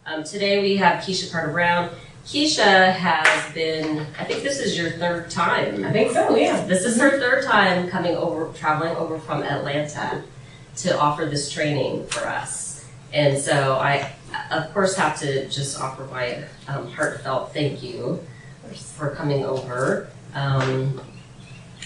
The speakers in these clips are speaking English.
Today we have Keisha Carter-Brown. Keisha has been, I think this is your third time. I think so, yeah. This is her third time traveling over from Atlanta to offer this training for us. And so I, of course, have to just offer my heartfelt thank you for coming over.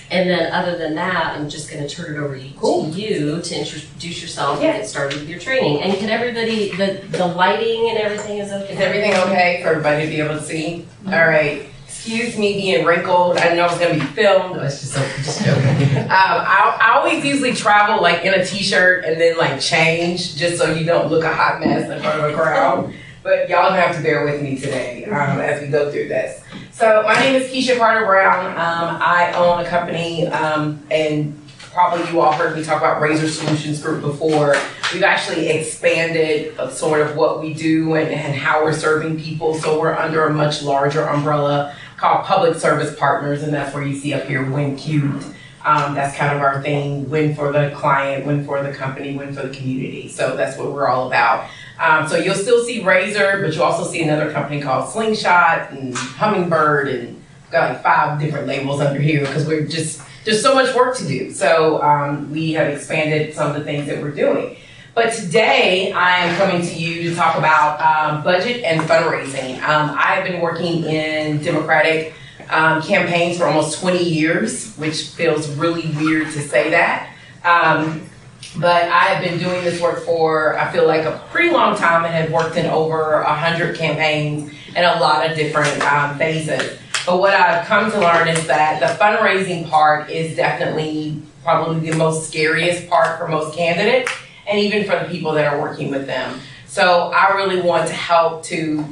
And then other than that, I'm just going to turn it over to you to introduce yourself and get started with your training. And can everybody, the lighting and everything is okay? Is everything okay for everybody to be able to see? Mm-hmm. All right. Excuse me being wrinkled. I didn't know it was going to be filmed. It's just joking. I always usually travel like in a t-shirt and then like change just so you don't look a hot mess in front of a crowd. But y'all have to bear with me today as we go through this. So my name is Keisha Carter-Brown. I own a company, and probably you all heard me talk about Razor Solutions Group before. We've actually expanded sort of what we do and how we're serving people. So we're under a much larger umbrella called Public Service Partners, and that's where you see up here Win Cubed. That's kind of our thing, win for the client, win for the company, win for the community. So that's what we're all about. So you'll still see Razor, but you'll also see another company called Slingshot and Hummingbird, and we've got like 5 different labels under here because there's so much work to do. So we have expanded some of the things that we're doing. But today I am coming to you to talk about budget and fundraising. I've been working in Democratic campaigns for almost 20 years, which feels really weird to say that. But I have been doing this work for, I feel like, a pretty long time and have worked in over 100 campaigns in a lot of different phases. But what I've come to learn is that the fundraising part is definitely probably the most scariest part for most candidates and even for the people that are working with them. So I really want to help to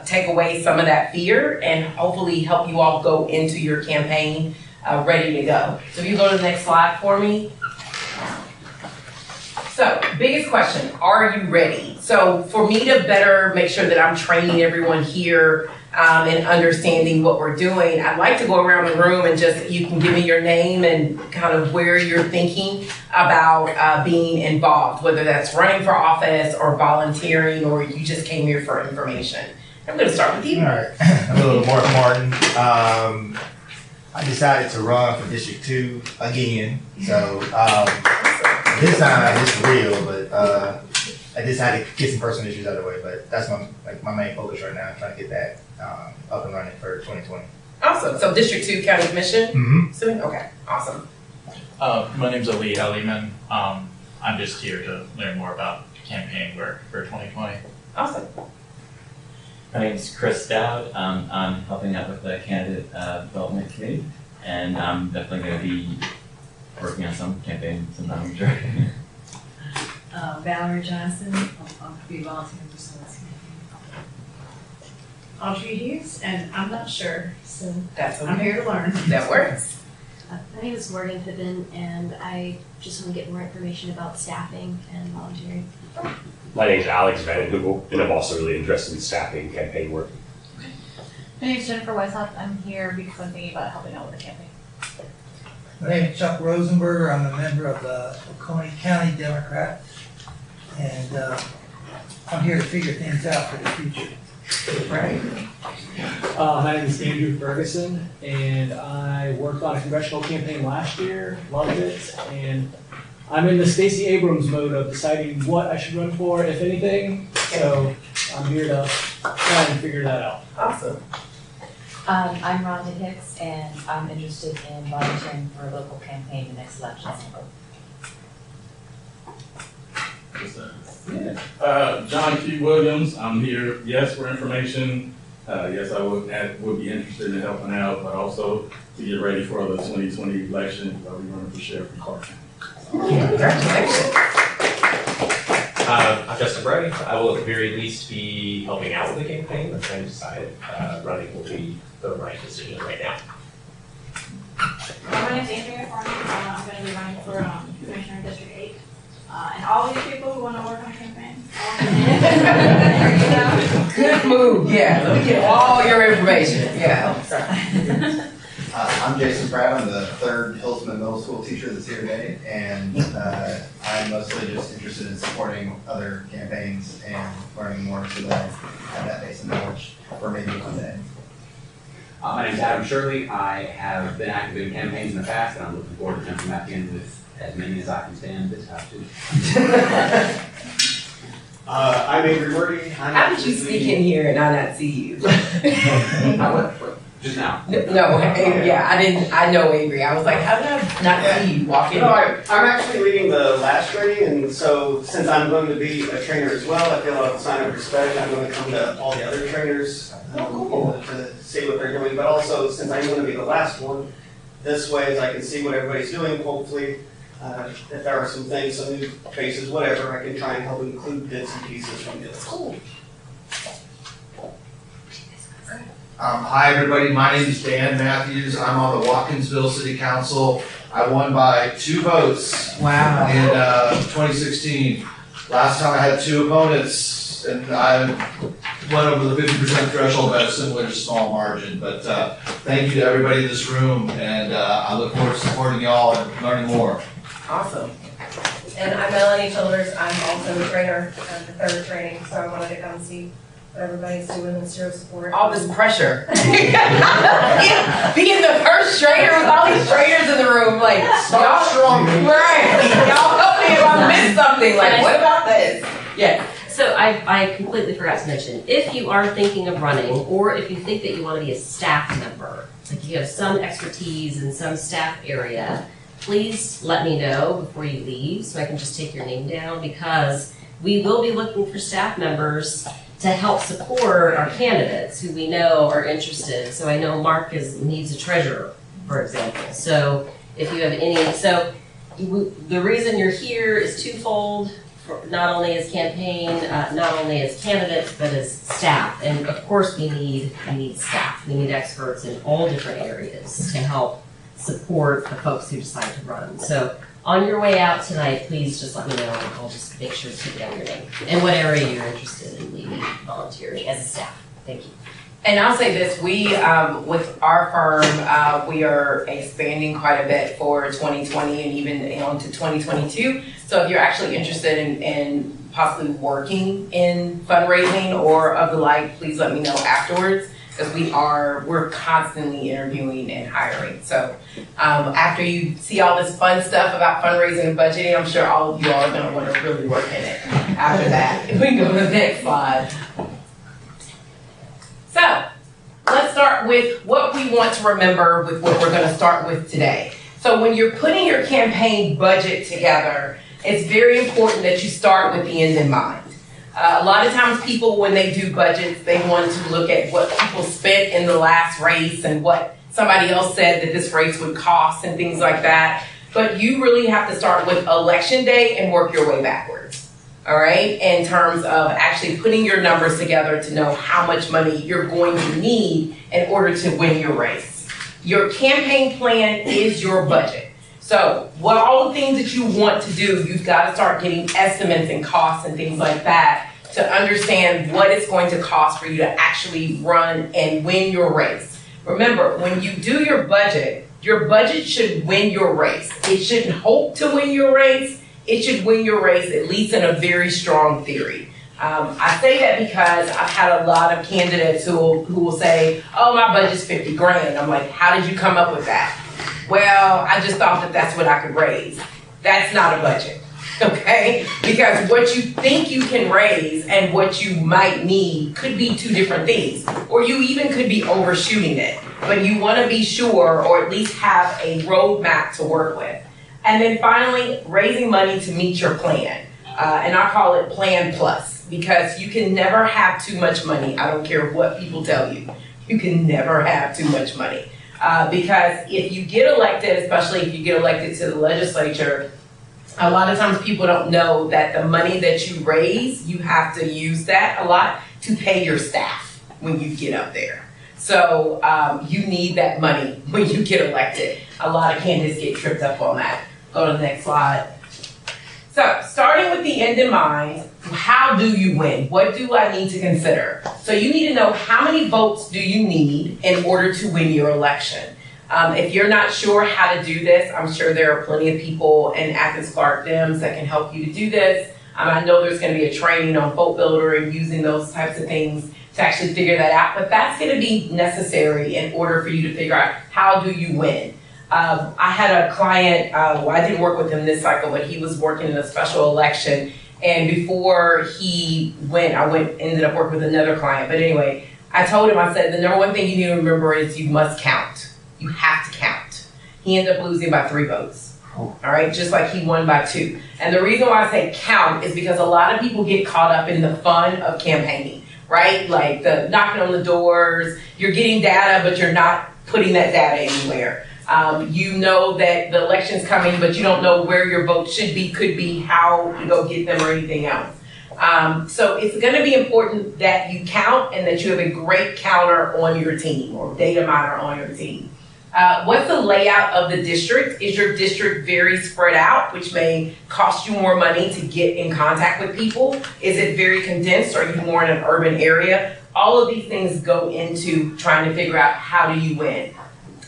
take away some of that fear and hopefully help you all go into your campaign ready to go. So if you go to the next slide for me. So, biggest question, are you ready? So for me to better make sure that I'm training everyone here and understanding what we're doing, I'd like to go around the room and just, you can give me your name and kind of where you're thinking about being involved, whether that's running for office or volunteering or you just came here for information. I'm going to start with you. All right, hello, Martin. I decided to run for District 2 again, so this time it's real, but I just had to get some personal issues out of the way, but that's my main focus right now, trying to get that up and running for 2020. Awesome. So District 2 County Commission? Mm-hmm. Okay, awesome. My name's Ali Aliman. I'm just here to learn more about campaign work for 2020. Awesome. My name's Chris Dowd. I'm helping out with the candidate development committee, and I'm definitely going to be working on some campaign sometime, I'm sure. Valerie Johnson. I'll be volunteering for someone's campaign. Audrey Hughes, and I'm not sure, so That's okay. I'm here to learn. That works. My name is Morgan Pippin, and I just want to get more information about staffing and volunteering. My name is Alex Van Hoovel, and I'm also really interested in staffing campaign work. My name is Jennifer Weishaupt. I'm here because I'm thinking about helping out with the campaign. My name is Chuck Rosenberger. I'm a member of the Oconee County Democrat, and I'm here to figure things out for the future. Right. My name is Andrew Ferguson, and I worked on a congressional campaign last year, loved it, and I'm in the Stacey Abrams mode of deciding what I should run for, if anything, so I'm here to try and figure that out. Awesome. I'm Rhonda Hicks, and I'm interested in volunteering for a local campaign the next election cycle. John P. Williams, I'm here, yes, for information. Yes, I would be interested in helping out, but also to get ready for the 2020 election. I'll be running for sheriff in Clark County. Congratulations. I'm Justin Brody. I will at the very least be helping out with the campaign. I'm trying to decide running will be the right decision right now. My name is Andrea Farnham. I'm going to be running for Commissioner in District 8. And all these people who want to work on campaigns. Good move, yeah. Let me get all your information. Yeah. I'm Jason Pratt. I'm the third Hillsman Middle School teacher that's here today, and I'm mostly just interested in supporting other campaigns and learning learning more so that I have that base of knowledge for maybe one day. My name is Adam Shirley. I have been active in campaigns in the past, and I'm looking forward to jumping back in with as many as I can stand this time too. I'm Avery Murdy. How did you sneak in here and I not see you? Just now. No, yeah, I didn't. I know Avery. I was like, how did I not see you walk in? No, I'm actually leading the last training, and so since I'm going to be a trainer as well, I feel a sign of respect. I'm going to come to all the other trainers to see what they're doing, but also since I'm going to be the last one, this way as I can see what everybody's doing, hopefully, if there are some things, some new faces, whatever, I can try and help include bits and pieces from this. Cool. Hi, everybody. My name is Dan Matthews. I'm on the Watkinsville City Council. I won by 2 votes Wow. in 2016. Last time I had 2 opponents, and I went over the 50% threshold by a similar small margin. But thank you to everybody in this room, and I look forward to supporting y'all and learning more. Awesome. And I'm Melanie Childers. I'm also a trainer at the 3rd training, so I wanted to come see what everybody's doing and show support. All this pressure. Being the first trainer with all these trainers in the room, like, y'all strong. Right. Y'all help me if I miss something. Like, what about this? Yeah. So I completely forgot to mention, if you are thinking of running, or if you think that you want to be a staff member, like you have some expertise in some staff area, please let me know before you leave so I can just take your name down, because we will be looking for staff members to help support our candidates who we know are interested. So I know Mark needs a treasurer, for example. So if you have any, the reason you're here is twofold, not only as campaign, not only as candidates, but as staff. And of course we need staff. We need experts in all different areas to help support the folks who decide to run. So on your way out tonight, please just let me know, and I'll just make sure to put down your name and what area you're interested in leading volunteering as a staff. Thank you. And I'll say this, we, with our firm, we are expanding quite a bit for 2020 and even into 2022. So if you're actually interested in possibly working in fundraising or of the like, please let me know afterwards, because we're constantly interviewing and hiring. So after you see all this fun stuff about fundraising and budgeting, I'm sure all of you all are gonna wanna really work in it after that. If we can go to the next slide. So let's start with what we want to remember with what we're gonna start with today. So when you're putting your campaign budget together, it's very important that you start with the end in mind. A lot of times people, when they do budgets, they want to look at what people spent in the last race and what somebody else said that this race would cost and things like that. But you really have to start with election day and work your way backwards, all right? In terms of actually putting your numbers together to know how much money you're going to need in order to win your race. Your campaign plan is your budget. So what all the things that you want to do, you've got to start getting estimates and costs and things like that to understand what it's going to cost for you to actually run and win your race. Remember, when you do your budget should win your race. It shouldn't hope to win your race. It should win your race, at least in a very strong theory. I say that because I've had a lot of candidates who will say, oh, my budget's 50 grand. I'm like, how did you come up with that? Well, I just thought that that's what I could raise. That's not a budget, okay? Because what you think you can raise and what you might need could be 2 different things. Or you even could be overshooting it. But you want to be sure, or at least have a roadmap to work with. And then finally, raising money to meet your plan. And I call it Plan Plus, because you can never have too much money. I don't care what people tell you. You can never have too much money. Because if you get elected, especially if you get elected to the legislature, a lot of times people don't know that the money that you raise, you have to use that a lot to pay your staff when you get up there. So you need that money when you get elected. A lot of candidates get tripped up on that. Go to the next slide. So starting with the end in mind, how do you win? What do I need to consider? So you need to know how many votes do you need in order to win your election. If you're not sure how to do this, I'm sure there are plenty of people in Athens Clark Dems that can help you to do this. I know there's gonna be a training on Boat Builder and using those types of things to actually figure that out, but that's gonna be necessary in order for you to figure out how do you win. I had a client, well, I didn't work with him this cycle, but he was working in a special election, and before he went, ended up working with another client, but anyway, I told him, I said, the number one thing you need to remember is you must count. You have to count. He ended up losing by 3 votes. All right, just like he won by 2. And the reason why I say count is because a lot of people get caught up in the fun of campaigning, right? Like the knocking on the doors, you're getting data, but you're not putting that data anywhere. You know that the election's coming, but you don't know where your vote should be, could be, how you go get them or anything else. So it's gonna be important that you count and that you have a great counter on your team or data miner on your team. What's the layout of the district? Is your district very spread out, which may cost you more money to get in contact with people? Is it very condensed? Are you more in an urban area? All of these things go into trying to figure out how do you win.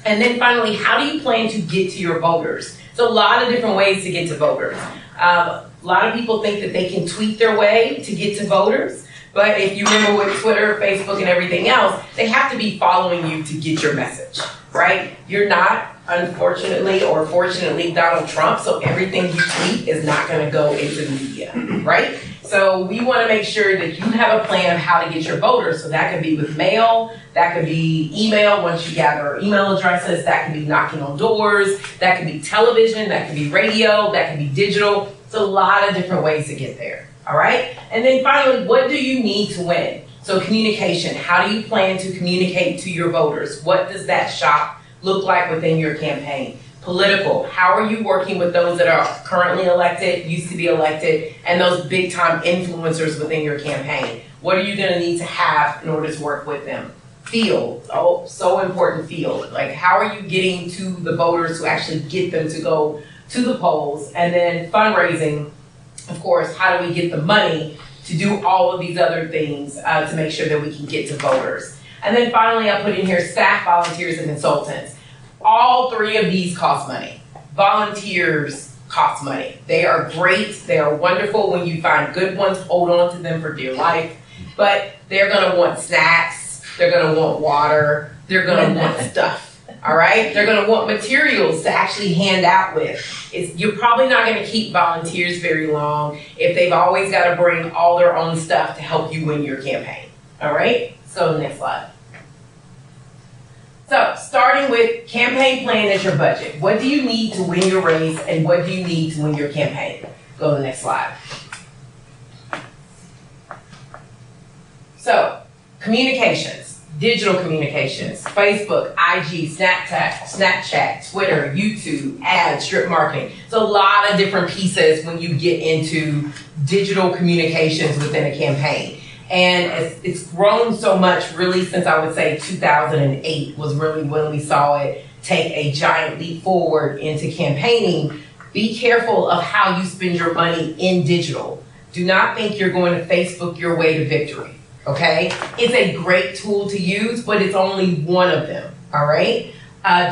And then finally, how do you plan to get to your voters? So a lot of different ways to get to voters. A lot of people think that they can tweet their way to get to voters, but if you remember with Twitter, Facebook, and everything else, they have to be following you to get your message, right? You're not, unfortunately or fortunately, Donald Trump, so everything you tweet is not gonna go into the media, right? So we wanna make sure that you have a plan of how to get your voters. So that could be with mail, that could be email once you gather email addresses, that could be knocking on doors, that could be television, that could be radio, that could be digital. It's a lot of different ways to get there, all right? And then finally, what do you need to win? So communication, how do you plan to communicate to your voters? What does that shop look like within your campaign? Political, how are you working with those that are currently elected, used to be elected, and those big time influencers within your campaign? What are you gonna need to have in order to work with them? Field, oh, so important field. Like how are you getting to the voters to actually get them to go to the polls? And then fundraising, of course, how do we get the money to do all of these other things to make sure that we can get to voters? And then finally, I put in here staff, volunteers, and consultants. All 3 of these cost money. Volunteers cost money. They are great, they are wonderful. When you find good ones, hold on to them for dear life. But they're gonna want snacks, they're gonna want water, they're gonna want stuff. All right, they're gonna want materials to actually hand out with. You're probably not gonna keep volunteers very long if they've always gotta bring all their own stuff to help you win your campaign. All right, so next slide. So starting with campaign plan as your budget. What do you need to win your race and what do you need to win your campaign? Go to the next slide. So communications. Digital communications, Facebook, IG, Snapchat, Twitter, YouTube, ads, strip marketing. So a lot of different pieces when you get into digital communications within a campaign. And it's grown so much really since I would say 2008 was really when we saw it take a giant leap forward into campaigning. Be careful of how you spend your money in digital. Do not think you're going to Facebook your way to victory. Okay, it's a great tool to use, but it's only one of them, all right?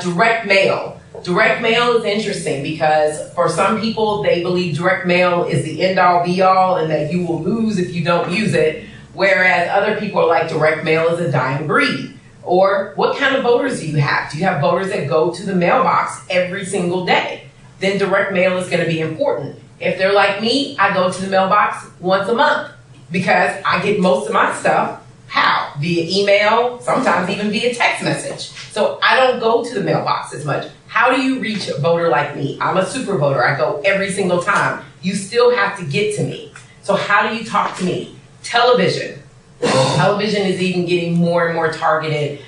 Direct mail. Direct mail is interesting because for some people, they believe direct mail is the end-all be-all and that you will lose if you don't use it, whereas other people are like direct mail is a dying breed. Or what kind of voters do you have? Do you have voters that go to the mailbox every single day? Then direct mail is gonna be important. If they're like me, I go to the mailbox once a month. Because I get most of my stuff, how? Via email, sometimes even via text message. So I don't go to the mailbox as much. How do you reach a voter like me? I'm a super voter, I go every single time. You still have to get to me. So how do you talk to me? Television. Television is even getting more and more targeted.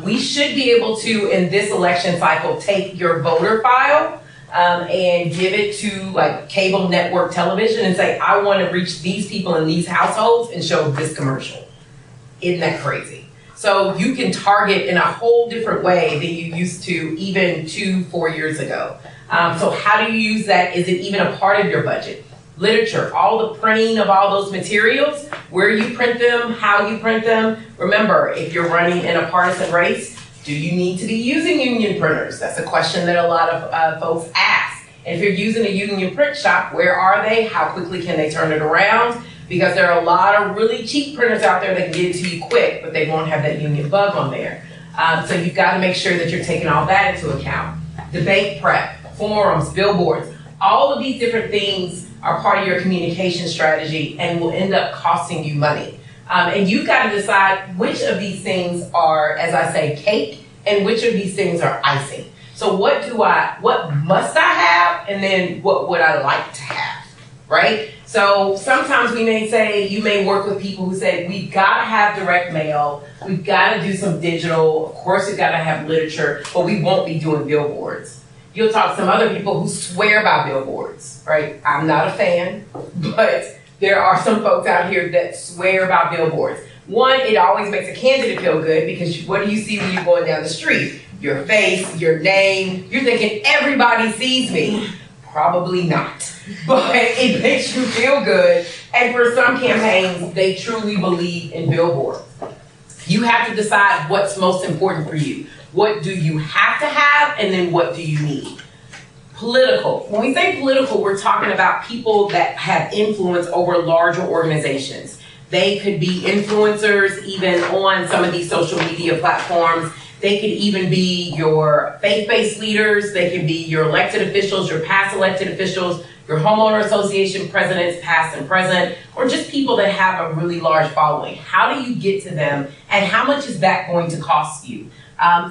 We should be able to, in this election cycle, take your voter file and give it to like cable network television and say, I want to reach these people in these households and show this commercial. Isn't that crazy? So you can target in a whole different way than you used to even 2-4 years ago. So how do you use that? Is it even a part of your budget? Literature, all the printing of all those materials, where you print them, how you print them. Remember, if you're running in a partisan race, do you need to be using union printers? That's a question that a lot of folks ask. And if you're using a union print shop, where are they? How quickly can they turn it around? Because there are a lot of really cheap printers out there that can get it to you quick, but they won't have that union bug on there. So you've got to make sure that you're taking all that into account. Debate prep, forums, billboards, all of these different things are part of your communication strategy and will end up costing you money. And you've got to decide which of these things are, as I say, cake, and which of these things are icing. So what must I have, and then what would I like to have, right? So sometimes we may say, you may work with people who say, we've got to have direct mail, we've got to do some digital, of course we've got to have literature, but we won't be doing billboards. You'll talk to some other people who swear by billboards, right? I'm not a fan, but there are some folks out here that swear by billboards. One, it always makes a candidate feel good because what do you see when you're going down the street? Your face, your name, you're thinking everybody sees me. Probably not, but it makes you feel good. And for some campaigns, they truly believe in billboards. You have to decide what's most important for you. What do you have to have, and then what do you need? Political. When we say political, we're talking about people that have influence over larger organizations. They could be influencers even on some of these social media platforms. They could even be your faith-based leaders. They could be your elected officials, your past elected officials, your homeowner association presidents, past and present, or just people that have a really large following. How do you get to them, and how much is that going to cost you?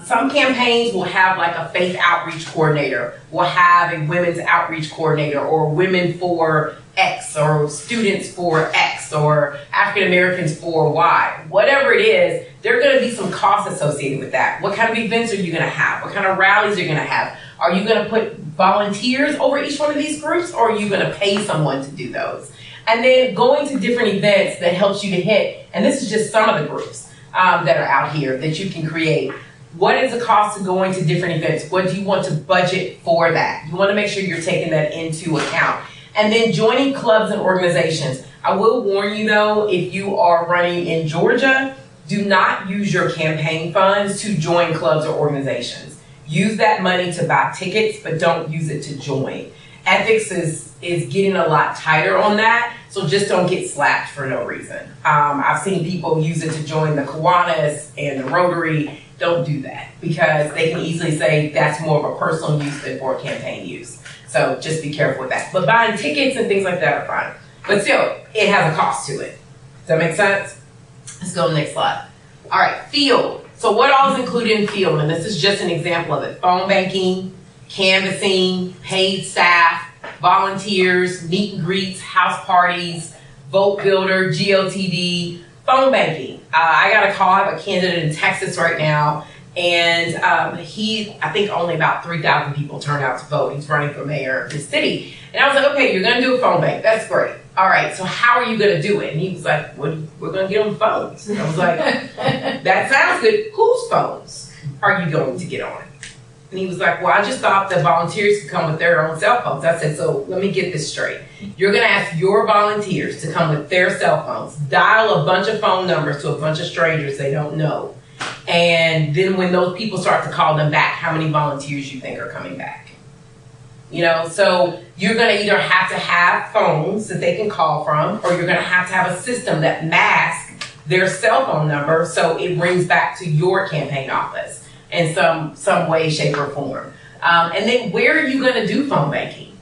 Some campaigns will have like a faith outreach coordinator, will have a women's outreach coordinator, or women for X, or students for X, or African Americans for Y. Whatever it is, there are going to be some costs associated with that. What kind of events are you going to have? What kind of rallies are you going to have? Are you going to put volunteers over each one of these groups, or are you going to pay someone to do those? And then going to different events that helps you to hit, and this is just some of the groups that are out here that you can create. What is the cost of going to different events? What do you want to budget for that? You want to make sure you're taking that into account. And then joining clubs and organizations. I will warn you though, if you are running in Georgia, do not use your campaign funds to join clubs or organizations. Use that money to buy tickets, but don't use it to join. Ethics is getting a lot tighter on that, so just don't get slapped for no reason. I've seen people use it to join the Kiwanis and the Rotary. Don't do that, because they can easily say that's more of a personal use than for campaign use. So just be careful with that. But buying tickets and things like that are fine. But still, it has a cost to it. Does that make sense? Let's go to the next slide. All right, field. So what all is included in field? And this is just an example of it. Phone banking, canvassing, paid staff, volunteers, meet and greets, house parties, vote builder, GLTD, phone banking. I got a call. I have a candidate in Texas right now, and I think only about 3,000 people turned out to vote. He's running for mayor of his city. And I was like, okay, you're going to do a phone bank. That's great. All right, so how are you going to do it? And he was like, we're going to get on phones. And I was like, that sounds good. Whose phones are you going to get on? And he was like, well, I just thought that volunteers could come with their own cell phones. I said, so let me get this straight. You're going to ask your volunteers to come with their cell phones, dial a bunch of phone numbers to a bunch of strangers they don't know. And then when those people start to call them back, how many volunteers you think are coming back? You know, so you're going to either have to have phones that they can call from, or you're going to have a system that masks their cell phone number so it rings back to your campaign office in some way, shape, or form. And then where are you going to do phone banking,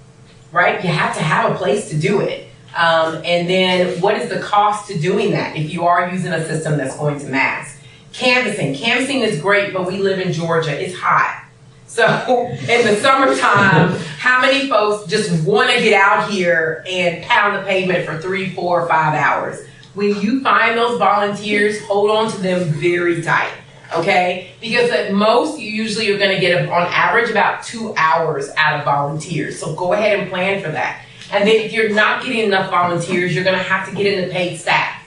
right? You have to have a place to do it. And then what is the cost to doing that if you are using a system that's going to mask? Canvassing. Canvassing is great, but we live in Georgia. It's hot. So in the summertime, how many folks just want to get out here and pound the pavement for 3, 4, 5 hours? When you find those volunteers, hold on to them very tight, okay? Because at most, you usually are going to get, on average, about 2 hours out of volunteers. So go ahead and plan for that. And then if you're not getting enough volunteers, you're going to have to get into paid staff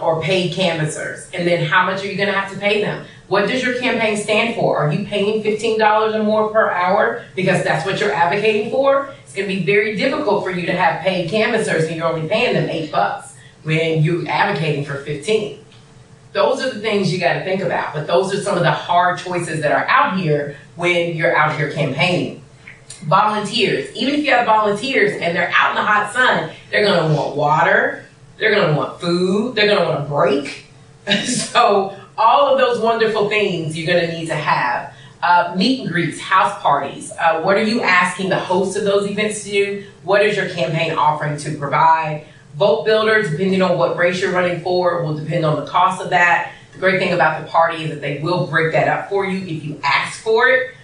or paid canvassers. And then how much are you going to have to pay them? What does your campaign stand for? Are you paying $15 or more per hour because that's what you're advocating for? It's going to be very difficult for you to have paid canvassers and you're only paying them $8 when you're advocating for 15. Those are the things you got to think about, but those are some of the hard choices that are out here when you're out here campaigning. volunteers. Even if you have volunteers and they're out in the hot sun, they're gonna want water, they're gonna want food, they're gonna want a break. So all of those wonderful things you're gonna need to have. Meet and greets, house parties. What are you asking the host of those events to do? What is your campaign offering to provide? Vote builder, depending on what race you're running for, will depend on the cost of that. The great thing about the party is that they will break that up for you if you ask for it.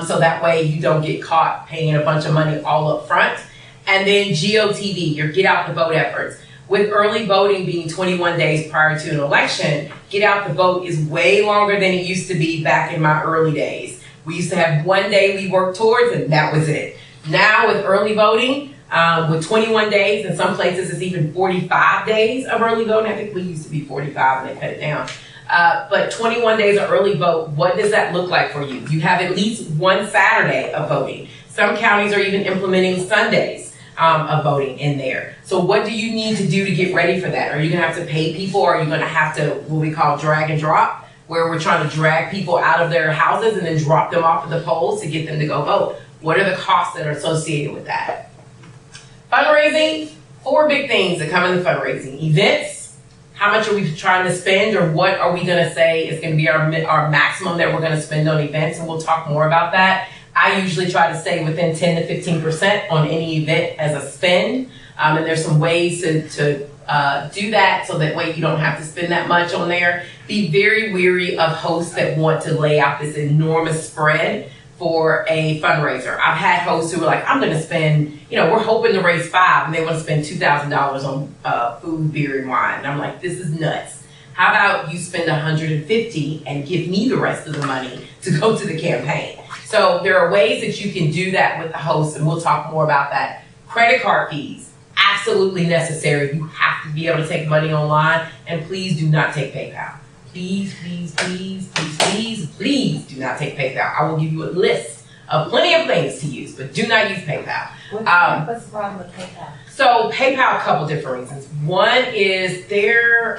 So that way you don't get caught paying a bunch of money all up front. And then GOTV, your get out the vote efforts. With early voting being 21 days prior to an election, get out the vote is way longer than it used to be back in my early days. We used to have one day we worked towards and that was it. Now with early voting, with 21 days, in some places it's even 45 days of early voting. I think we used to be 45 and they cut it down. But 21 days of early vote, what does that look like for you? You have at least one Saturday of voting. Some counties are even implementing Sundays of voting in there. So what do you need to do to get ready for that? Are you gonna have to pay people, or are you gonna have to, what we call drag and drop, where we're trying to drag people out of their houses and then drop them off at the polls to get them to go vote? What are the costs that are associated with that? Fundraising, 4 big things that come in the fundraising. Events, how much are we trying to spend, or what are we gonna say is gonna be our maximum that we're gonna spend on events, and we'll talk more about that. I usually try to stay within 10 to 15% on any event as a spend. And there's some ways to do that so that way you don't have to spend that much on there. Be very weary of hosts that want to lay out this enormous spread for a fundraiser. I've had hosts who are like, I'm gonna spend, we're hoping to raise $5,000 and they want to spend $2,000 on food, beer, and wine. And I'm like, this is nuts. How about you spend $150 and give me the rest of the money to go to the campaign? So there are ways that you can do that with the host, and we'll talk more about that. Credit card fees, absolutely necessary. You have to be able to take money online, and please do not take PayPal. Please, please, please, please, please, please do not take PayPal. I will give you a list of plenty of things to use, but do not use PayPal. What's the problem with PayPal? So PayPal, a couple different reasons. One is their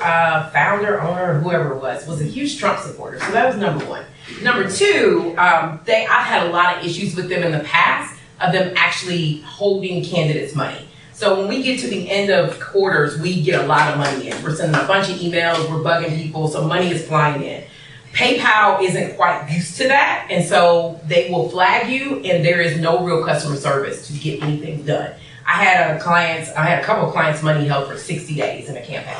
founder, owner, whoever it was a huge Trump supporter. So that was number one. Number two, I've had a lot of issues with them in the past of them actually holding candidates' money. So when we get to the end of quarters, we get a lot of money in. We're sending a bunch of emails, we're bugging people, so money is flying in. PayPal isn't quite used to that, and so they will flag you, and there is no real customer service to get anything done. I had a couple of clients' money held for 60 days in a campaign.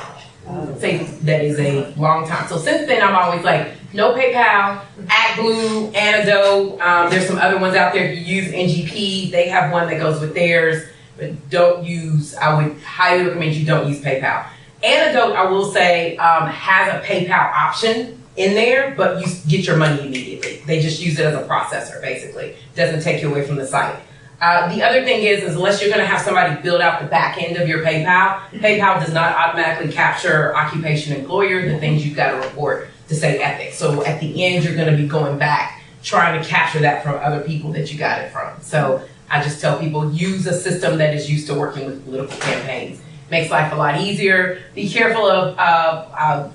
Say that is a long time. So since then, I'm always like, no PayPal, ActBlue, Antidote. There's some other ones out there. If you use NGP, they have one that goes with theirs, but I would highly recommend you don't use PayPal. Antidote, I will say, has a PayPal option in there, but you get your money immediately. They just use it as a processor, basically. Doesn't take you away from the site. The other thing is unless you're gonna have somebody build out the back end of your PayPal, PayPal does not automatically capture occupation employer, the things you've got to report to say ethics. So at the end, you're gonna be going back, trying to capture that from other people that you got it from. So I just tell people, use a system that is used to working with political campaigns. Makes life a lot easier. Be careful of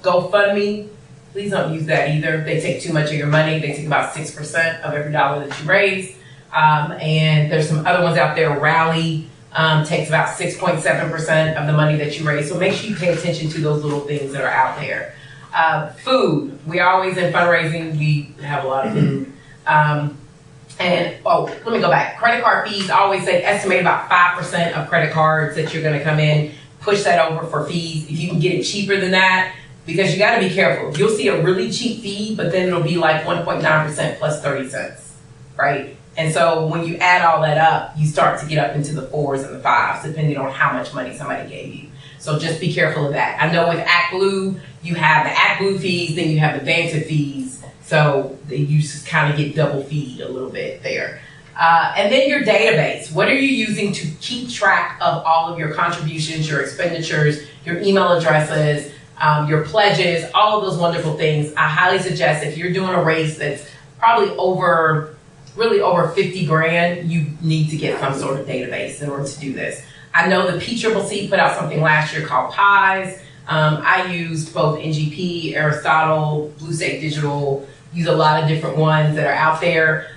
GoFundMe. Please don't use that either. They take too much of your money. They take about 6% of every dollar that you raise. And there's some other ones out there. Rally takes about 6.7% of the money that you raise. So make sure you pay attention to those little things that are out there. Food. We always, in fundraising, we have a lot of food. Let me go back. Credit card fees, I always say estimate about 5% of credit cards that you're gonna come in, push that over for fees. If you can get it cheaper than that, because you gotta be careful. You'll see a really cheap fee, but then it'll be like 1.9% plus 30 cents, right? And so when you add all that up, you start to get up into the 4s and the 5s, depending on how much money somebody gave you. So just be careful of that. I know with ActBlue, you have the ActBlue fees, then you have the Vantage fees. So you just kind of get double feed a little bit there. And then your database. What are you using to keep track of all of your contributions, your expenditures, your email addresses, your pledges, all of those wonderful things? I highly suggest if you're doing a race that's probably over 50 grand, you need to get some sort of database in order to do this. I know the PCCC put out something last year called PIES. I use both NGP, Aristotle, Blue State Digital, use a lot of different ones that are out there.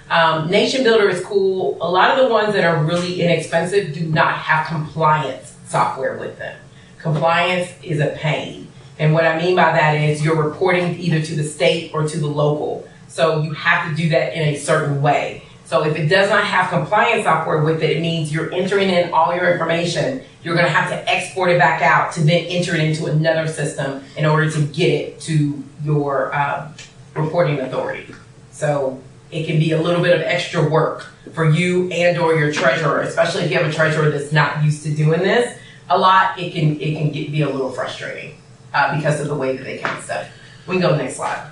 Nation Builder is cool. A lot of the ones that are really inexpensive do not have compliance software with them. Compliance is a pain. And what I mean by that is you're reporting either to the state or to the local. So you have to do that in a certain way. So if it does not have compliance software with it, it means you're entering in all your information. You're gonna have to export it back out to then enter it into another system in order to get it to your reporting authority. So it can be a little bit of extra work for you and or your treasurer, especially if you have a treasurer that's not used to doing this a lot. It can be a little frustrating because of the way that they count stuff. We can go next slide.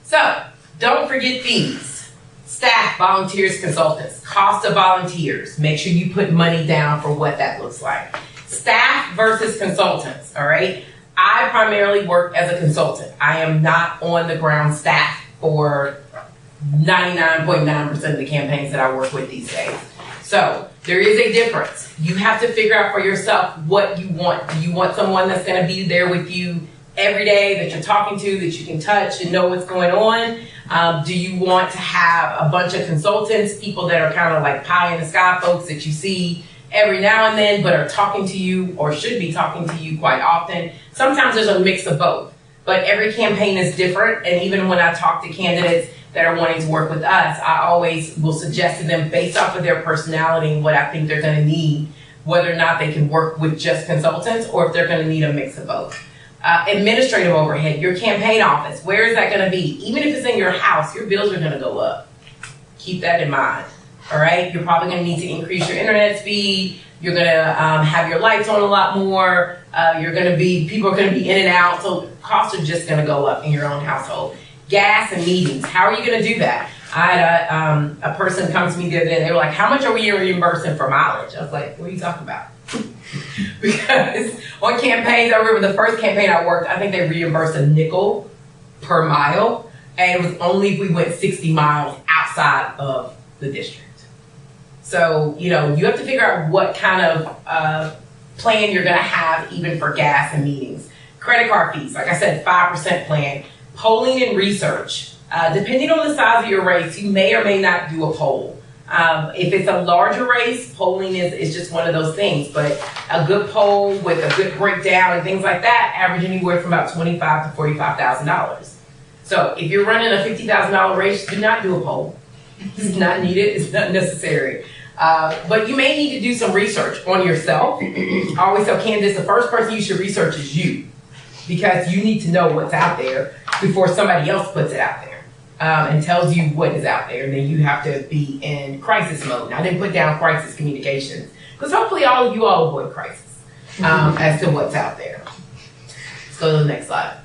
So don't forget these: staff, volunteers, consultants, cost of volunteers. Make sure you put money down for what that looks like. Staff versus consultants, all right? I primarily work as a consultant. I am not on the ground staff for 99.9% of the campaigns that I work with these days. So there is a difference. You have to figure out for yourself what you want. Do you want someone that's going to be there with you every day, that you're talking to, that you can touch and know what's going on? Do you want to have a bunch of consultants, people that are kind of like pie in the sky folks that you see every now and then, but are talking to you or should be talking to you quite often? Sometimes there's a mix of both, but every campaign is different. And even when I talk to candidates that are wanting to work with us, I always will suggest to them, based off of their personality and what I think they're going to need, whether or not they can work with just consultants or if they're going to need a mix of both. Administrative overhead, your campaign office, where is that going to be? Even if it's in your house, your bills are going to go up. Keep that in mind. All right, you're probably going to need to increase your internet speed. You're going to have your lights on a lot more. People are going to be in and out, so costs are just going to go up in your own household. Gas and meetings, how are you going to do that? I had a person come to me the other day, and they were like, how much are we reimbursing for mileage? I was like, what are you talking about? Because on campaigns, I remember the first campaign I worked, I think they reimbursed a nickel per mile, and it was only if we went 60 miles outside of the district. So, you have to figure out what kind of plan you're going to have even for gas and meetings. Credit card fees, like I said, 5% plan. Polling and research. Depending on the size of your race, you may or may not do a poll. If it's a larger race, polling is just one of those things. But a good poll with a good breakdown and things like that average anywhere from about $25,000 to $45,000. So if you're running a $50,000 race, do not do a poll. It's not needed. It's not necessary. But you may need to do some research on yourself. I always tell candidates the first person you should research is you, because you need to know what's out there before somebody else puts it out there and tells you what is out there. And then you have to be in crisis mode. Now, I didn't put down crisis communications because hopefully all of you all avoid crisis as to what's out there. Let's go to the next slide.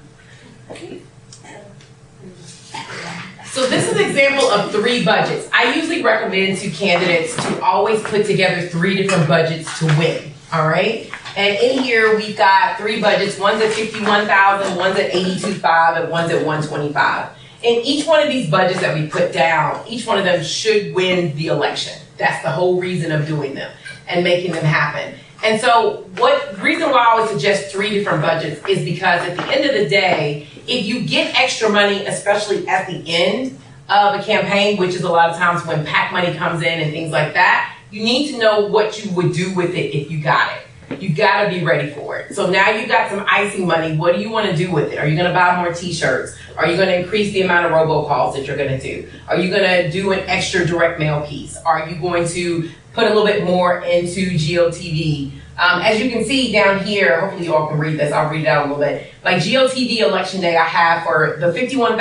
So this is an example of 3 budgets. I usually recommend to candidates to always put together 3 different budgets to win, all right? And in here, we've got 3 budgets. One's at $51,000, one's at $82,500, and one's at $125,000. And each one of these budgets that we put down, each one of them should win the election. That's the whole reason of doing them and making them happen. And so the reason why I always suggest 3 different budgets is because at the end of the day, if you get extra money, especially at the end of a campaign, which is a lot of times when PAC money comes in and things like that, you need to know what you would do with it if you got it. You got to be ready for it. So now you've got some icing money. What do you want to do with it? Are you going to buy more t-shirts? Are you going to increase the amount of robocalls that you're going to do? Are you going to do an extra direct mail piece? Are you going to put a little bit more into GOTV? As you can see down here, hopefully you all can read this. I'll read it out a little bit. Like GOTV election day, I have for the $51,000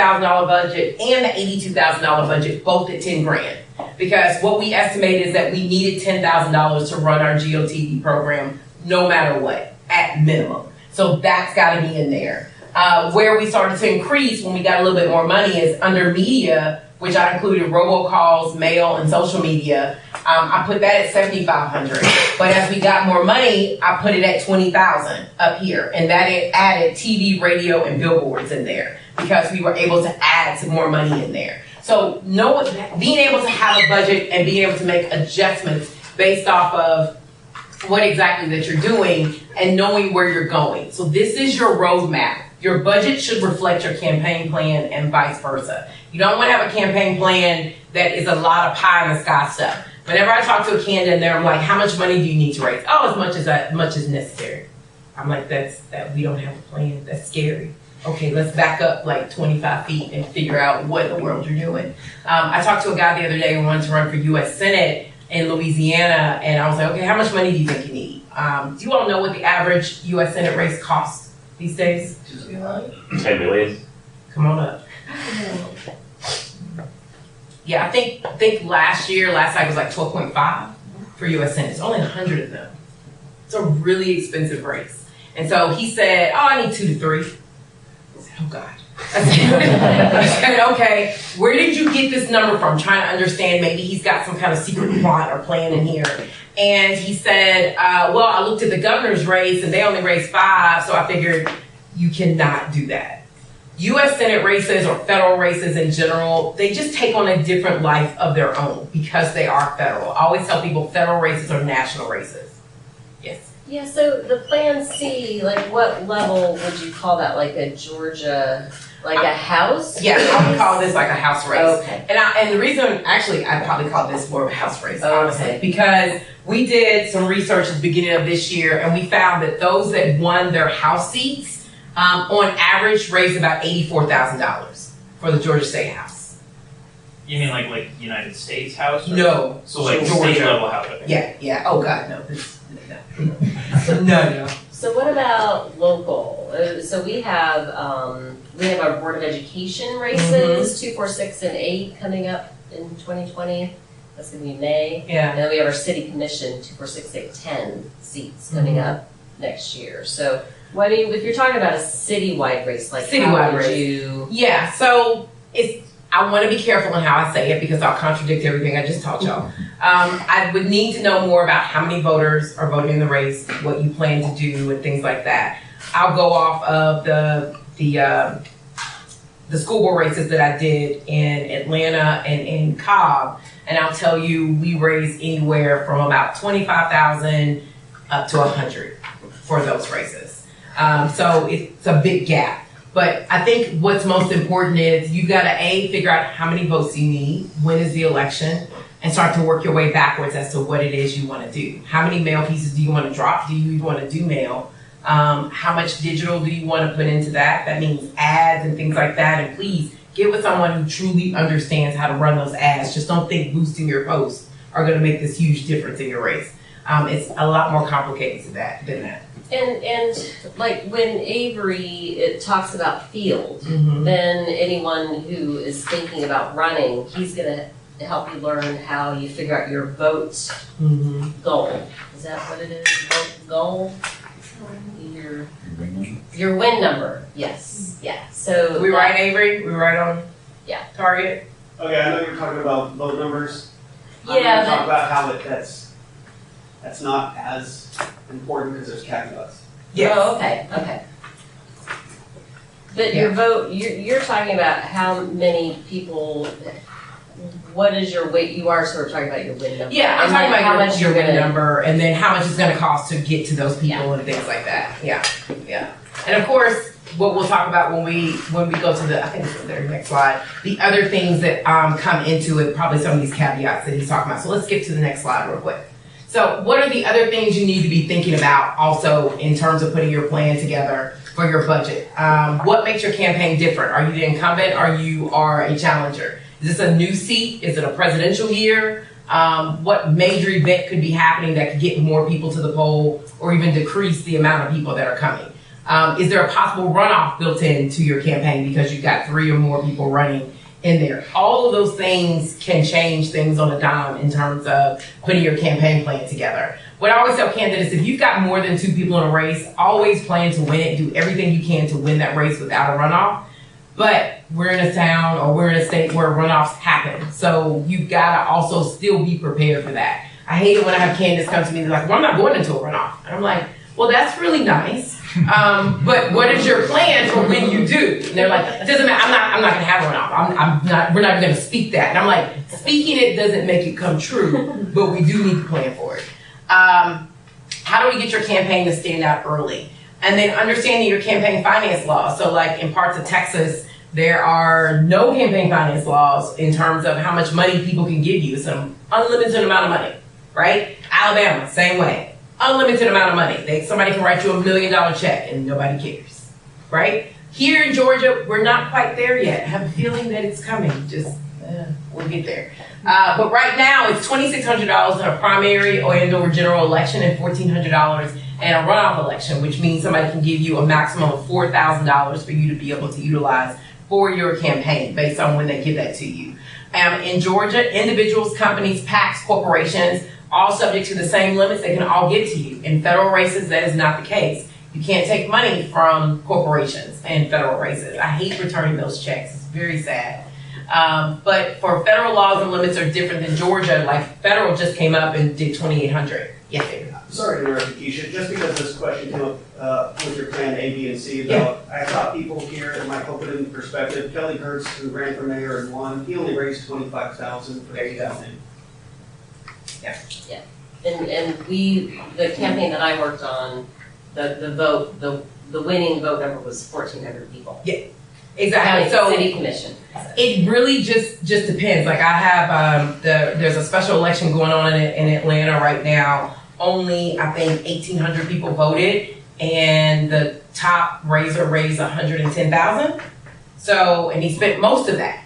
budget and the $82,000 budget, both at $10,000. Because what we estimate is that we needed $10,000 to run our GOTV program no matter what, at minimum. So that's got to be in there. Where we started to increase when we got a little bit more money is under media, which I included robocalls, mail, and social media. I put that at $7,500. But as we got more money, I put it at $20,000 up here. And that it added TV, radio, and billboards in there because we were able to add some more money in there. So being able to have a budget and being able to make adjustments based off of what exactly that you're doing and knowing where you're going. So this is your roadmap. Your budget should reflect your campaign plan and vice versa. You don't want to have a campaign plan that is a lot of pie in the sky stuff. Whenever I talk to a candidate in there, I'm like, how much money do you need to raise? Oh, as much as necessary. I'm like, that we don't have a plan. That's scary. Okay, let's back up like 25 feet and figure out what in the world you're doing. I talked to a guy the other day who wanted to run for U.S. Senate in Louisiana, and I was like, okay, how much money do you think you need? Do you all know what the average U.S. Senate race costs these days? 10 million. Come on up. Yeah, I think last cycle was like 12.5 for U.S. Senate. It's only 100 of them. It's a really expensive race. And so he said, oh, I need 2 to 3. I said, oh God. I said, okay, where did you get this number from? Trying to understand, maybe he's got some kind of secret plot or plan in here. And he said, well, I looked at the governor's race and they only raised 5, so I figured you cannot do that. U.S. Senate races or federal races in general, they just take on a different life of their own because they are federal. I always tell people federal races are national races. Yes. Yeah, so the Plan C, like what level would you call that? Like a Georgia, like a house? Yeah, I would call this like a house race. Okay. And the reason, actually, I'd probably call this more of a house race, honestly, because we did some research at the beginning of this year and we found that those that won their house seats on average raised about $84,000 for the Georgia State House. You mean like United States House? Or? No. So like Georgia. state level House? Yeah. Oh God, no. No. So what about local? So we have our Board of Education races, 2, 4, 6, and 8 coming up in 2020. That's going to be May. Yeah. And then we have our City Commission, 2, 4, 6, 8, 10 seats coming up next year. So what do you, if you're talking about a citywide race, like how would you? Yeah, so I want to be careful in how I say it because I'll contradict everything I just taught y'all. I would need to know more about how many voters are voting in the race, what you plan to do, and things like that. I'll go off of the school board races that I did in Atlanta and in Cobb, and I'll tell you we raised anywhere from about 25,000 up to 100 for those races. So it's a big gap. But I think what's most important is you got to figure out how many votes you need, when is the election, and start to work your way backwards as to what it is you want to do. How many mail pieces do you want to drop? Do you want to do mail? How much digital do you want to put into that? That means ads and things like that. And please get with someone who truly understands how to run those ads. Just don't think boosting your posts are going to make this huge difference in your race. It's a lot more complicated than that. And like when Avery it talks about field, then anyone who is thinking about running, he's gonna help you learn how you figure out your vote goal. Is that what it is? Vote goal? Your win number. Yes. Yeah. So we right, Avery? We right on target? Okay, I know you're talking about vote numbers. Yeah. I'm gonna talk about how that's not as important because there's caveats. Yes. Oh, okay. But your vote, you're talking about how many people, what is your weight? You are sort of talking about your win number. Yeah, I'm talking about how much your you're win gonna, number and then how much it's going to cost to get to those people and things like that. Yeah. And of course, what we'll talk about when we go to the, I think it's the next slide, the other things that come into it, probably some of these caveats that he's talking about. So let's get to the next slide real quick. So what are the other things you need to be thinking about also in terms of putting your plan together for your budget? What makes your campaign different? Are you the incumbent or you are a challenger? Is this a new seat? Is it a presidential year? What major event could be happening that could get more people to the poll or even decrease the amount of people that are coming? Is there a possible runoff built into your campaign because you've got 3 or more people running in there? All of those things can change things on a dime in terms of putting your campaign plan together. What I always tell candidates, if you've got more than 2 people in a race, always plan to win it. Do everything you can to win that race without a runoff. But we're in a town or we're in a state where runoffs happen. So you've got to also still be prepared for that. I hate it when I have candidates come to me, they're like, well, I'm not going into a runoff. And I'm like, well, that's really nice. But what is your plan for when you do? And they're like, it doesn't matter. I'm not going to have a runoff. We're not going to speak that. And I'm like, speaking it doesn't make it come true, but we do need to plan for it. how do we get your campaign to stand out early? And then understanding your campaign finance laws. So like in parts of Texas, there are no campaign finance laws in terms of how much money people can give you. It's an unlimited amount of money, right? Alabama, same way. Unlimited amount of money. Somebody can write you $1 million check and nobody cares, right? Here in Georgia, we're not quite there yet. I have a feeling that it's coming. We'll get there. But right now, it's $2,600 in a primary or general election and $1,400 in a runoff election, which means somebody can give you a maximum of $4,000 for you to be able to utilize for your campaign based on when they give that to you. In Georgia, individuals, companies, PACs, corporations, all subject to the same limits, they can all give to you. In federal races, that is not the case. You can't take money from corporations in federal races. I hate returning those checks. It's very sad. But for federal laws and limits are different than Georgia. Like federal just came up and did $2,800. Yes, David. Sorry to interrupt you, Keisha. Just because this question came up with your plan A, B, and C about, I thought people here that might put it in perspective. Kelly Kurtz, who ran for mayor and won, he only raised $25,000 for his campaign. Yeah. And the campaign that I worked on, the winning vote number was 1,400 people. Yeah, exactly. So city commission. It really just depends. Like I have there's a special election going on in Atlanta right now. Only I think 1,800 people voted, and the top raiser raised 110,000. So and he spent most of that.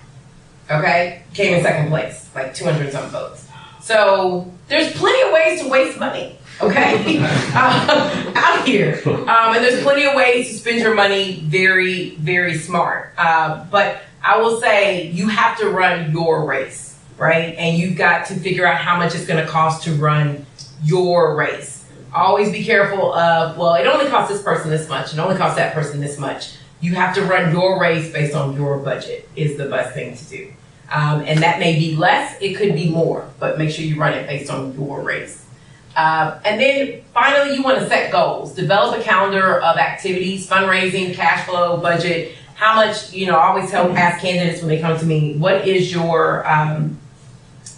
Okay, came in second place, like 200 some votes. So there's plenty of ways to waste money. Okay, out here, and there's plenty of ways to spend your money very, very smart. But I will say you have to run your race, right? And you've got to figure out how much it's going to cost to run your race. Always be careful of, well, it only costs this person this much, it only costs that person this much. You have to run your race based on your budget is the best thing to do. And that may be less, it could be more, but make sure you run it based on your race. And then finally, you want to set goals. Develop a calendar of activities, fundraising, cash flow, budget. How much, I always ask candidates when they come to me, what is your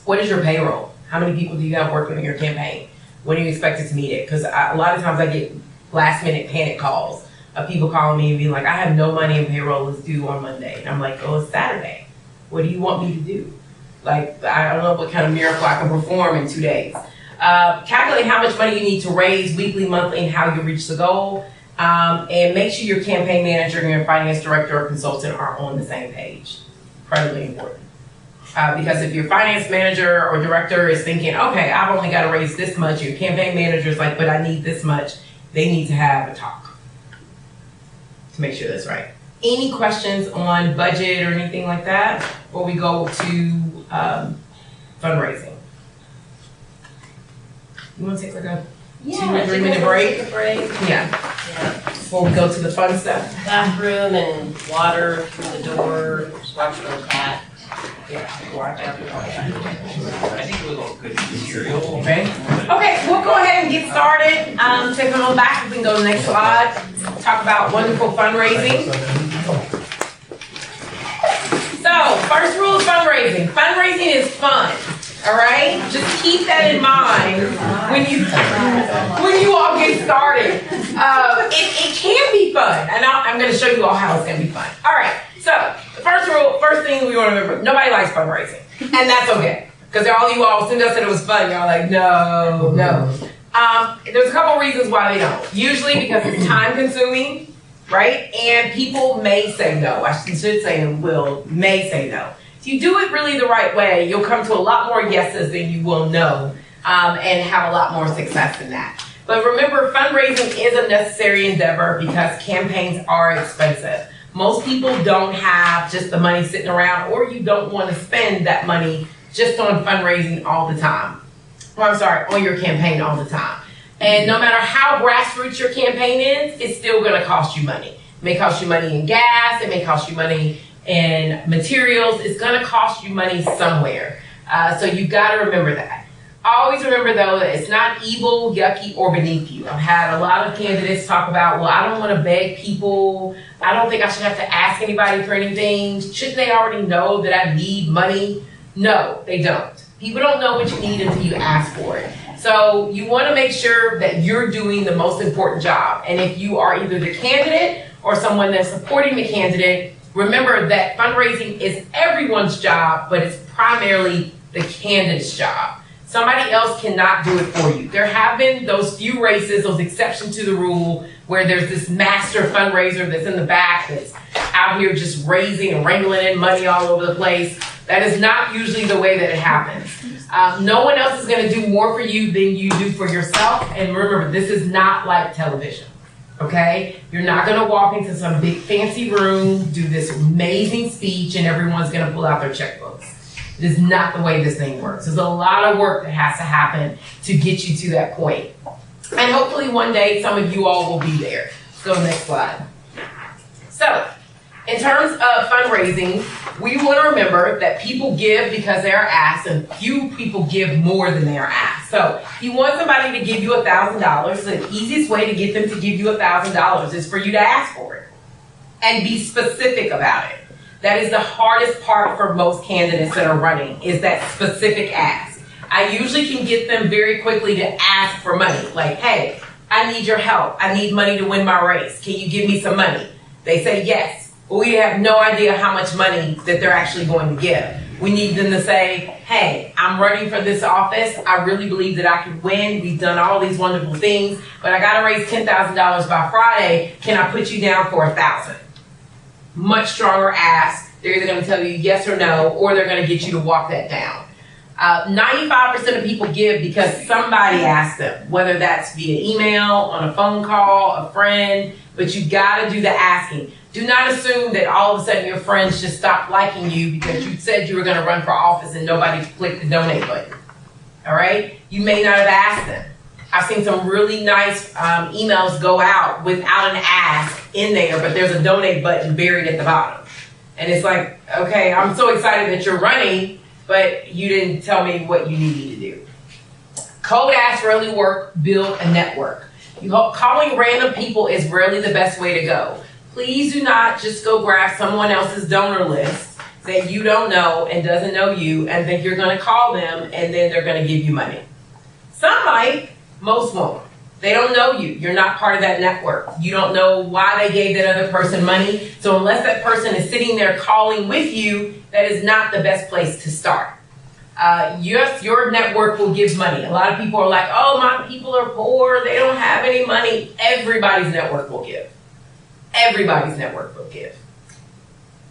payroll? How many people do you have working on your campaign? When are you expected to meet it? Because a lot of times I get last minute panic calls of people calling me and being like, I have no money in payroll, it's due on Monday. And I'm like, oh, it's Saturday. What do you want me to do? Like, I don't know what kind of miracle I can perform in 2 days. Calculate how much money you need to raise weekly, monthly, and how you reach the goal. And make sure your campaign manager and your finance director or consultant are on the same page. Incredibly important. Because if your finance manager or director is thinking, okay, I've only got to raise this much, your campaign manager is like, but I need this much, they need to have a talk to make sure that's right. Any questions on budget or anything like that before we go to fundraising? You want to take like a 2 or 3 minute break? Take a break. Yeah. Before we go to the fun stuff. Bathroom and water through the door. Just watch for the cat. Yeah, watch out for the cat. I think it was all good material. Okay, we'll go ahead and get started. Take on back. We can go to the next slide. Talk about wonderful fundraising. So, first rule of fundraising. Fundraising is fun. All right, just keep that in mind when you all get started. It can be fun, and I'm going to show you all how it's going to be fun. All right, so the first thing we want to remember: nobody likes fundraising, and that's okay because all you all, as soon as I said it was fun, y'all like no. There's a couple reasons why they don't. Usually because it's time consuming, right? And people may say no. I should say may say no. If you do it really the right way, you'll come to a lot more yeses than you will no, and have a lot more success in that. But remember, fundraising is a necessary endeavor because campaigns are expensive. Most people don't have just the money sitting around, or you don't want to spend that money just on fundraising all the time. On your campaign all the time. And no matter how grassroots your campaign is, it's still going to cost you money. It may cost you money in gas, it may cost you money and materials. It's going to cost you money somewhere. So you got to remember that. Always remember though that it's not evil, yucky, or beneath you. I've had a lot of candidates talk about, well, I don't want to beg people. I don't think I should have to ask anybody for anything. Shouldn't they already know that I need money? No, they don't. People don't know what you need until you ask for it. So you want to make sure that you're doing the most important job. And if you are either the candidate or someone that's supporting the candidate, remember that fundraising is everyone's job, but it's primarily the candidate's job. Somebody else cannot do it for you. There have been those few races, those exceptions to the rule, where there's this master fundraiser that's in the back that's out here just raising and wrangling in money all over the place. That is not usually the way that it happens. No one else is going to do more for you than you do for yourself. And remember, this is not like television, okay? You're not going to walk into some big fancy room, do this amazing speech, and everyone's going to pull out their checkbooks. It is not the way this thing works. There's a lot of work that has to happen to get you to that point. And hopefully one day some of you all will be there. Let's go to the next slide. So, in terms of fundraising, we want to remember that people give because they are asked, and few people give more than they are asked. So, if you want somebody to give you $1,000, the easiest way to get them to give you $1,000 is for you to ask for it and be specific about it. That is the hardest part for most candidates that are running, is that specific ask. I usually can get them very quickly to ask for money. Like, hey, I need your help. I need money to win my race. Can you give me some money? They say yes, but we have no idea how much money that they're actually going to give. We need them to say, hey, I'm running for this office. I really believe that I can win. We've done all these wonderful things, but I got to raise $10,000 by Friday. Can I put you down for $1,000? Much stronger ask. They're either going to tell you yes or no, or they're going to get you to walk that down. 95% of people give because somebody asked them, whether that's via email, on a phone call, a friend, but you got to do the asking. Do not assume that all of a sudden your friends just stopped liking you because you said you were going to run for office and nobody clicked the donate button. All right? You may not have asked them. I've seen some really nice emails go out without an ask in there, but there's a donate button buried at the bottom. And it's like, okay, I'm so excited that you're running, but you didn't tell me what you need me to do. Cold asks rarely work. Build a network. Calling random people is rarely the best way to go. Please do not just go grab someone else's donor list that you don't know and doesn't know you and think you're going to call them and then they're going to give you money. Some might. Most won't. They don't know you. You're not part of that network. You don't know why they gave that other person money. So unless that person is sitting there calling with you, that is not the best place to start. Yes, your network will give money. A lot of people are like, oh, my people are poor. They don't have any money. Everybody's network will give. Everybody's network will give.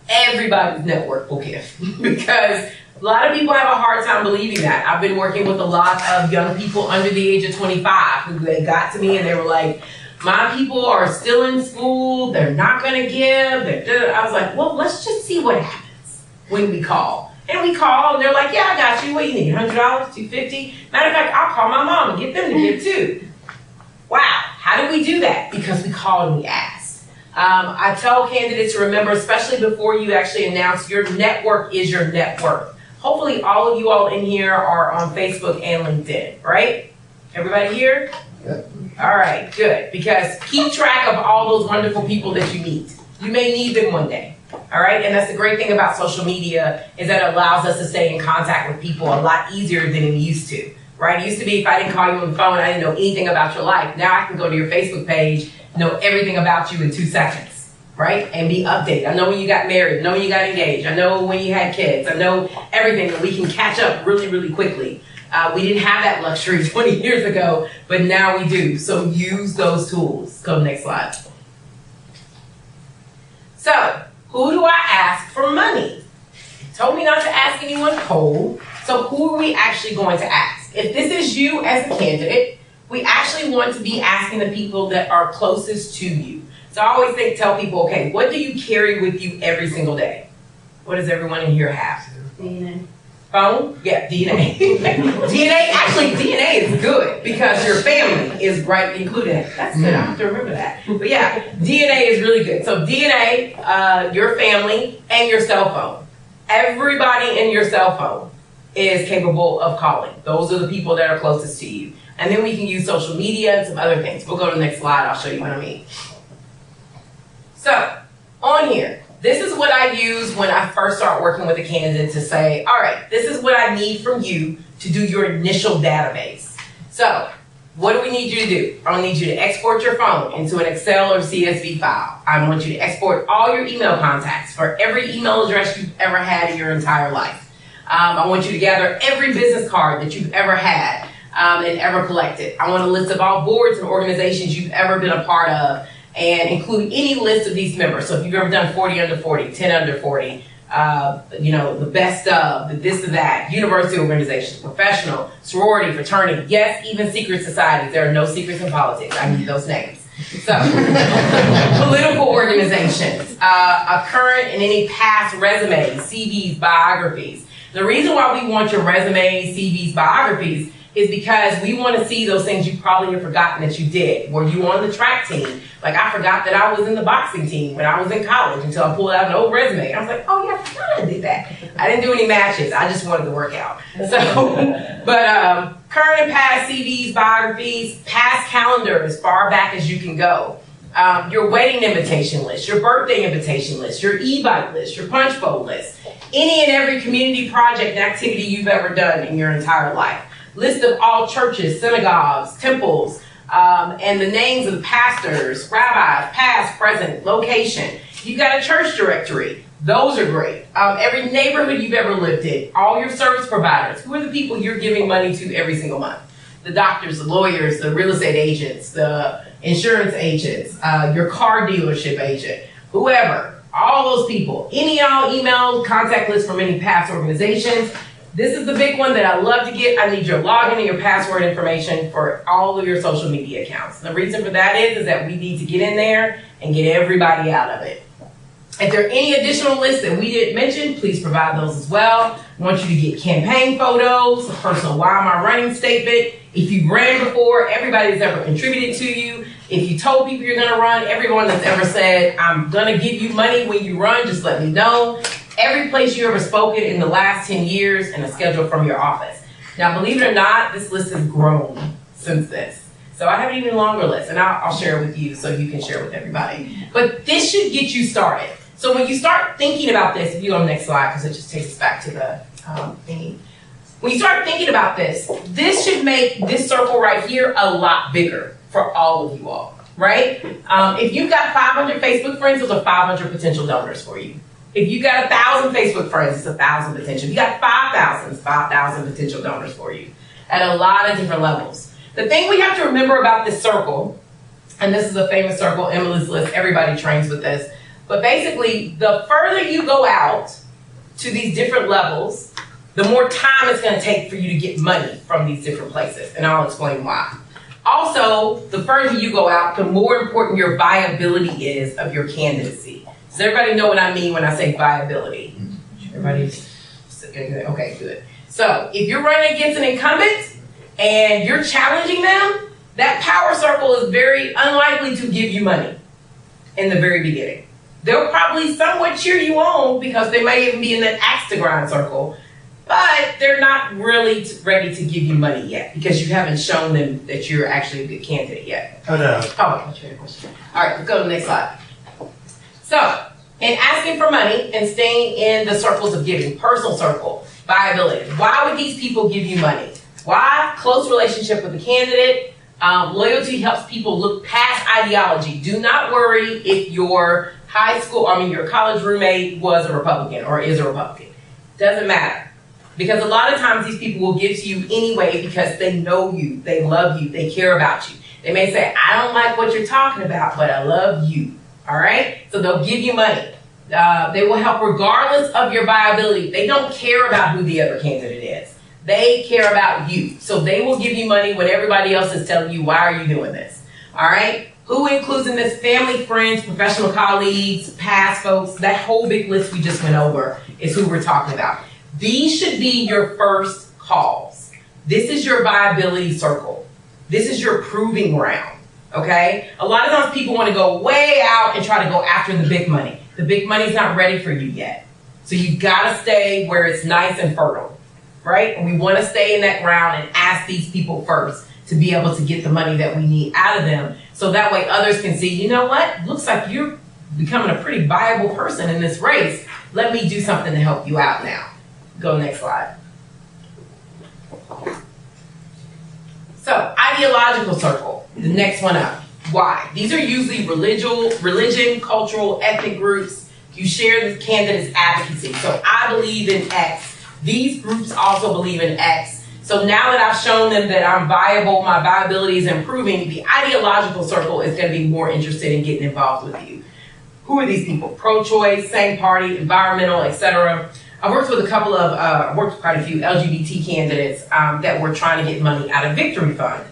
Everybody's network will give. Because a lot of people have a hard time believing that. I've been working with a lot of young people under the age of 25 who they got to me and they were like, my people are still in school. They're not going to give. I was like, well, let's just see what happens when we call. And we call and they're like, yeah, I got you. What do you need? $100, $250? Matter of fact, I'll call my mom and get them to give too. Wow. How did we do that? Because we called and we asked. I tell candidates to remember, especially before you actually announce, your network is your net worth. Hopefully all of you all in here are on Facebook and LinkedIn, right? Everybody here? Yep. All right, good. Because keep track of all those wonderful people that you meet. You may need them one day. All right, and that's the great thing about social media is that it allows us to stay in contact with people a lot easier than it used to, right? It used to be if I didn't call you on the phone, I didn't know anything about your life. Now I can go to your Facebook page, know everything about you in 2 seconds. Right? And be updated. I know when you got married. I know when you got engaged. I know when you had kids. I know everything that we can catch up really, really quickly. We didn't have that luxury 20 years ago, but now we do. So use those tools. Go to the next slide. So, who do I ask for money? You told me not to ask anyone cold. So who are we actually going to ask? If this is you as a candidate, we actually want to be asking the people that are closest to you. So I always tell people, okay, what do you carry with you every single day? What does everyone in here have? DNA. Phone? Yeah, DNA. DNA is good because your family is right included. That's good, I have to remember that. But yeah, DNA is really good. So DNA, your family, and your cell phone. Everybody in your cell phone is capable of calling. Those are the people that are closest to you. And then we can use social media and some other things. We'll go to the next slide, I'll show you what I mean. So, on here, this is what I use when I first start working with a candidate to say, all right, this is what I need from you to do your initial database. So, what do we need you to do? I need you to export your phone into an Excel or CSV file. I want you to export all your email contacts for every email address you've ever had in your entire life. I want you to gather every business card that you've ever had and ever collected. I want a list of all boards and organizations you've ever been a part of, and include any list of these members. So if you've ever done 40 under 40, 10 under 40, the best of, the this or that, university organizations, professional, sorority, fraternity, yes, even secret societies. There are no secrets in politics. I need those names. So, political organizations, a current and any past resumes, CVs, biographies. The reason why we want your resumes, CVs, biographies is because we want to see those things you probably have forgotten that you did. Were you on the track team? Like, I forgot that I was in the boxing team when I was in college until I pulled out an old resume. I was like, oh yeah, I forgot I did that. I didn't do any matches. I just wanted to work out. So, but current and past CVs, biographies, past calendar as far back as you can go. Your wedding invitation list, your birthday invitation list, your e-bike list, your punch bowl list, any and every community project and activity you've ever done in your entire life. List of all churches, synagogues, temples, and the names of the pastors, rabbis, past, present, location. You've got a church directory. Those are great. Every neighborhood you've ever lived in, all your service providers. Who are the people you're giving money to every single month? The doctors, the lawyers, the real estate agents, the insurance agents, your car dealership agent, whoever. All those people. Any y'all email contact list from any past organizations. This is the big one that I love to get. I need your login and your password information for all of your social media accounts. The reason for that is that we need to get in there and get everybody out of it. If there are any additional lists that we didn't mention, please provide those as well. I want you to get campaign photos, a personal why am I running statement. If you've ran before, everybody that's ever contributed to you. If you told people you're gonna run, everyone that's ever said, I'm gonna give you money when you run, just let me know. Every place you ever spoken in the last 10 years and a schedule from your office. Now, believe it or not, this list has grown since this. So I have an even longer list, and I'll share it with you so you can share with everybody. But this should get you started. So when you start thinking about this, if you go to the next slide, because it just takes us back to the thingy. When you start thinking about this, this should make this circle right here a lot bigger for all of you all, right? If you've got 500 Facebook friends, those are 500 potential donors for you. If you got 1,000 Facebook friends, it's 1,000 potential. If you got 5,000, it's 5,000 potential donors for you at a lot of different levels. The thing we have to remember about this circle, and this is a famous circle, Emily's list, everybody trains with this, but basically, the further you go out to these different levels, the more time it's going to take for you to get money from these different places, and I'll explain why. Also, the further you go out, the more important your viability is of your candidacy. Does everybody know what I mean when I say viability? Everybody's okay, good. So if you're running against an incumbent and you're challenging them, that power circle is very unlikely to give you money in the very beginning. They'll probably somewhat cheer you on because they may even be in that axe to grind circle, but they're not really ready to give you money yet because you haven't shown them that you're actually a good candidate yet. Oh no. Oh, what's your question? All right, let's go to the next slide. So, in asking for money and staying in the circles of giving, personal circle, viability, why would these people give you money? Why? Close relationship with the candidate. Loyalty helps people look past ideology. Do not worry if your your college roommate was a Republican or is a Republican. Doesn't matter. Because a lot of times these people will give to you anyway because they know you, they love you, they care about you. They may say, I don't like what you're talking about, but I love you. All right? So they'll give you money. They will help regardless of your viability. They don't care about who the other candidate is. They care about you. So they will give you money when everybody else is telling you, why are you doing this? All right? Who includes in this? Family, friends, professional colleagues, past folks. That whole big list we just went over is who we're talking about. These should be your first calls. This is your viability circle. This is your proving ground. Okay? A lot of times people want to go way out and try to go after the big money. The big money's not ready for you yet. So you've got to stay where it's nice and fertile, right? And we want to stay in that ground and ask these people first to be able to get the money that we need out of them. So that way others can see, you know what? Looks like you're becoming a pretty viable person in this race. Let me do something to help you out now. Go next slide. So Ideological circle, the next one up. Why? These are usually religion, cultural, ethnic groups. You share the candidate's advocacy. So I believe in X. These groups also believe in X. So now that I've shown them that I'm viable, my viability is improving, the ideological circle is going to be more interested in getting involved with you. Who are these people? Pro-choice, same party, environmental, etc. I worked with quite a few LGBT candidates that were trying to get money out of Victory Fund.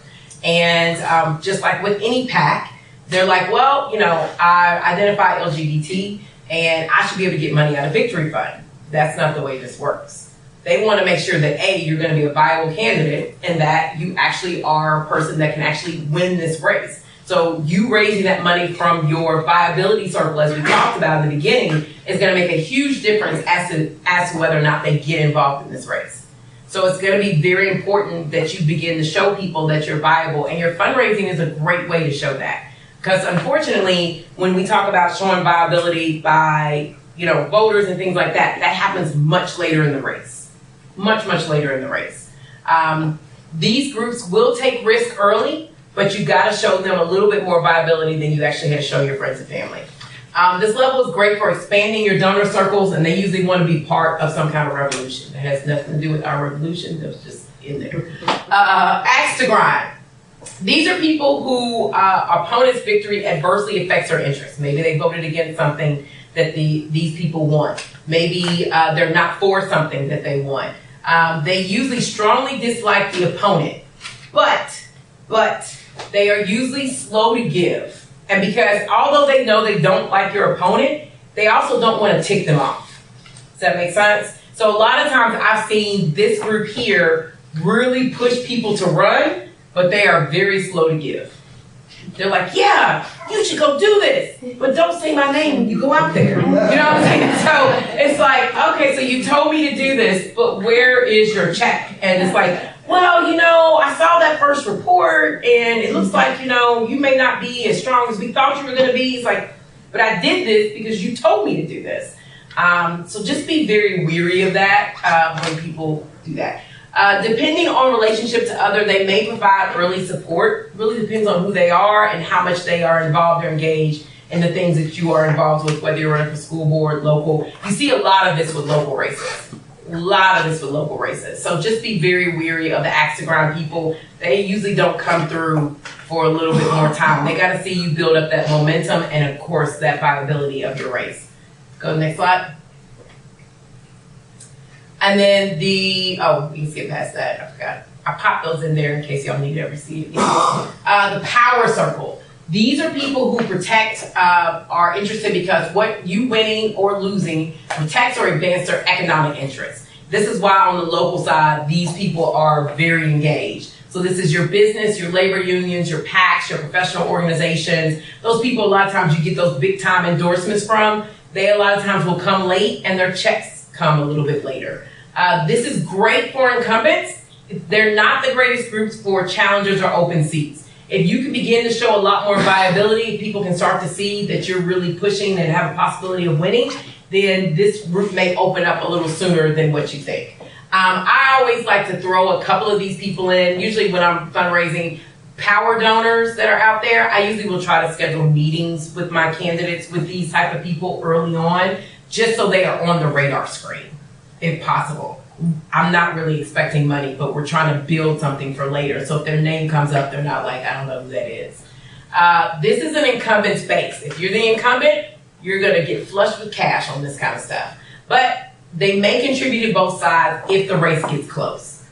And just like with any PAC, they're like, well, you know, I identify LGBT and I should be able to get money out of Victory Fund. That's not the way this works. They want to make sure that A, you're going to be a viable candidate and that you actually are a person that can actually win this race. So you raising that money from your viability circle, as we talked about in the beginning, is going to make a huge difference as to whether or not they get involved in this race. So it's going to be very important that you begin to show people that you're viable, and your fundraising is a great way to show that. Because unfortunately, when we talk about showing viability by, you know, voters and things like that, that happens much later in the race. Much later in the race. These groups will take risk early, but you got to show them a little bit more viability than you actually had to show your friends and family. This level is great for expanding your donor circles, and they usually want to be part of some kind of revolution. It has nothing to do with our revolution. That was just in there. Axe to grind. These are people who opponents' victory adversely affects their interests. Maybe they voted against something that these people want. Maybe they're not for something that they want. They usually strongly dislike the opponent, but they are usually slow to give. And because although they know they don't like your opponent, they also don't want to tick them off. Does that make sense? So a lot of times I've seen this group here really push people to run, but they are very slow to give. They're like, yeah, you should go do this, but don't say my name when you go out there. You know what I'm saying? So it's like, okay, so you told me to do this, but where is your check? And it's like, well, you know, I saw that first report and it looks like, you know, you may not be as strong as we thought you were going to be. It's like, but I did this because you told me to do this. So just be very weary of that when people do that. Depending on relationship to other, they may provide early support. Really depends on who they are and how much they are involved or engaged in the things that you are involved with, whether you're running for school board, local. You see a lot of this with local races. So just be very weary of the axe to grind people. They usually don't come through for a little bit more time. They got to see you build up that momentum and, of course, that viability of your race. Go to the next slide. And then we can skip past that. I forgot. I popped those in there in case y'all need to ever see it. The power circle. These are people who protect, are interested because what you winning or losing protects or advances their economic interests. This is why on the local side, these people are very engaged. So this is your business, your labor unions, your PACs, your professional organizations. Those people, a lot of times you get those big time endorsements from. They a lot of times will come late and their checks come a little bit later. This is great for incumbents. They're not the greatest groups for challengers or open seats. If you can begin to show a lot more viability, people can start to see that you're really pushing and have a possibility of winning, then this group may open up a little sooner than what you think. I always like to throw a couple of these people in. Usually when I'm fundraising, power donors that are out there, I usually will try to schedule meetings with my candidates with these type of people early on, just so they are on the radar screen, if possible. I'm not really expecting money, but we're trying to build something for later. So if their name comes up, they're not like, I don't know who that is. This is an incumbent space. If you're the incumbent, you're going to get flushed with cash on this kind of stuff. But they may contribute to both sides if the race gets close.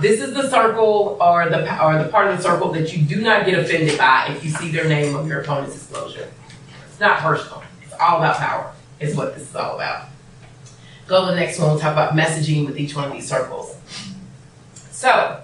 This is the circle or the part of the circle that you do not get offended by if you see their name on your opponent's disclosure. It's not personal. It's all about power is what this is all about. Go to the next one. We'll talk about messaging with each one of these circles. So,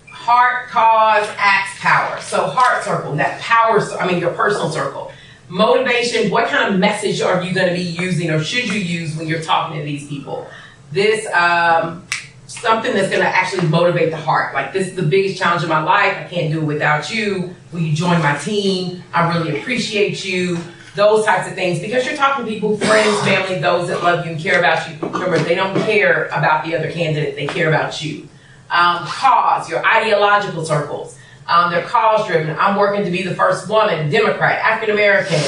heart, cause, acts, power. So heart circle, that power, your personal circle. Motivation, what kind of message are you going to be using or should you use when you're talking to these people? This, something that's going to actually motivate the heart. Like, this is the biggest challenge of my life. I can't do it without you. Will you join my team? I really appreciate you. Those types of things, because you're talking to people, friends, family, those that love you and care about you. Remember, they don't care about the other candidate, they care about you. Cause, your ideological circles. They're cause driven. I'm working to be the first woman, Democrat, African American,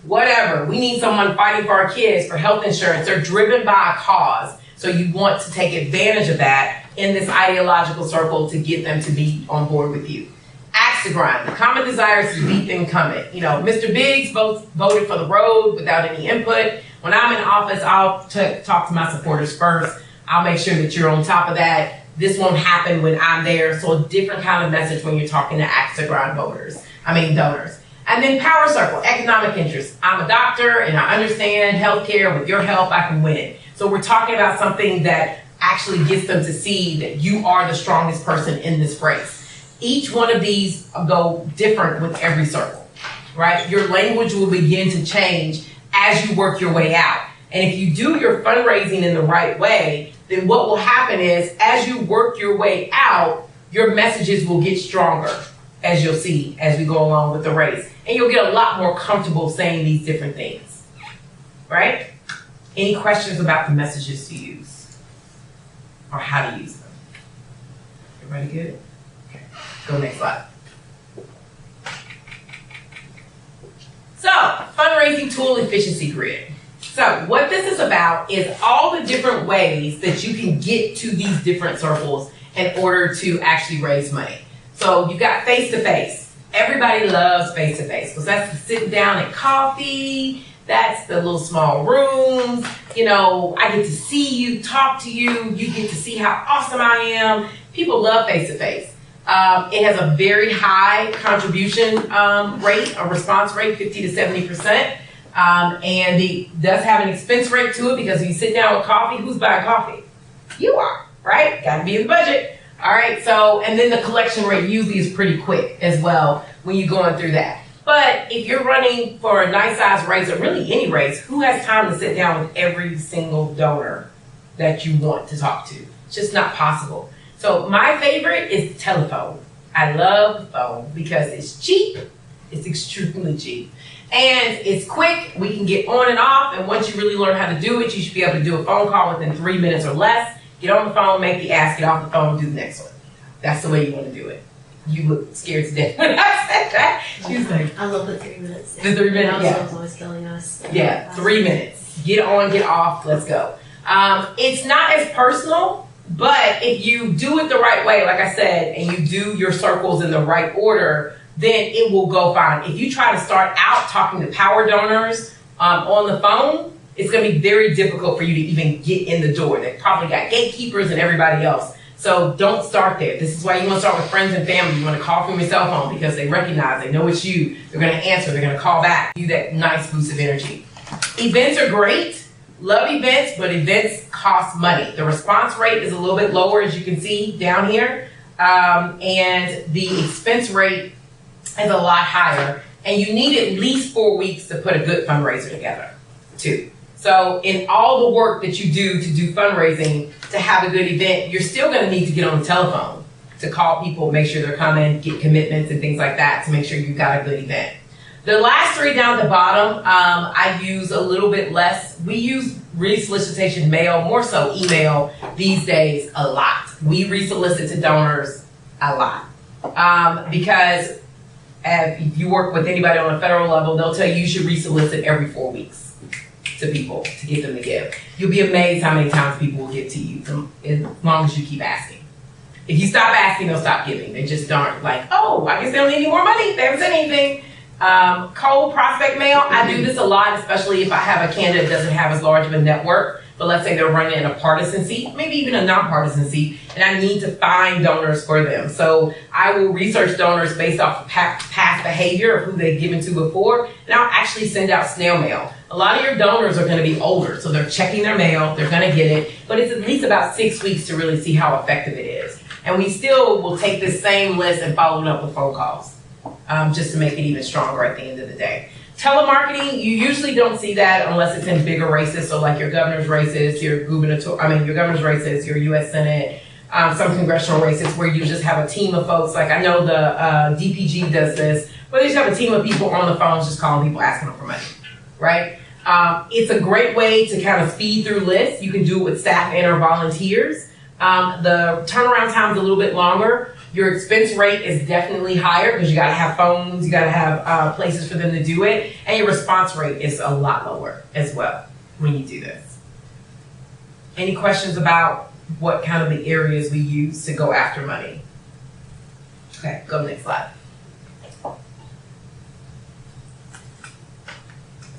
whatever. We need someone fighting for our kids, for health insurance. They're driven by a cause. So you want to take advantage of that in this ideological circle to get them to be on board with you. Axe to grind. The common desire is to beat the incumbent. You know, Mr. Biggs voted for the road without any input. When I'm in office, I'll talk to my supporters first. I'll make sure that you're on top of that. This won't happen when I'm there. So a different kind of message when you're talking to axe to grind donors. And then power circle, economic interest. I'm a doctor and I understand healthcare. With your help, I can win. So we're talking about something that actually gets them to see that you are the strongest person in this race. Each one of these go different with every circle, right? Your language will begin to change as you work your way out. And if you do your fundraising in the right way, then what will happen is as you work your way out, your messages will get stronger, as you'll see as we go along with the race. And you'll get a lot more comfortable saying these different things, right? Any questions about the messages to use or how to use them? Everybody good? Okay, go next slide. So, fundraising tool efficiency grid. So, what this is about is all the different ways that you can get to these different circles in order to actually raise money. So, you've got face-to-face. Everybody loves face-to-face because that's the sitting down and coffee. That's the little small rooms. You know, I get to see you, talk to you. You get to see how awesome I am. People love face-to-face. It has a very high contribution rate, a response rate, 50 to 70%. And it does have an expense rate to it because if you sit down with coffee, who's buying coffee? You are, right? Got to be in the budget. All right, so, and then the collection rate usually is pretty quick as well when you're going through that. But if you're running for a nice size race, or really any race, who has time to sit down with every single donor that you want to talk to? It's just not possible. So my favorite is telephone. I love the phone because it's cheap. It's extremely cheap. And it's quick. We can get on and off. And once you really learn how to do it, you should be able to do a phone call within 3 minutes or less. Get on the phone, make the ask, get off the phone, do the next one. That's the way you want to do it. You look scared to death when I said that. She was like, I love the 3 minutes. The 3 minutes, yeah. was always killing us. Yeah, 3 minutes. Get on, get off, let's go. It's not as personal, but if you do it the right way, like I said, and you do your circles in the right order, then it will go fine. If you try to start out talking to power donors on the phone, it's going to be very difficult for you to even get in the door. They've probably got gatekeepers and everybody else. So don't start there. This is why you want to start with friends and family. You want to call from your cell phone because they recognize, they know it's you. They're going to answer. They're going to call back. Give you that nice boost of energy. Events are great. Love events, but events cost money. The response rate is a little bit lower, as you can see down here. And the expense rate is a lot higher. And you need at least 4 weeks to put a good fundraiser together, too. So in all the work that you do to do fundraising, to have a good event, you're still going to need to get on the telephone to call people, make sure they're coming, get commitments and things like that to make sure you've got a good event. The last three down at the bottom, I use a little bit less. We use re-solicitation mail, more so email these days a lot. We re-solicit to donors a lot because if you work with anybody on a federal level, they'll tell you you should re-solicit every 4 weeks to people to get them to give. You'll be amazed how many times people will give to you as long as you keep asking. If you stop asking, they'll stop giving. They just aren't like, oh, I guess they don't need any more money. They haven't said anything. Cold prospect mail, I do this a lot, especially if I have a candidate that doesn't have as large of a network, but let's say they're running in a partisan seat, maybe even a nonpartisan seat, and I need to find donors for them. So I will research donors based off of past behavior of who they've given to before, and I'll actually send out snail mail. A lot of your donors are going to be older, so they're checking their mail, they're going to get it, but it's at least about 6 weeks to really see how effective it is. And we still will take this same list and follow it up with phone calls. Just to make it even stronger at the end of the day. Telemarketing, you usually don't see that unless it's in bigger races, so like your governor's races, your governor's races, your U.S. Senate, some congressional races where you just have a team of folks. Like I know the DPG does this, where they just have a team of people on the phones just calling people asking them for money, right? It's a great way to kind of feed through lists. You can do it with staff and or volunteers. The turnaround time is a little bit longer, Your expense rate is definitely higher because you gotta have phones, you gotta have places for them to do it, and your response rate is a lot lower as well when you do this. Any questions about what kind of the areas we use to go after money? Okay, go next slide.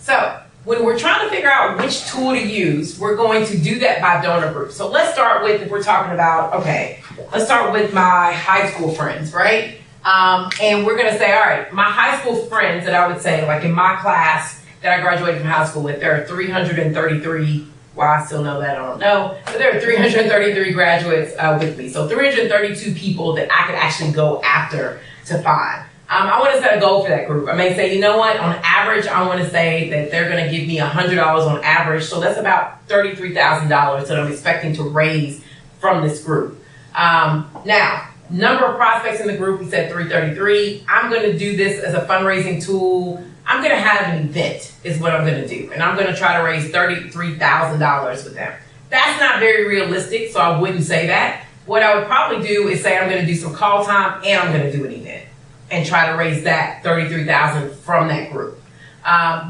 So, when we're trying to figure out which tool to use, we're going to do that by donor group. So let's start with, if we're talking about, okay, let's start with my high school friends, right? And we're gonna say, all right, my high school friends that I would say, like in my class that I graduated from high school with, there are 333, why I still know that, I don't know, but there are 333 graduates with me. So 332 people that I could actually go after to find. I want to set a goal for that group. I may say, you know what, on average, I want to say that they're going to give me $100 on average. So that's about $33,000 that I'm expecting to raise from this group. Now, number of prospects in the group, we said 333. I'm going to do this as a fundraising tool. I'm going to have an event is what I'm going to do. And I'm going to try to raise $33,000 with them. That's not very realistic, so I wouldn't say that. What I would probably do is say I'm going to do some call time and I'm going to do an event and try to raise that $33,000 from that group.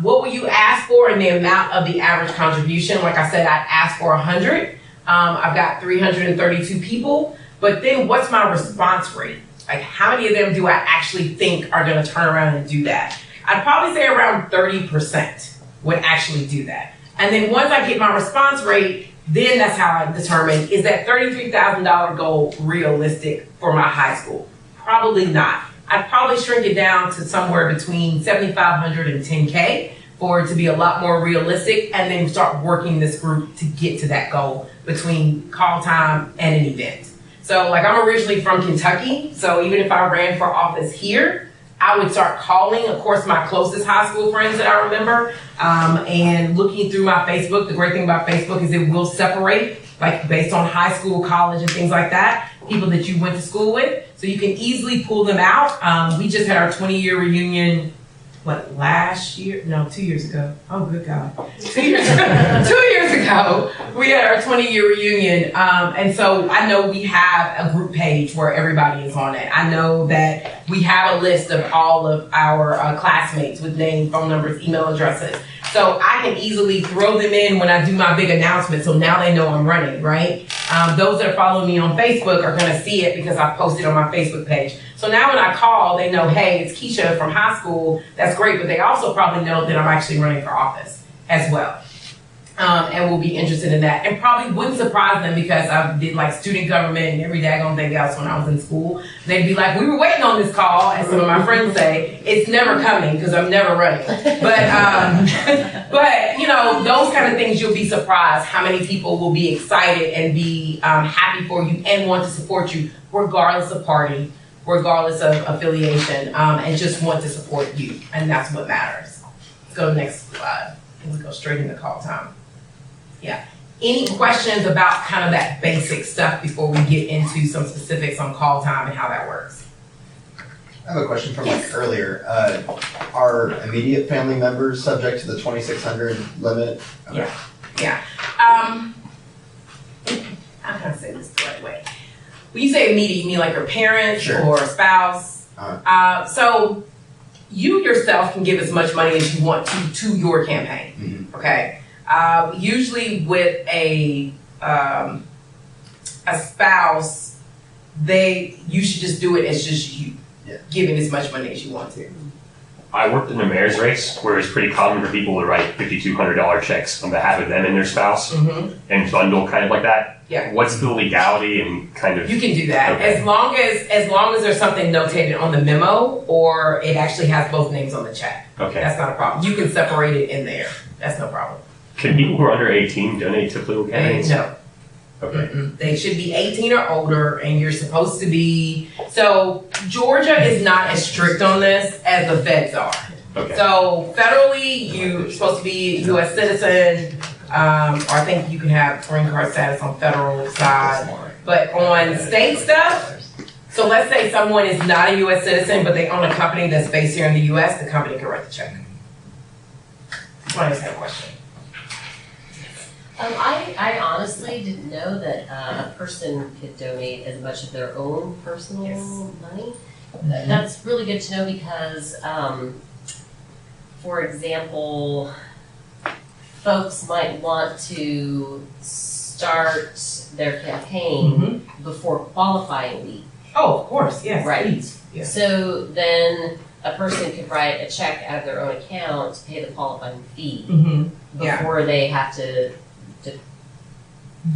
What will you ask for in the amount of the average contribution? Like I said, I'd ask for 100. I've got 332 people, but then what's my response rate? Like how many of them do I actually think are gonna turn around and do that? I'd probably say around 30% would actually do that. And then once I get my response rate, then that's how I determine, is that $33,000 goal realistic for my high school? Probably not. I'd probably shrink it down to somewhere between 7,500 and 10K for it to be a lot more realistic, and then start working this group to get to that goal between call time and an event. So like I'm originally from Kentucky, so even if I ran for office here, I would start calling, of course, my closest high school friends that I remember, and looking through my Facebook. The great thing about Facebook is it will separate, like based on high school, college, and things like that, people that you went to school with. So you can easily pull them out. We just had our 20-year reunion, what, last year? No, 2 years ago. Oh, good God. 2 years ago. 2 years ago, we had our 20-year reunion. And so I know we have a group page where everybody is on it. I know that we have a list of all of our classmates with names, phone numbers, email addresses. So I can easily throw them in when I do my big announcement, so now they know I'm running, right? Those that are following me on Facebook are gonna see it because I posted on my Facebook page. So now when I call, they know, hey, it's Keisha from high school. That's great, but they also probably know that I'm actually running for office as well. And will be interested in that. And probably wouldn't surprise them because I did like student government and every daggone thing else when I was in school. They'd be like, we were waiting on this call, as some of my friends say. It's never coming because I'm never running. But you know, those kind of things, you'll be surprised how many people will be excited and be happy for you and want to support you regardless of party, regardless of affiliation, and just want to support you. And that's what matters. Let's go to the next slide. Let's go straight into call time. Yeah. Any questions about kind of that basic stuff before we get into some specifics on call time and how that works? I have a question from like earlier. Are immediate family members subject to the 2,600 limit? Okay. Yeah. How can I say this the right way? When you say immediate, you mean like your parents or a spouse? So you yourself can give as much money as you want to your campaign. Okay. Usually with a spouse, you should just do it as just you, giving as much money as you want to. I worked in the mayor's race where it's pretty common for people to write $5,200 checks on behalf of them and their spouse and bundle kind of like that. Yeah. What's the legality and kind of? You can do that okay. as long as there's something notated on the memo or it actually has both names on the check. Okay. That's not a problem. You can separate it in there. That's no problem. Can people who are under 18 donate to political campaigns? No. Okay. They should be 18 or older, and you're supposed to be. So Georgia is not as strict on this as the feds are. Okay. So federally, you're supposed to be a U.S. citizen, or I think you can have green card status on federal side. But on state stuff, so let's say someone is not a U.S. citizen, but they own a company that's based here in the U.S., the company can write the check. That's why I just had a question. I honestly didn't know that a person could donate as much of their own personal money. That's really good to know because, for example, folks might want to start their campaign before qualifying week. Oh, of course, yes, Right. please. Yes. So then a person could write a check out of their own account to pay the qualifying fee Yeah. before they have to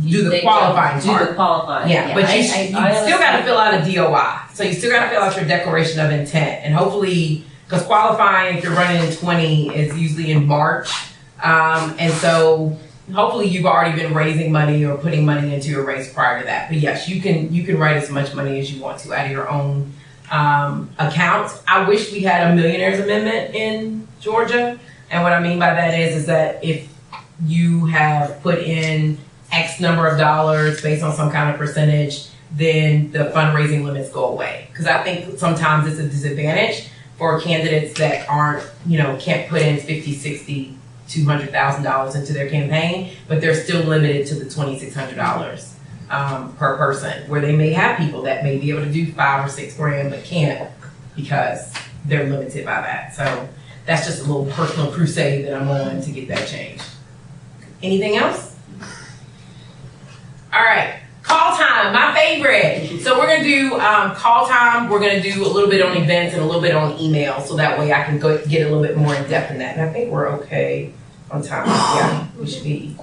Do the qualifying do part. the qualifying. Yeah, but you still got to fill out a DOI. So you still got to fill out your declaration of intent. And hopefully, because qualifying, if you're running in 20, is usually in March. And so hopefully you've already been raising money or putting money into your race prior to that. But yes, you can write as much money as you want to out of your own account. I wish we had a millionaire's amendment in Georgia. And what I mean by that is that if you have put in X number of dollars based on some kind of percentage, then the fundraising limits go away. Because I think sometimes it's a disadvantage for candidates that aren't, can't put in $50,000, $60,000, $200,000 into their campaign, but they're still limited to the $2,600 per person, where they may have people that may be able to do $5,000 or $6,000 but can't because they're limited by that. So that's just a little personal crusade that I'm on to get that changed. Anything else? All right, call time, my favorite. So we're gonna do call time. We're gonna do a little bit on events and a little bit on email, so that way I can go get a little bit more in depth in that. And I think we're okay on time. Yeah, we should be.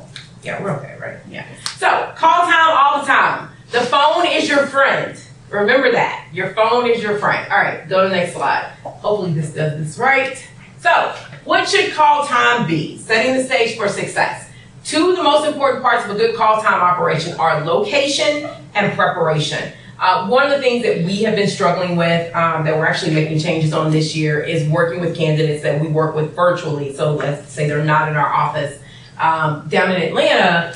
Yeah, we're okay, right? Yeah. So call time all the time. The phone is your friend. Remember that. Your phone is your friend. All right, go to the next slide. Hopefully this does this right. So what should call time be? Setting the stage for success. Two of the most important parts of a good call time operation are location and preparation. One of the things that we have been struggling with, that we're actually making changes on this year, is working with candidates that we work with virtually. So let's say they're not in our office down in Atlanta,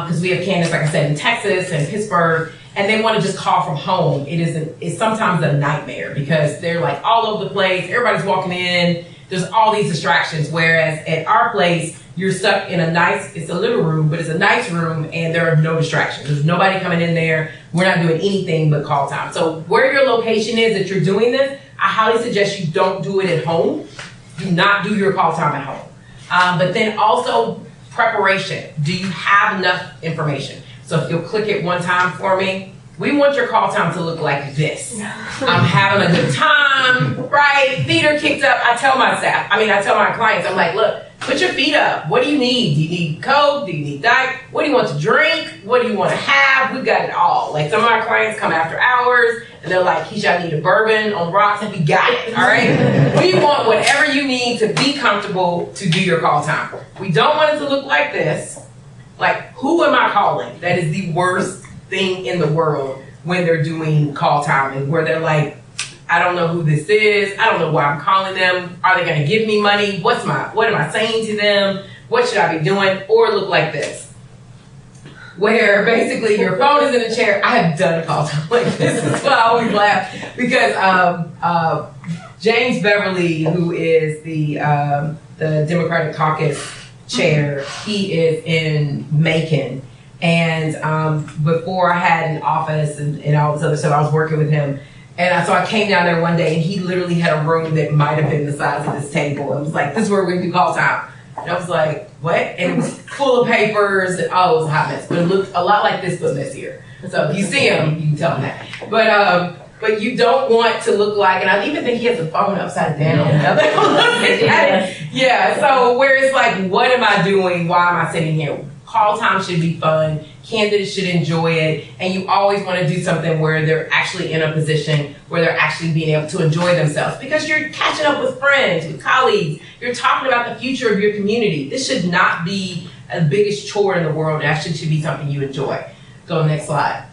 because we have candidates, like I said, in Texas and Pittsburgh, and they want to just call from home. It's sometimes a nightmare because they're like all over the place. Everybody's walking in. There's all these distractions. Whereas at our place, you're stuck in it's a living room, but it's a nice room and there are no distractions. There's nobody coming in there. We're not doing anything but call time. So where your location is that you're doing this, I highly suggest you don't do it at home. Do not do your call time at home. But then also preparation. Do you have enough information? So if you'll click it one time for me, we want your call time to look like this. I'm having a good time, right? Feet are kicked up. I tell my clients, I'm like, look, put your feet up. What do you need? Do you need Coke? Do you need Diet? What do you want to drink? What do you want to have? We've got it all. Like some of our clients come after hours and they're like, Keisha, I need a bourbon on rocks, and we got it, all right? We want whatever you need to be comfortable to do your call time. We don't want it to look like this. Like, who am I calling? That is the worst thing in the world when they're doing call time, and where they're like, I don't know who this is. I don't know why I'm calling them. Are they going to give me money? What am I saying to them? What should I be doing? Or look like this, where basically your phone is in a chair. I have done call time like this. That's why I always laugh, because James Beverly, who is the Democratic Caucus chair, he is in Macon. And before I had an office and all this other stuff, I was working with him. And so I came down there one day, and he literally had a room that might have been the size of this table. It was like, this is where we're going to do call time. And I was like, what? And it was full of papers. And, it was a hot mess. But it looked a lot like this, but messier. So if you see him, you can tell him that. But you don't want to look like, and I even think he has the phone upside down. Yeah, so where it's like, what am I doing? Why am I sitting here? Call time should be fun. Candidates should enjoy it. And you always want to do something where they're actually in a position where they're actually being able to enjoy themselves, because you're catching up with friends, with colleagues. You're talking about the future of your community. This should not be the biggest chore in the world. It actually should be something you enjoy. Go to the next slide.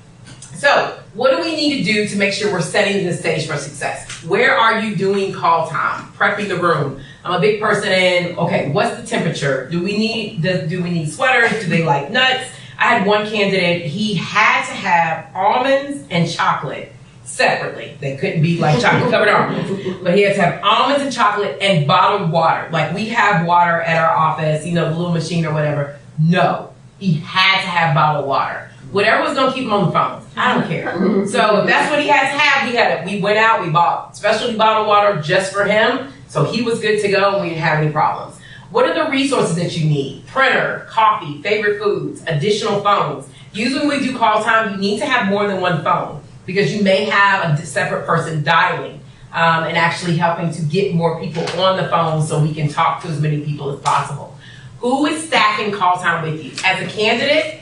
So what do we need to do to make sure we're setting the stage for success? Where are you doing call time? Prepping the room. I'm a big person in, okay, what's the temperature? Do we need sweaters? Do they like nuts? I had one candidate, he had to have almonds and chocolate separately. They couldn't be like chocolate covered almonds. But he had to have almonds and chocolate and bottled water. Like we have water at our office, the little machine or whatever. No. he had to have bottled water. Whatever was gonna keep him on the phone, I don't care. So if that's what he had to have, he had it. We went out, we bought specialty bottled water just for him, so he was good to go, and we didn't have any problems. What are the resources that you need? Printer, coffee, favorite foods, additional phones. Usually when we do call time, you need to have more than one phone because you may have a separate person dialing and actually helping to get more people on the phone so we can talk to as many people as possible. Who is staffing call time with you? As a candidate,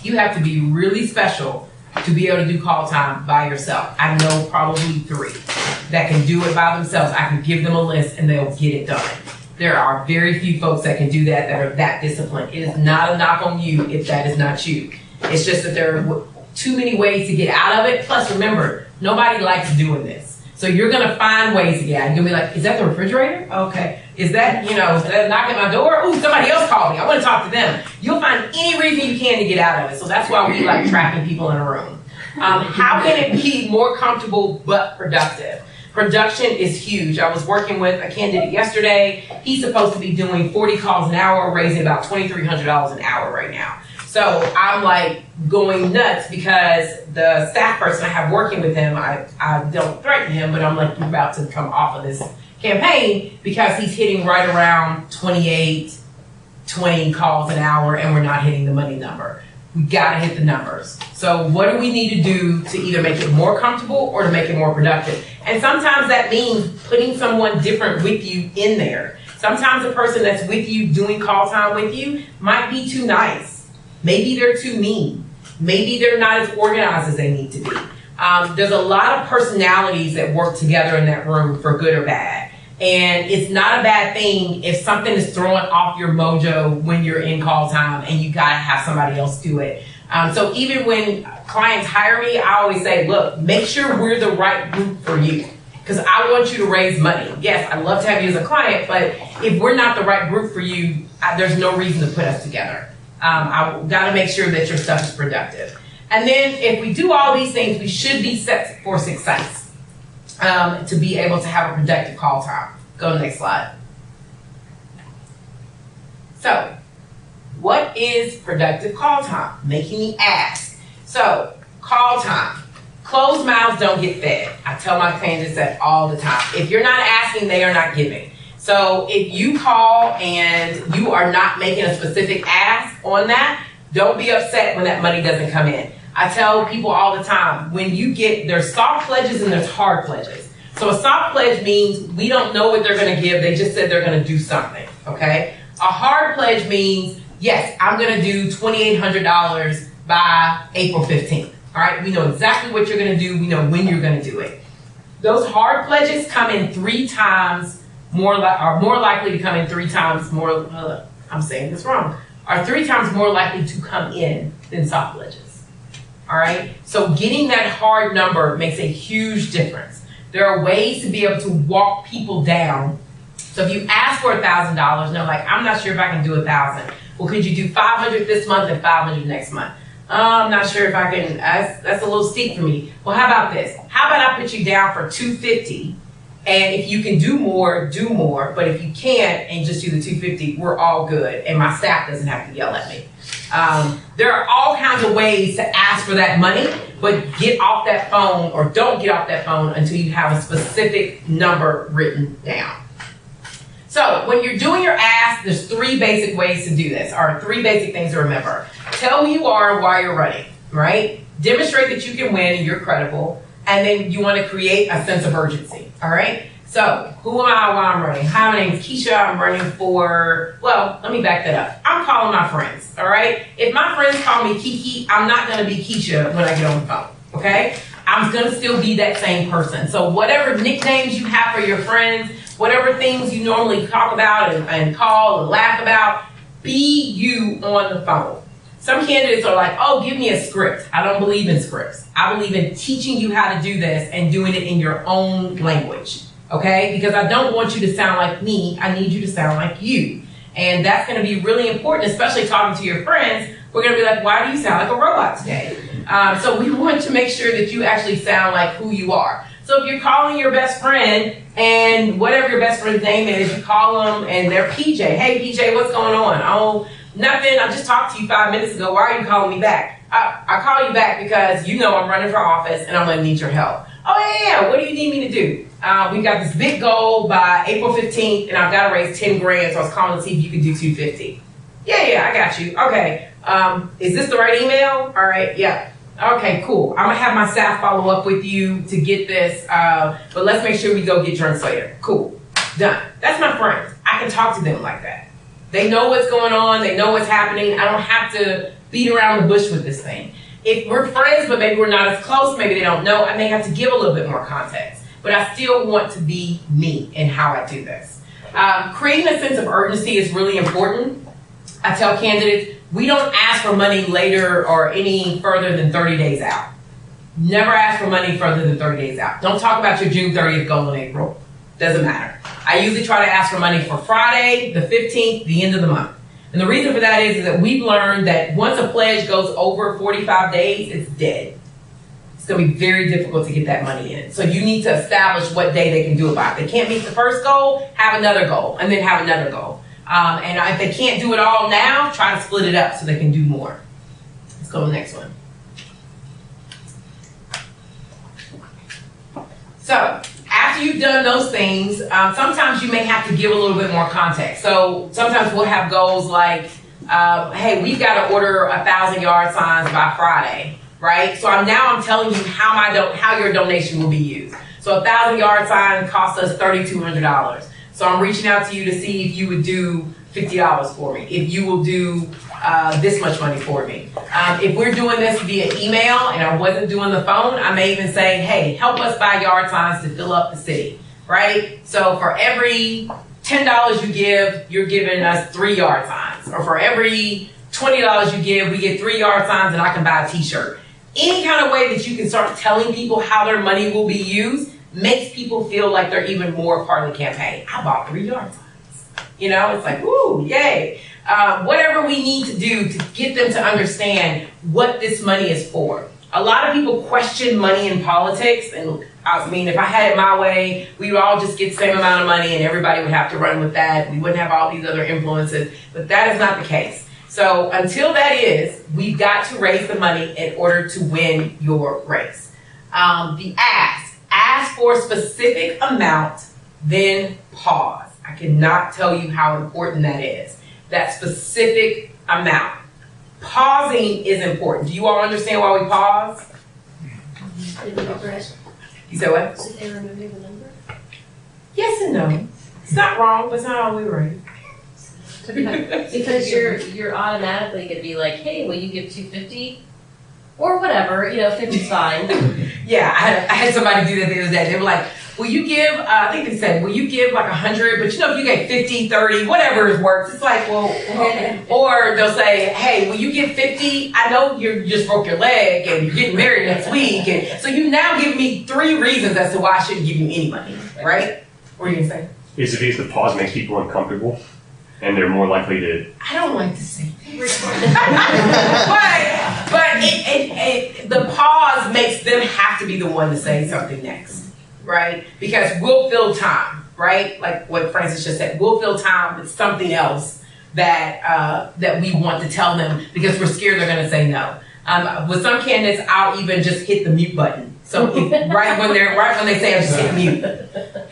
you have to be really special to be able to do call time by yourself. I know probably 3 that can do it by themselves. I can give them a list and they'll get it done. There are very few folks that can do that are that disciplined. It is not a knock on you if that is not you. It's just that there are too many ways to get out of it. Plus, remember, nobody likes doing this. So you're going to find ways to get out. You're going to be like, is that the refrigerator? Okay. Is that, is that knocking at my door? Ooh, somebody else called me. I want to talk to them. You'll find any reason you can to get out of it. So that's why we like trapping people in a room. How can it be more comfortable but productive? Production is huge. I was working with a candidate yesterday. He's supposed to be doing 40 calls an hour, raising about $2,300 an hour right now. So I'm like going nuts because the staff person I have working with him, I don't threaten him, but I'm like, you're about to come off of this campaign because he's hitting right around 28, 20 calls an hour and we're not hitting the money number. We gotta hit the numbers. So what do we need to do to either make it more comfortable or to make it more productive? And sometimes that means putting someone different with you in there. Sometimes the person that's with you doing call time with you might be too nice. Maybe they're too mean. Maybe they're not as organized as they need to be. There's a lot of personalities that work together in that room for good or bad. And it's not a bad thing if something is throwing off your mojo when you're in call time and you gotta have somebody else do it. So even when clients hire me, I always say, look, make sure we're the right group for you. Because I want you to raise money. Yes, I'd love to have you as a client, but if we're not the right group for you, there's no reason to put us together. I gotta make sure that your stuff is productive. And then if we do all these things, we should be set for success. To be able to have a productive call time. Go to the next slide. So, what is productive call time? Making the ask. So, call time. Closed mouths don't get fed. I tell my candidates that all the time. If you're not asking, they are not giving. So, if you call and you are not making a specific ask on that, don't be upset when that money doesn't come in. I tell people all the time, there's soft pledges and there's hard pledges. So a soft pledge means we don't know what they're gonna give, they just said they're gonna do something, okay? A hard pledge means, yes, I'm gonna do $2,800 by April 15th, all right? We know exactly what you're gonna do, we know when you're gonna do it. Those hard pledges come in 3 times are more likely to come in 3 times more, I'm saying this wrong, are 3 times more likely to come in than soft pledges. All right, so getting that hard number makes a huge difference. There are ways to be able to walk people down. So if you ask for $1,000 and they're like, I'm not sure if I can do 1,000. Well, could you do 500 this month and 500 next month? I'm not sure if I can, that's a little steep for me. Well, how about this? How about I put you down for 250? And if you can do more, do more. But if you can't and just do the 250, we're all good. And my staff doesn't have to yell at me. There are all kinds of ways to ask for that money, but get off that phone or don't get off that phone until you have a specific number written down. So when you're doing your ask, there's 3 basic ways to do this, or 3 basic things to remember. Tell who you are and why you're running, right? Demonstrate that you can win and you're credible. And then you want to create a sense of urgency, all right? So, who am I, why I'm running? Hi, my name is Keisha, I'm running for, well, let me back that up. I'm calling my friends, all right? If my friends call me Kiki, I'm not going to be Keisha when I get on the phone, okay? I'm going to still be that same person. So whatever nicknames you have for your friends, whatever things you normally talk about and call and laugh about, be you on the phone. Some candidates are like, oh, give me a script. I don't believe in scripts. I believe in teaching you how to do this and doing it in your own language, okay? Because I don't want you to sound like me. I need you to sound like you. And that's going to be really important, especially talking to your friends. We're going to be like, why do you sound like a robot today? So we want to make sure that you actually sound like who you are. So if you're calling your best friend and whatever your best friend's name is, you call them and they're PJ. Hey, PJ, what's going on? Oh, Nothing. I just talked to you 5 minutes ago. Why are you calling me back? I call you back because you know I'm running for office and I'm going to need your help. Oh, yeah. What do you need me to do? We've got this big goal by April 15th, and I've got to raise 10 grand, so I was calling to see if you could do 250. Yeah, I got you. Okay. Is this the right email? All right, yeah. Okay, cool. I'm going to have my staff follow up with you to get this, but let's make sure we go get drinks later. Cool. Done. That's my friends. I can talk to them like that. They know what's going on. They know what's happening. I don't have to beat around the bush with this thing. If we're friends, but maybe we're not as close, maybe they don't know, I may have to give a little bit more context. But I still want to be me in how I do this. Creating a sense of urgency is really important. I tell candidates, we don't ask for money later or any further than 30 days out. Never ask for money further than 30 days out. Don't talk about your June 30th goal in April. Doesn't matter. I usually try to ask for money for Friday, the 15th, the end of the month. And the reason for that is that we've learned that once a pledge goes over 45 days, it's dead. It's going to be very difficult to get that money in. So you need to establish what day they can do it by. If they can't meet the first goal, have another goal, and then have another goal. And if they can't do it all now, try to split it up so they can do more. Let's go to the next one. So after you've done those things, sometimes you may have to give a little bit more context. So sometimes we'll have goals like, hey, we've got to order 1,000 yard signs by Friday, right? So I'm telling you how your donation will be used. So 1,000 yard sign costs us $3,200. So I'm reaching out to you to see if you would do $50 for me, if you will do this much money for me. If we're doing this via email and I wasn't doing the phone, I may even say, hey, help us buy yard signs to fill up the city, right? So for every $10 you give, you're giving us 3 yard signs. Or for every $20 you give, we get 3 yard signs and I can buy a t-shirt. Any kind of way that you can start telling people how their money will be used makes people feel like they're even more a part of the campaign. I bought 3 yard signs. You know, it's like, woo, yay. Whatever we need to do to get them to understand what this money is for. A lot of people question money in politics, and I mean, if I had it my way, we would all just get the same amount of money and everybody would have to run with that. We wouldn't have all these other influences, but that is not the case. So until that is, we've got to raise the money in order to win your race. The ask for a specific amount, then pause. I cannot tell you how important that is. That specific amount. Pausing is important. Do you all understand why we pause? You said what? So they remember the number? Yes and no. It's not wrong, but it's not all we right. Because you're automatically going to be like, hey, will you give $250? Or whatever, 50's fine. Yeah, I had somebody do that the other day. They were like, will you give, I think they said, will you give like 100? But if you get 50, 30, whatever works. It's like, well, or they'll say, hey, will you give 50? I know you just broke your leg and you're getting married next week. And so you now give me 3 reasons as to why I shouldn't give you any money, right? What are you going to say? Is it because the pause makes people uncomfortable and they're more likely to... I don't like to say but the pause makes them have to be the one to say something next, right? Because we'll fill time, right? Like what Francis just said, we'll fill time with something else that we want to tell them because we're scared they're going to say no. With some candidates, I'll even just hit the mute button. So right when they say, I just hit mute,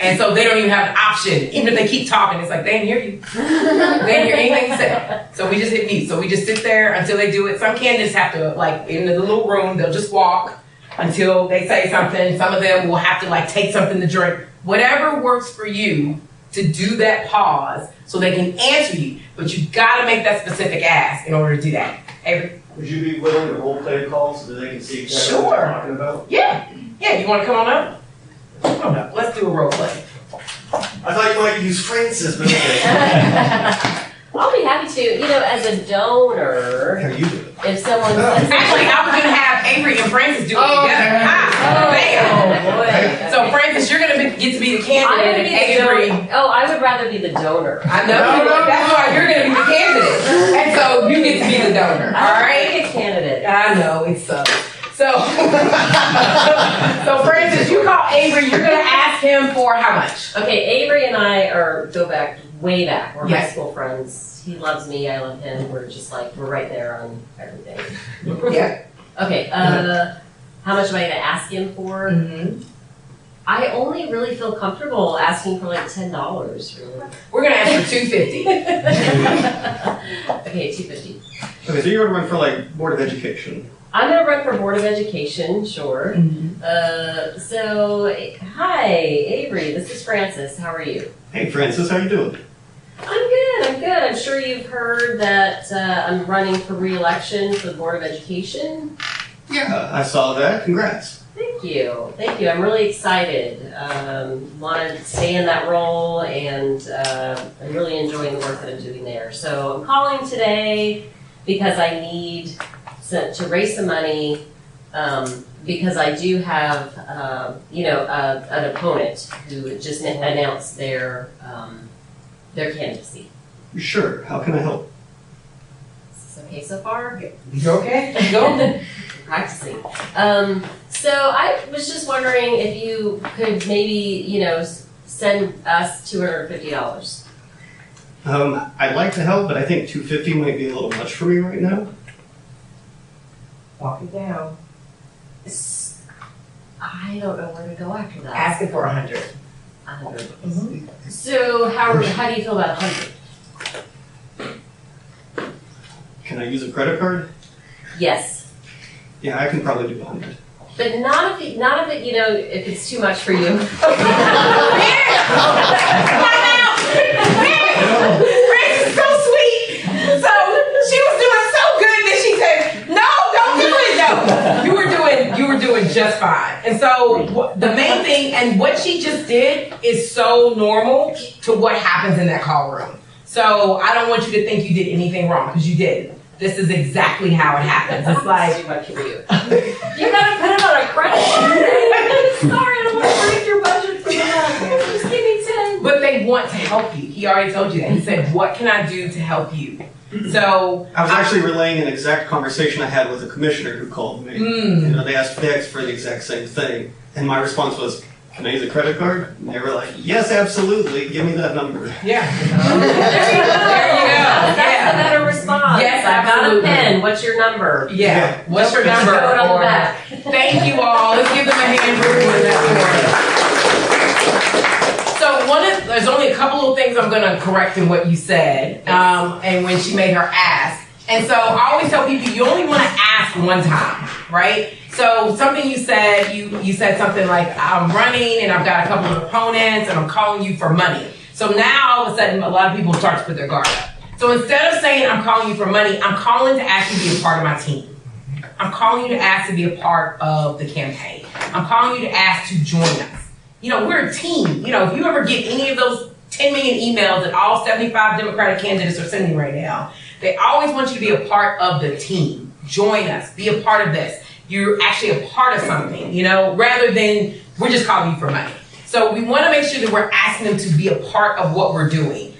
and so they don't even have an option. Even if they keep talking, it's like they didn't hear you. They didn't hear anything you said. So we just hit mute. So we just sit there until they do it. Some candidates have to in the little room. They'll just walk until they say something. Some of them will have to take something to drink. Whatever works for you to do that pause so they can answer you. But you got to make that specific ask in order to do that. Avery? Would you be willing to role play a call so that they can see exactly what you're talking about? Yeah. Yeah, you want to come on up? Come on up. Let's do a role play. I thought you might use Francis, but okay. I'll be happy to. As a donor, if someone says... Actually, I was going to have Avery and Francis do it together. Bam. So, Francis, you're going to get to be the candidate, and Avery... I would rather be the donor. I know. That's why you're going to be the candidate. And so, you get to be the donor. All right? I'm a candidate. I know. It sucks. So, Francis, you call Avery. You're going to ask him for how much? Okay, Avery and I go back, way back. We're high school friends. he loves me, I love him. We're just like, we're right there on everything. Yeah. Okay, how much am I gonna ask him for? I only really feel comfortable asking for like $10, really. We're gonna ask for $250. Okay, $250. Okay, so you're gonna run for like Board of Education. I'm gonna run for Board of Education, sure. So, hi, Avery, this is Francis, how are you? Hey Francis, how you doing? I'm good. I'm sure you've heard that I'm running for re-election for the Board of Education. Yeah, I saw that. Congrats. Thank you. I'm really excited. Want to stay in that role, and I'm really enjoying the work that I'm doing there. So I'm calling today because I need to raise some money because I do have, an opponent who just announced their candidacy. Sure. How can I help? Is this okay so far? You okay? Go. Practicing. So I was just wondering if you could maybe, send us $250. I'd like to help, but I think $250 might be a little much for me right now. Walk it down. I don't know where to go after that. Asking for 100. 100. So how do you feel about 100? Can I use a credit card? Yes. Yeah, I can probably do 100. But not if it's too much for you. Francis is so sweet. So she was doing so good that she said, "No, don't do it though." You were doing just fine. And so the main thing, and what she just did, is so normal to what happens in that call room. So I don't want you to think you did anything wrong, because you didn't. This is exactly how it happens. It's like, too much for you. You gotta put it on a credit card. Sorry, I don't want to break your budget for that. Just give me 10. But they want to help you. He already told you that. He said, "What can I do to help you?" So I was actually relaying an exact conversation I had with a commissioner who called me. They asked for the exact same thing, and my response was, "Can I use a credit card?" And they were like, "Yes, absolutely. Give me that number." Yeah. There you go. That's the better response. Yes, I've got a absolutely. pen. What's your number? Yeah. What's your Don't number? forget to throw it on the Or- back. Thank you all. Let's give them a hand for doing that for us. So there's only a couple of things I'm gonna correct in what you said, and when she made her ask. And so I always tell people, you only want to ask one time, right? So something you said, you said something like, "I'm running and I've got a couple of opponents and I'm calling you for money." So now all of a sudden, a lot of people start to put their guard up. So instead of saying, "I'm calling you for money," I'm calling to ask you to be a part of my team. I'm calling you to ask to be a part of the campaign. I'm calling you to ask to join us. We're a team. If you ever get any of those 10 million emails that all 75 Democratic candidates are sending right now, they always want you to be a part of the team. Join us. Be a part of this. You're actually a part of something, rather than we're just calling you for money. So we want to make sure that we're asking them to be a part of what we're doing.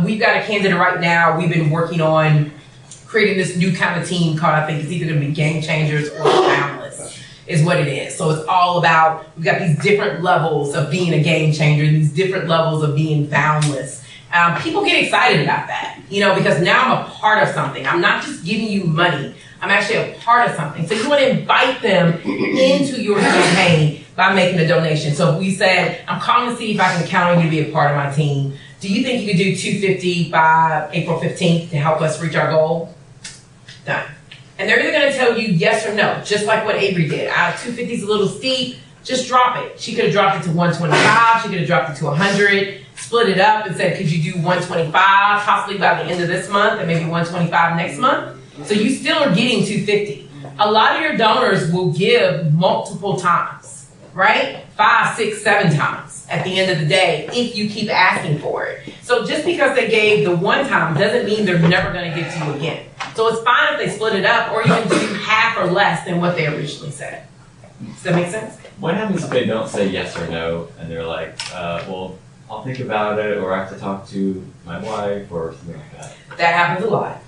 We've got a candidate right now. We've been working on creating this new kind of team called, I think it's either going to be Game Changers or Boundless, is what it is. So it's all about, we've got these different levels of being a game changer, these different levels of being boundless. People get excited about that, because now I'm a part of something. I'm not just giving you money. I'm actually a part of something. So you want to invite them into your campaign by making a donation. So if we said, "I'm calling to see if I can count on you to be a part of my team. Do you think you could do $250 by April 15th to help us reach our goal?" Done. And they're either going to tell you yes or no, just like what Avery did. 250 is a little steep. Just drop it. She could have dropped it to 125. She could have dropped it to 100. Split it up and said, "Could you do 125 possibly by the end of this month and maybe 125 next month?" So you still are getting 250. A lot of your donors will give multiple times, right? 5, 6, 7 times at the end of the day if you keep asking for it. So just because they gave the one time doesn't mean they're never going to give to you again. So it's fine if they split it up or even do half or less than what they originally said. Does that make sense? What happens if they don't say yes or no and they're like, well, I'll think about it, or I have to talk to my wife or something like that? That happens a lot.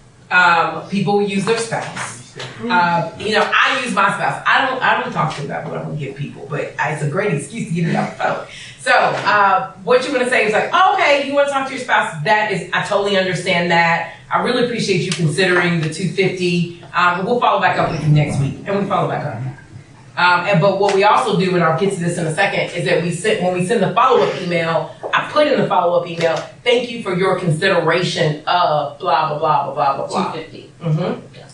People use their spouse. I use my spouse. I don't talk to them about what I'm gonna give people, but it's a great excuse to get it off the phone. So, what you're gonna say is like, oh, okay, you want to talk to your spouse? I totally understand that. I really appreciate you considering the $250. We'll follow back up with you next week, and we follow back up. But what we also do, and I'll get to this in a second, is that when we send the follow-up email, I put in the follow-up email, thank you for your consideration of blah, blah, blah, blah, blah, blah, blah. 250.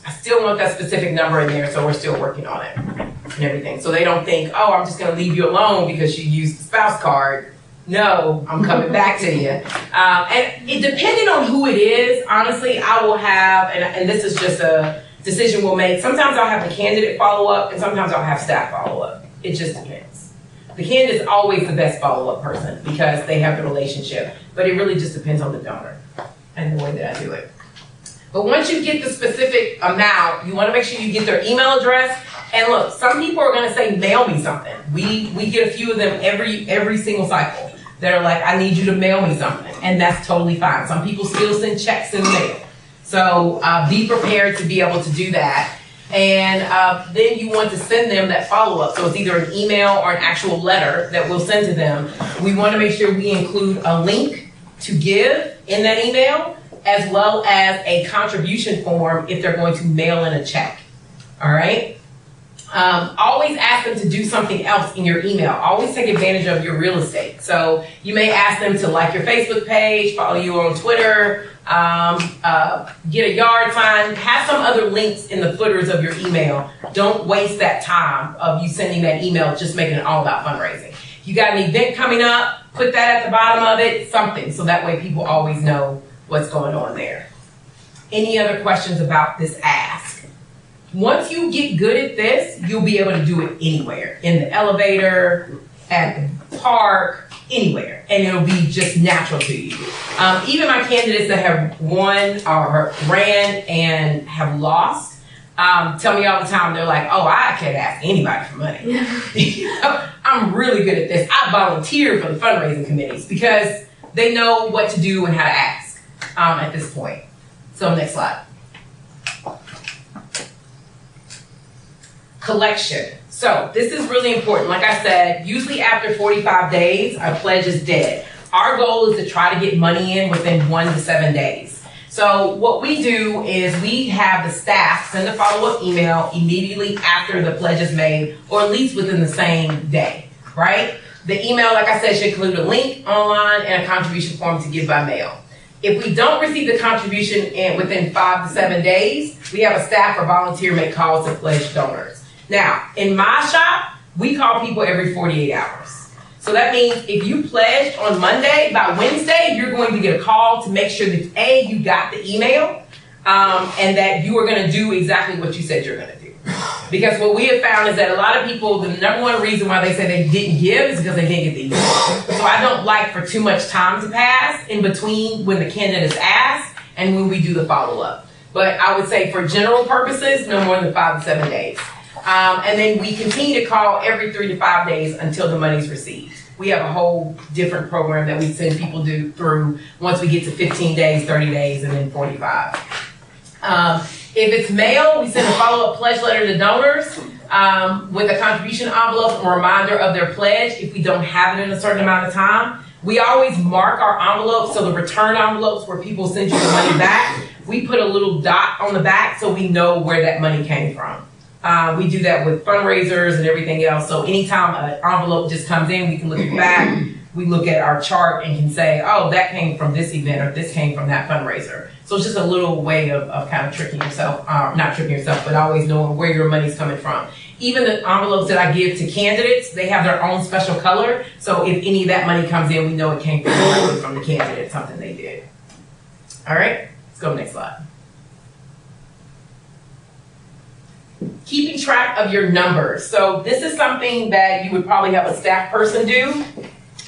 I still want that specific number in there, so we're still working on it and everything. So they don't think, oh, I'm just going to leave you alone because you used the spouse card. No, I'm coming back to you. And depending on who it is, honestly, I will have, and this is just a decision we'll make. Sometimes I'll have the candidate follow up, and sometimes I'll have staff follow up. It just depends. The candidate is always the best follow up person because they have the relationship, but it really just depends on the donor and the way that I do it. But once you get the specific amount, you want to make sure you get their email address. And look, some people are going to say, mail me something. We get a few of them every single cycle that are like, I need you to mail me something. And that's totally fine. Some people still send checks in the mail. So be prepared to be able to do that. And then you want to send them that follow-up. So it's either an email or an actual letter that we'll send to them. We want to make sure we include a link to give in that email, as well as a contribution form if they're going to mail in a check. All right? Always ask them to do something else in your email. Always take advantage of your real estate. So you may ask them to like your Facebook page, follow you on Twitter, get a yard sign, have some other links in the footers of your email. Don't waste that time of you sending that email just making it all about fundraising. You got an event coming up, put that at the bottom of it, something, so that way people always know what's going on there. Any other questions about this ask? Once you get good at this, you'll be able to do it anywhere. In the elevator, at the park, anywhere. And it'll be just natural to you. Even my candidates that have won or ran and have lost, tell me all the time, they're like, oh, I can't ask anybody for money. I'm really good at this. I volunteer for the fundraising committees because they know what to do and how to ask at this point. So next slide. Collection. So this is really important. Like I said, usually after 45 days, a pledge is dead. Our goal is to try to get money in within 1 to 7 days. So what we do is we have the staff send a follow-up email immediately after the pledge is made, or at least within the same day, right? The email, like I said, should include a link online and a contribution form to give by mail. If we don't receive the contribution within 5 to 7 days, we have a staff or volunteer make calls to pledge donors. Now, in my shop, we call people every 48 hours. So that means if you pledged on Monday, by Wednesday, you're going to get a call to make sure that A, you got the email, and that you are going to do exactly what you said you're going to do. Because what we have found is that a lot of people, the number one reason why they say they didn't give is because they didn't get the email. So I don't like for too much time to pass in between when the candidate is asked and when we do the follow-up. But I would say for general purposes, no more than 5 to 7 days. And then we continue to call every 3 to 5 days until the money's received. We have a whole different program that we send people through once we get to 15 days, 30 days, and then 45. If it's mail, we send a follow-up pledge letter to donors with a contribution envelope and a reminder of their pledge if we don't have it in a certain amount of time. We always mark our envelopes, so the return envelopes where people send you the money back, we put a little dot on the back so we know where that money came from. We do that with fundraisers and everything else. So anytime an envelope just comes in, we can look at the back. We look at our chart and can say, oh, that came from this event or this came from that fundraiser. So it's just a little way of kind of tricking yourself, not tricking yourself, but always knowing where your money's coming from. Even the envelopes that I give to candidates, they have their own special color. So if any of that money comes in, we know it came directly from the candidate, something they did. All right, let's go next slide. Keeping track of your numbers. So this is something that you would probably have a staff person do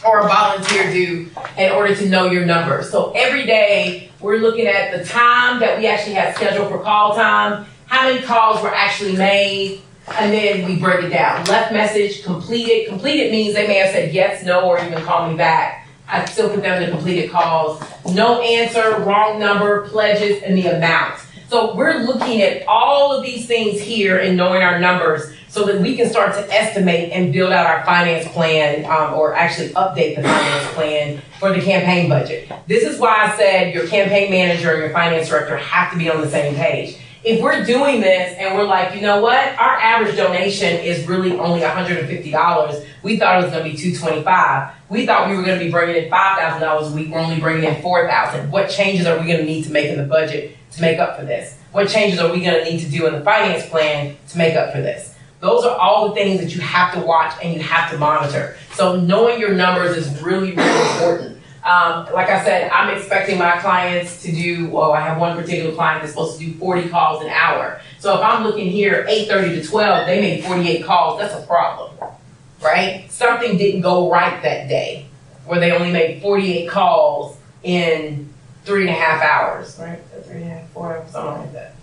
or a volunteer do in order to know your numbers. So every day we're looking at the time that we actually had scheduled for call time, how many calls were actually made, and then we break it down. Left message, completed. Completed means they may have said yes, no, or even call me back. I still put them in the completed calls. No answer, wrong number, pledges, and the amount. So we're looking at all of these things here and knowing our numbers so that we can start to estimate and build out our finance plan, or actually update the finance plan for the campaign budget. This is why I said your campaign manager and your finance director have to be on the same page. If we're doing this and we're like, you know what, our average donation is really only $150. We thought it was going to be $225. We thought we were going to be bringing in $5,000 a week. We're only bringing in $4,000. What changes are we going to need to make in the budget to make up for this? What changes are we going to need to do in the finance plan to make up for this? Those are all the things that you have to watch and you have to monitor. So knowing your numbers is really, really important. Like I said, I'm expecting my clients to do, well, I have one particular client that's supposed to do 40 calls an hour. So if I'm looking here 8:30 to 12, they made 48 calls, that's a problem, right? Something didn't go right that day where they only made 48 calls in 3.5 hours, right? 3.5, 4 hours, something like that.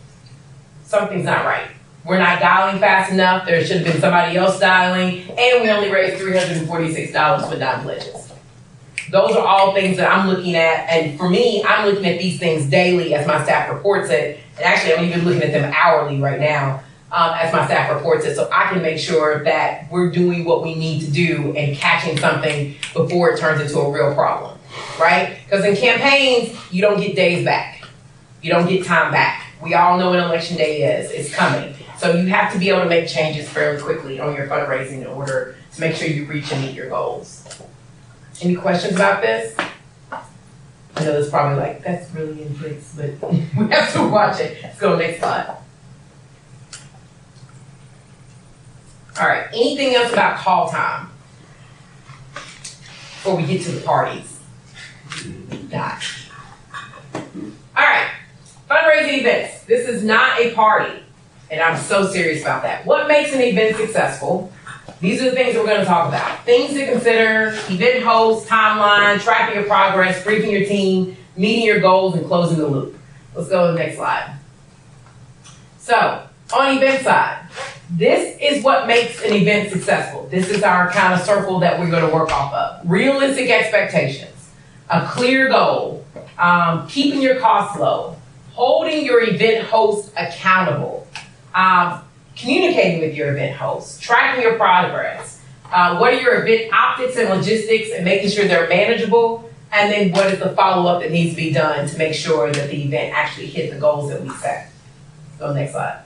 Something's not right. We're not dialing fast enough. There should have been somebody else dialing, and we only raised $346 with non-pledges. Those are all things that I'm looking at, and for me, I'm looking at these things daily as my staff reports it, and actually I'm even looking at them hourly right now as my staff reports it, so I can make sure that we're doing what we need to do and catching something before it turns into a real problem, right? Because in campaigns, you don't get days back. You don't get time back. We all know when election day is. It's coming. So you have to be able to make changes fairly quickly on your fundraising in order to make sure you reach and meet your goals. Any questions about this? I know it's probably like, that's really intense, but we have to watch it. Let's go next slide. All right, anything else about call time before we get to the parties? Not. All right, fundraising events. This is not a party, and I'm so serious about that. What makes an event successful? These are the things we're going to talk about. Things to consider: event host, timeline, tracking your progress, briefing your team, meeting your goals, and closing the loop. Let's go to the next slide. So, on event side, this is what makes an event successful. This is our kind of circle that we're going to work off of. Realistic expectations, a clear goal, keeping your costs low, holding your event host accountable, communicating with your event host, tracking your progress, what are your event optics and logistics and making sure they're manageable, and then what is the follow-up that needs to be done to make sure that the event actually hit the goals that we set. Go next slide.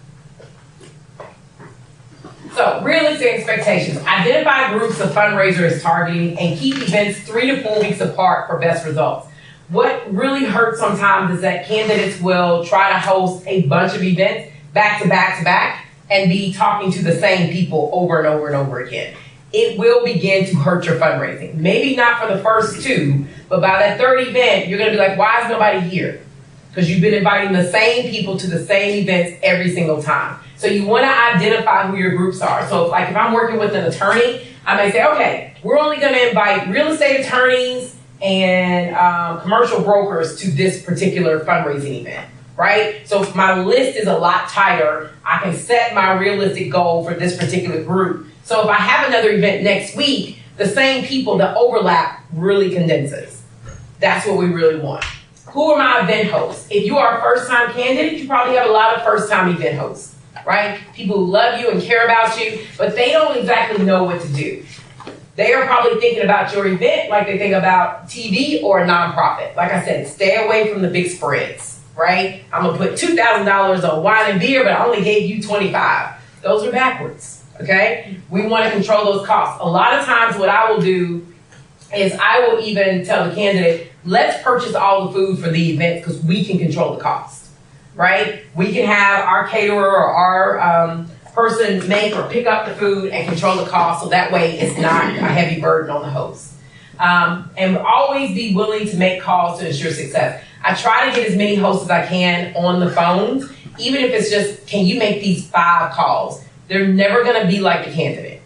So, realistic expectations. Identify groups of fundraisers targeting and keep events 3 to 4 weeks apart for best results. What really hurts sometimes is that candidates will try to host a bunch of events back to back to back and be talking to the same people over and over and over again. It will begin to hurt your fundraising. Maybe not for the first 2, but by that 3rd event, you're gonna be like, why is nobody here? Because you've been inviting the same people to the same events every single time. So you wanna identify who your groups are. So if I'm working with an attorney, I may say, okay, we're only gonna invite real estate attorneys and commercial brokers to this particular fundraising event. Right? So if my list is a lot tighter, I can set my realistic goal for this particular group. So if I have another event next week, the same people, the overlap really condenses. That's what we really want. Who are my event hosts? If you are a first-time candidate, you probably have a lot of first-time event hosts, right? People who love you and care about you, but they don't exactly know what to do. They are probably thinking about your event like they think about TV or a nonprofit. Like I said, stay away from the big spreads. Right? I'm gonna put $2,000 on wine and beer, but I only gave you $25. Those are backwards, okay? We wanna control those costs. A lot of times what I will do is I will even tell the candidate, let's purchase all the food for the event because we can control the cost, right? We can have our caterer or our person make or pick up the food and control the cost so that way it's not a heavy burden on the host. And always be willing to make calls to ensure success. I try to get as many hosts as I can on the phones, even if it's just, can you make these 5 calls? They're never gonna be like the candidate.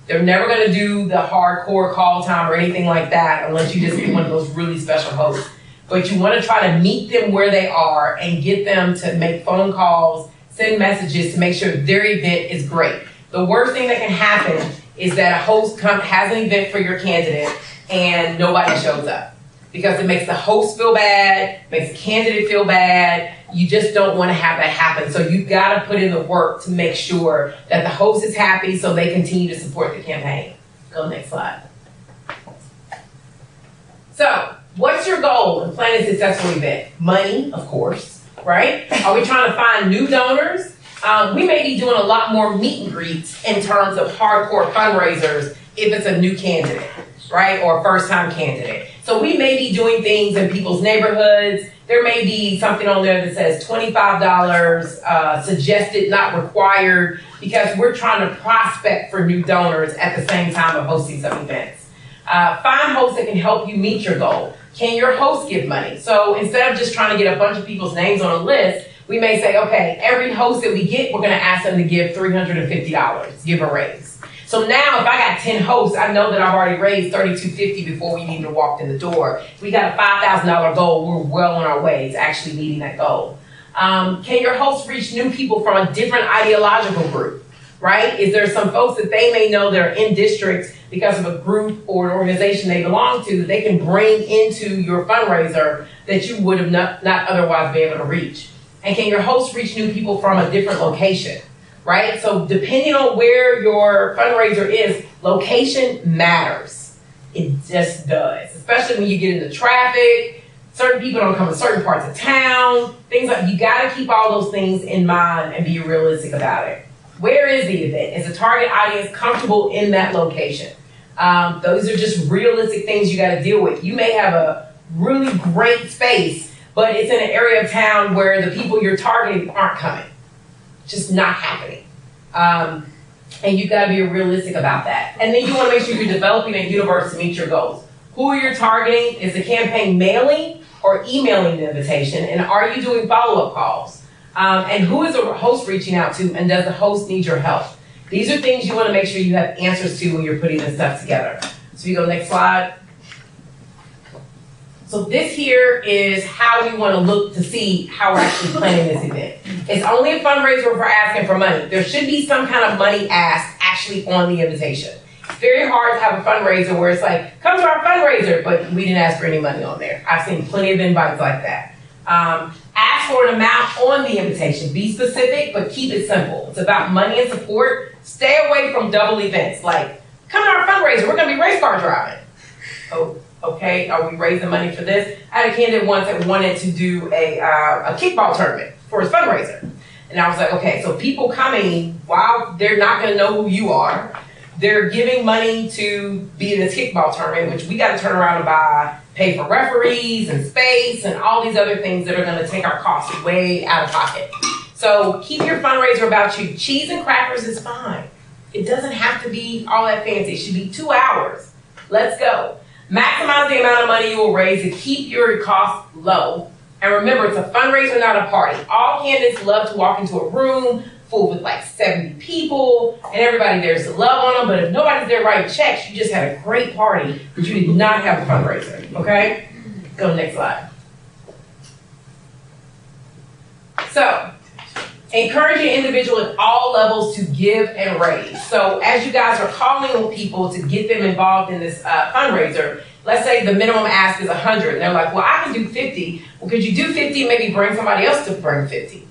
They're never gonna do the hardcore call time or anything like that unless you just be one of those really special hosts. But you wanna try to meet them where they are and get them to make phone calls, send messages to make sure their event is great. The worst thing that can happen is that a host has an event for your candidate and nobody shows up. Because it makes the host feel bad, makes the candidate feel bad, You just don't want to have that happen. So you've got to put in the work to make sure that the host is happy so they continue to support the campaign. Go next slide. So, what's your goal in planning a successful event? Money, of course, right? Are we trying to find new donors? We may be doing a lot more meet and greets in terms of hardcore fundraisers if it's a new candidate, right? Or a first-time candidate. So we may be doing things in people's neighborhoods. There may be something on there that says $25, suggested, not required, because we're trying to prospect for new donors at the same time of hosting some events. Find hosts that can help you meet your goal. Can your host give money? So instead of just trying to get a bunch of people's names on a list, we may say, okay, every host that we get, we're going to ask them to give $350, give a raise. So now if I got 10 hosts, I know that I've already raised $32.50 before we even walked in the door. If we got a $5,000 goal, we're well on our way to actually meeting that goal. Can your host reach new people from a different ideological group, right? Is there some folks that they may know that are in districts because of a group or an organization they belong to that they can bring into your fundraiser that you would have not otherwise be able to reach? And can your host reach new people from a different location, right? So depending on where your fundraiser is, location matters. It just does, especially when you get into traffic. Certain people don't come to certain parts of town, things like, you gotta keep all those things in mind and be realistic about it. Where is the event? Is the target audience comfortable in that location? Those are just realistic things you gotta deal with. You may have a really great space, but it's in an area of town where the people you're targeting aren't coming. Just not happening. And you gotta be realistic about that. And then you wanna make sure you're developing a universe to meet your goals. Who are you targeting? Is the campaign mailing or emailing the invitation? And are you doing follow-up calls? And who is the host reaching out to, and does the host need your help? These are things you want to make sure you have answers to when you're putting this stuff together. So you go next slide. So this here is how we want to look to see how we're actually planning this event. It's only a fundraiser if we're asking for money. There should be some kind of money asked actually on the invitation. It's very hard to have a fundraiser where it's like, come to our fundraiser, but we didn't ask for any money on there. I've seen plenty of invites like that. Ask for an amount on the invitation. Be specific, but keep it simple. It's about money and support. Stay away from double events. Like, come to our fundraiser, we're gonna be race car driving. Oh, okay, are we raising money for this? I had a candidate once that wanted to do a kickball tournament for his fundraiser. And I was like, okay, so people coming, while they're not gonna know who you are, they're giving money to be in this kickball tournament, which we gotta turn around and pay for referees and space and all these other things that are gonna take our costs way out of pocket. So keep your fundraiser about you. Cheese and crackers is fine. It doesn't have to be all that fancy. It should be 2 hours. Let's go. Maximize the amount of money you will raise to keep your costs low. And remember, it's a fundraiser, not a party. All candidates love to walk into a room full with like 70 people, and everybody there's to love on them, but if nobody's there writing checks, you just had a great party, but you did not have a fundraiser, okay? Go to the next slide. So, encouraging individuals at all levels to give and raise. So as you guys are calling on people to get them involved in this fundraiser, let's say the minimum ask is 100, and they're like, well, I can do 50. Well, could you do 50 and maybe bring somebody else to bring 50?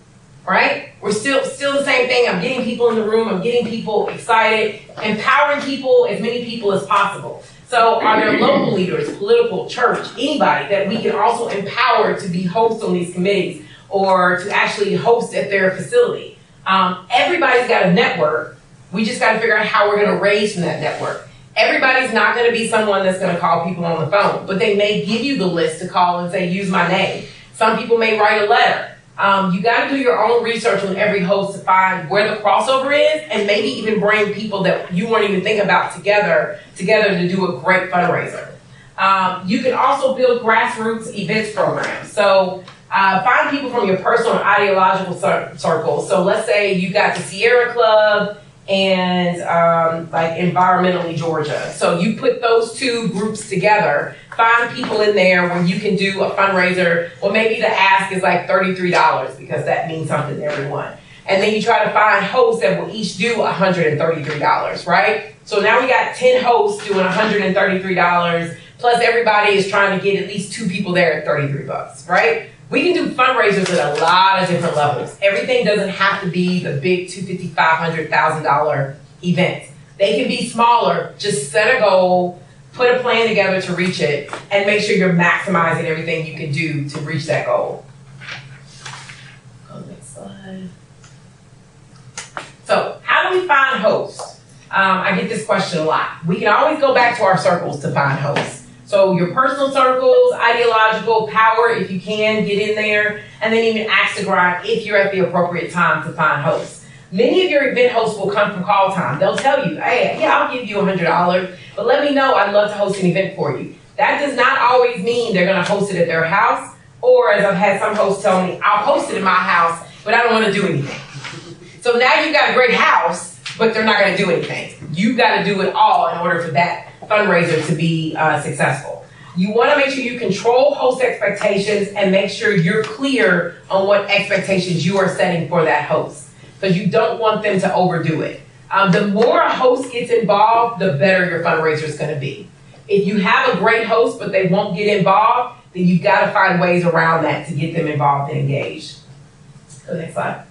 Right? We're still the same thing. I'm getting people in the room. I'm getting people excited, empowering people, as many people as possible. So are there local leaders, political, church, anybody that we can also empower to be hosts on these committees or to actually host at their facility? Everybody's got a network. We just got to figure out how we're going to raise from that network. Everybody's not going to be someone that's going to call people on the phone, but they may give you the list to call and say, use my name. Some people may write a letter. You got to do your own research on every host to find where the crossover is, and maybe even bring people that you weren't even thinking about together to do a great fundraiser. You can also build grassroots events programs. So find people from your personal and ideological circles. So let's say you got the Sierra Club and like Environmentally Georgia. So you put those two groups together, find people in there where you can do a fundraiser. Well, maybe the ask is like $33 because that means something to everyone. And then you try to find hosts that will each do $133, right? So now we got 10 hosts doing $133, plus everybody is trying to get at least 2 people there at $33, right? We can do fundraisers at a lot of different levels. Everything doesn't have to be the big $250,000, $500,000, $1,000 events. They can be smaller. Just set a goal, put a plan together to reach it, and make sure you're maximizing everything you can do to reach that goal. Go next slide. So, how do we find hosts? I get this question a lot. We can always go back to our circles to find hosts. So your personal circles, ideological, power, if you can, get in there, and then even ask the grind if you're at the appropriate time to find hosts. Many of your event hosts will come from call time. They'll tell you, hey, yeah, I'll give you $100, but let me know, I'd love to host an event for you. That does not always mean they're gonna host it at their house, or as I've had some hosts tell me, I'll host it in my house, but I don't wanna do anything. So now you've got a great house, but they're not gonna do anything. You've gotta do it all in order for that fundraiser to be successful. You wanna make sure you control host expectations and make sure you're clear on what expectations you are setting for that host, because you don't want them to overdo it. The more a host gets involved, the better your fundraiser is gonna be. If you have a great host, but they won't get involved, then you've gotta find ways around that to get them involved and engaged. Go next slide.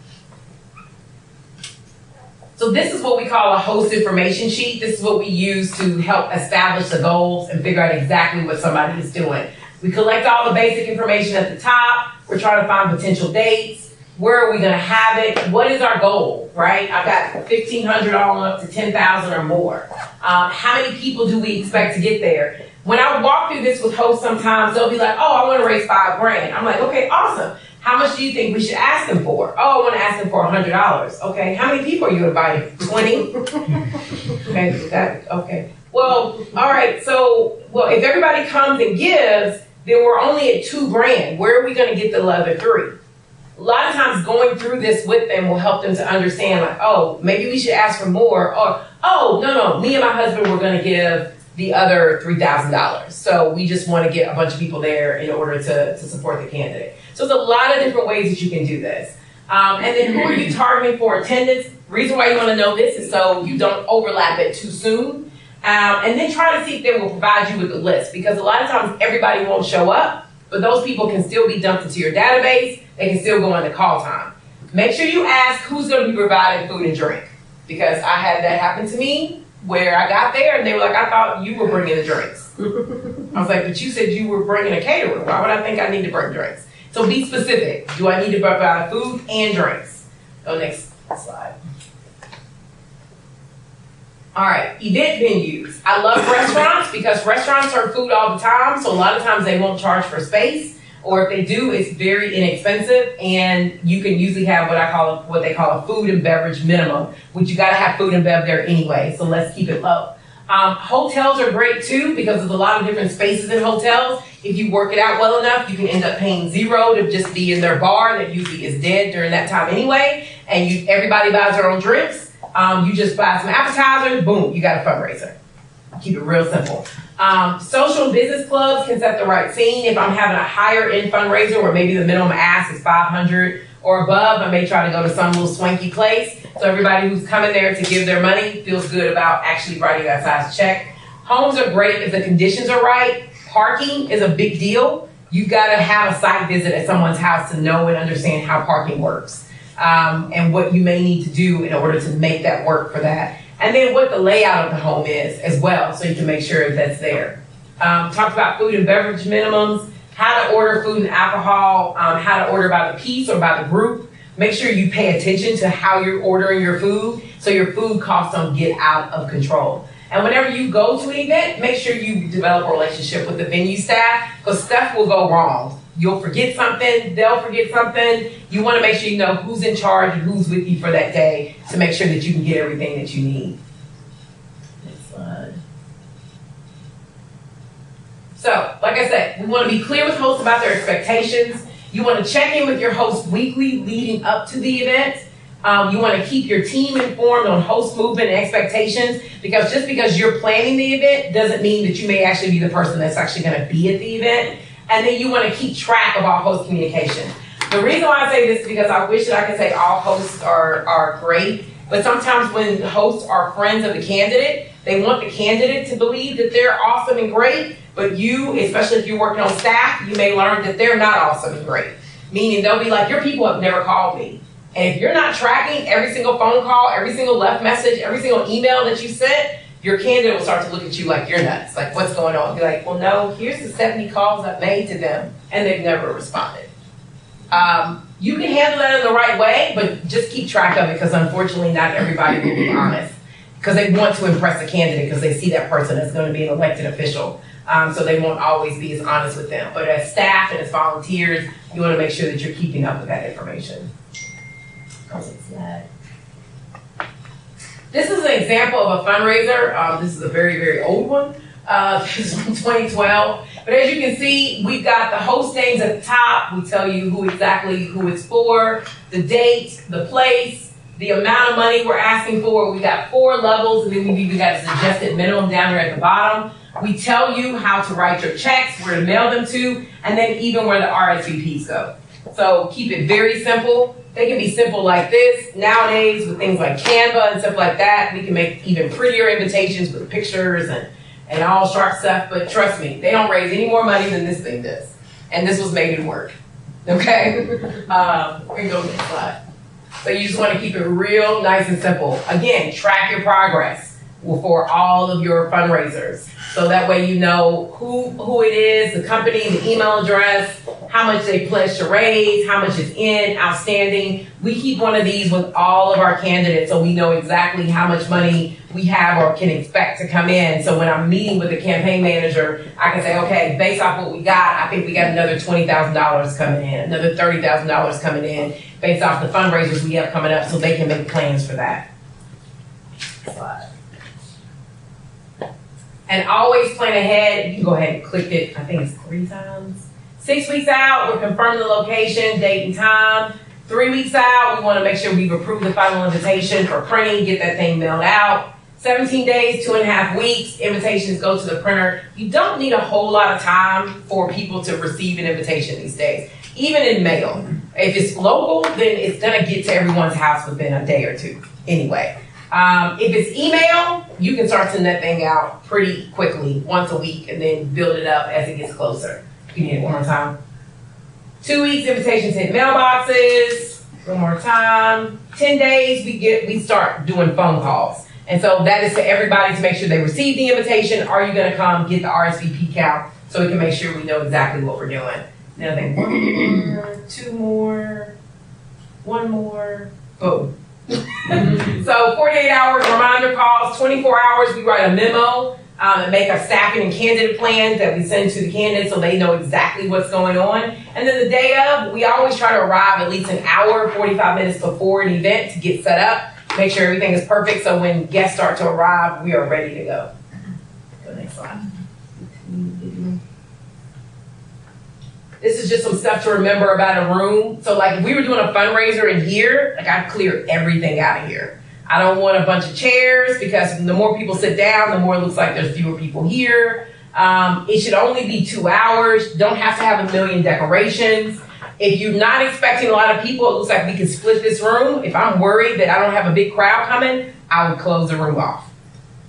So this is what we call a host information sheet. This is what we use to help establish the goals and figure out exactly what somebody is doing. We collect all the basic information at the top. We're trying to find potential dates. Where are we gonna have it? What is our goal, right? I've got 1,500 all up to 10,000 or more. How many people do we expect to get there? When I walk through this with hosts sometimes, they'll be like, oh, I wanna raise $5,000. I'm like, okay, awesome. How much do you think we should ask them for? Oh, I want to ask them for $100. Okay, how many people are you inviting? 20? Okay. Well, all right. So, if everybody comes and gives, then we're only at $2,000. Where are we going to get the other 3? A lot of times, going through this with them will help them to understand, like, oh, maybe we should ask for more, or oh, no, me and my husband were going to give the other $3,000. So we just want to get a bunch of people there in order to support the candidate. So there's a lot of different ways that you can do this. And then who are you targeting for attendance? Reason why you want to know this is so you don't overlap it too soon. And then try to see if they will provide you with a list, because a lot of times everybody won't show up, but those people can still be dumped into your database. They can still go into call time. Make sure you ask who's going to be providing food and drink, because I had that happen to me where I got there and they were like, I thought you were bringing the drinks. I was like, but you said you were bringing a caterer. Why would I think I need to bring drinks? So be specific. Do I need to provide food and drinks? Go next slide. All right, event venues. I love restaurants because restaurants serve food all the time. So a lot of times they won't charge for space, or if they do, it's very inexpensive. And you can usually have what they call a food and beverage minimum, which you got to have food and bev there anyway. So let's keep it low. Hotels are great too, because there's a lot of different spaces in hotels. If you work it out well enough, you can end up paying $0 to just be in their bar that usually is dead during that time anyway. And everybody buys their own drinks. You just buy some appetizers, boom, you got a fundraiser. Keep it real simple. Social business clubs can set the right scene. If I'm having a higher end fundraiser where maybe the minimum ask is $500 or above, I may try to go to some little swanky place. So everybody who's coming there to give their money feels good about actually writing that size check. Homes are great if the conditions are right. Parking is a big deal. You've got to have a site visit at someone's house to know and understand how parking works, and what you may need to do in order to make that work for that. And then what the layout of the home is as well, so you can make sure that's there. Talked about food and beverage minimums, how to order food and alcohol, how to order by the piece or by the group. Make sure you pay attention to how you're ordering your food so your food costs don't get out of control. And whenever you go to an event, make sure you develop a relationship with the venue staff, because stuff will go wrong. You'll forget something, they'll forget something. You want to make sure you know who's in charge and who's with you for that day to make sure that you can get everything that you need. Next slide. So, like I said, we want to be clear with hosts about their expectations. You want to check in with your host weekly leading up to the event. You want to keep your team informed on host movement and expectations, because just because you're planning the event doesn't mean that you may actually be the person that's actually going to be at the event. And then you want to keep track of all host communication. The reason why I say this is because I wish that I could say all hosts are great, but sometimes when hosts are friends of the candidate, they want the candidate to believe that they're awesome and great, but you, especially if you're working on staff, you may learn that they're not awesome and great. Meaning they'll be like, your people have never called me. And if you're not tracking every single phone call, every single left message, every single email that you sent, your candidate will start to look at you like you're nuts. Like, what's going on? Be like, well, no, here's the 70 calls I've made to them, and they've never responded. You can handle that in the right way, but just keep track of it, because unfortunately not everybody will be honest. Because they want to impress a candidate because they see that person as going to be an elected official. So they won't always be as honest with them. But as staff and as volunteers, you want to make sure that you're keeping up with that information. This is an example of a fundraiser. This is a very, very old one. This is from 2012. But as you can see, we've got the host names at the top. We tell you who it's for, the date, the place, the amount of money we're asking for. We got 4 levels, and then we've even got a suggested minimum down here at the bottom. We tell you how to write your checks, where to mail them to, and then even where the RSVPs go. So keep it very simple. They can be simple like this. Nowadays, with things like Canva and stuff like that, we can make even prettier invitations with pictures and all sharp stuff. But trust me, they don't raise any more money than this thing does. And this was made in Word. Okay? We can go next slide. So you just want to keep it real nice and simple. Again, track your progress for all of your fundraisers. So that way you know who it is, the company, the email address, how much they pledged to raise, how much is in, outstanding. We keep one of these with all of our candidates so we know exactly how much money we have or can expect to come in. So when I'm meeting with the campaign manager, I can say, okay, based off what we got, I think we got another $20,000 coming in, another $30,000 coming in, based off the fundraisers we have coming up, so they can make plans for that. Slide. And always plan ahead. You can go ahead and click it, I think it's 3 times. 6 weeks out, we're confirming the location, date and time. 3 weeks out, we want to make sure we've approved the final invitation for printing, get that thing mailed out. 17 days, 2.5 weeks, invitations go to the printer. You don't need a whole lot of time for people to receive an invitation these days, even in mail. If it's local, then it's gonna get to everyone's house within a day or 2 anyway. If it's email, you can start sending that thing out pretty quickly, once a week, and then build it up as it gets closer. Can you hit it one more time? 2 weeks, invitations hit mailboxes. One more time. 10 days, we start doing phone calls. And so that is to everybody to make sure they receive the invitation. Are you gonna come get the RSVP count so we can make sure we know exactly what we're doing? Then I think 1 more, 2 more, 1 more, boom. So 48 hours reminder calls, 24 hours we write a memo and make our staffing and candidate plans that we send to the candidates so they know exactly what's going on. And then the day of, we always try to arrive at least an hour, 45 minutes before an event to get set up, make sure everything is perfect so when guests start to arrive, we are ready to go. Go next slide. This is just some stuff to remember about a room. So like if we were doing a fundraiser in here, like I'd clear everything out of here. I don't want a bunch of chairs because the more people sit down, the more it looks like there's fewer people here. It should only be 2 hours. Don't have to have a million decorations. If you're not expecting a lot of people, it looks like we can split this room. If I'm worried that I don't have a big crowd coming, I would close the room off.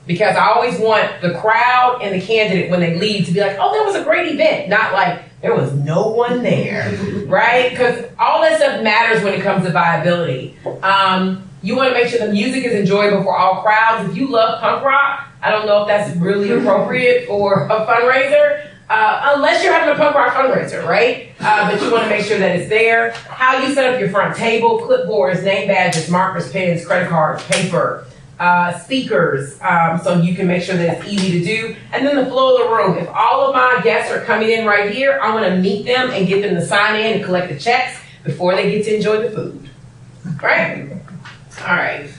Because I always want the crowd and the candidate when they leave to be like, oh, that was a great event. Not like, there was no one there, right? Because all that stuff matters when it comes to viability. You want to make sure the music is enjoyable for all crowds. If you love punk rock, I don't know if that's really appropriate for a fundraiser, unless you're having a punk rock fundraiser, right? But you want to make sure that it's there. How you set up your front table, clipboards, name badges, markers, pens, credit cards, paper, speakers, so you can make sure that it's easy to do. And then the flow of the room. If all of my guests are coming in right here, I want to meet them and get them to sign in and collect the checks before they get to enjoy the food. Right? All right.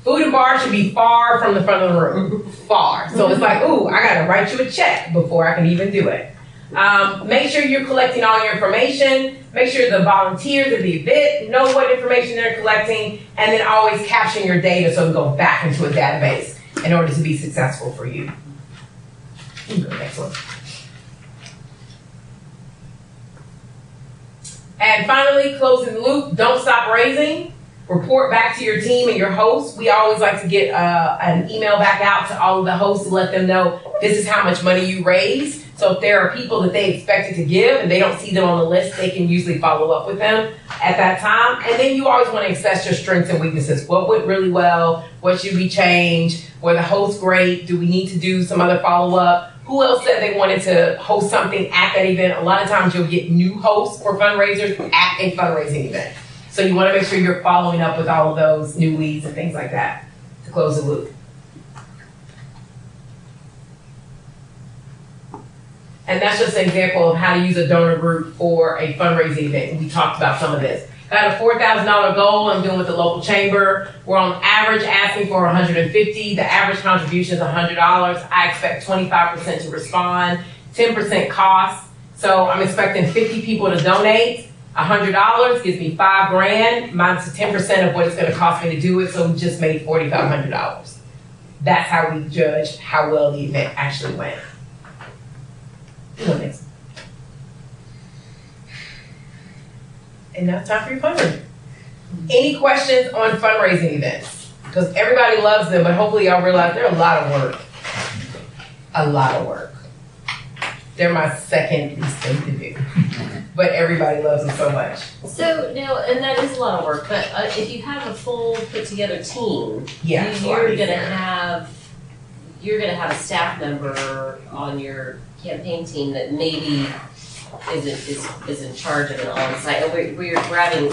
Food and bar should be far from the front of the room. Far. So it's like, ooh, I got to write you a check before I can even do it. Make sure you're collecting all your information. Make sure the volunteers at the event know what information they're collecting, and then always capture your data so it can go back into a database in order to be successful for you. Next one. And finally, closing the loop, don't stop raising. report back to your team and your hosts. We always like to get an email back out to all of the hosts to let them know this is how much money you raised. So if there are people that they expected to give and they don't see them on the list, they can usually follow up with them at that time. And then you always want to assess your strengths and weaknesses. What went really well? What should we change? Were the hosts great? Do we need to do some other follow-up? Who else said they wanted to host something at that event? A lot of times you'll get new hosts for fundraisers at a fundraising event. So you want to make sure you're following up with all of those new leads and things like that to close the loop. And that's just an example of how to use a donor group for a fundraising event. We talked about some of this. Got a $4,000 goal I'm doing with the local chamber. We're on average asking for $150. The average contribution is $100. I expect 25% to respond, 10% cost. So I'm expecting 50 people to donate. $100 gives me $5,000 minus 10% of what it's going to cost me to do it. So we just made $4,500. That's how we judge how well the event actually went. And now it's time for your fundraising. Any questions on fundraising events? Because everybody loves them, but hopefully y'all realize they're a lot of work. A lot of work. They're my second least thing to do. But everybody loves them so much. So now, and that is a lot of work, but if you have a full put together team, Yeah, you're gonna have a staff member on your campaign team that maybe is in charge of an on-site. And we're having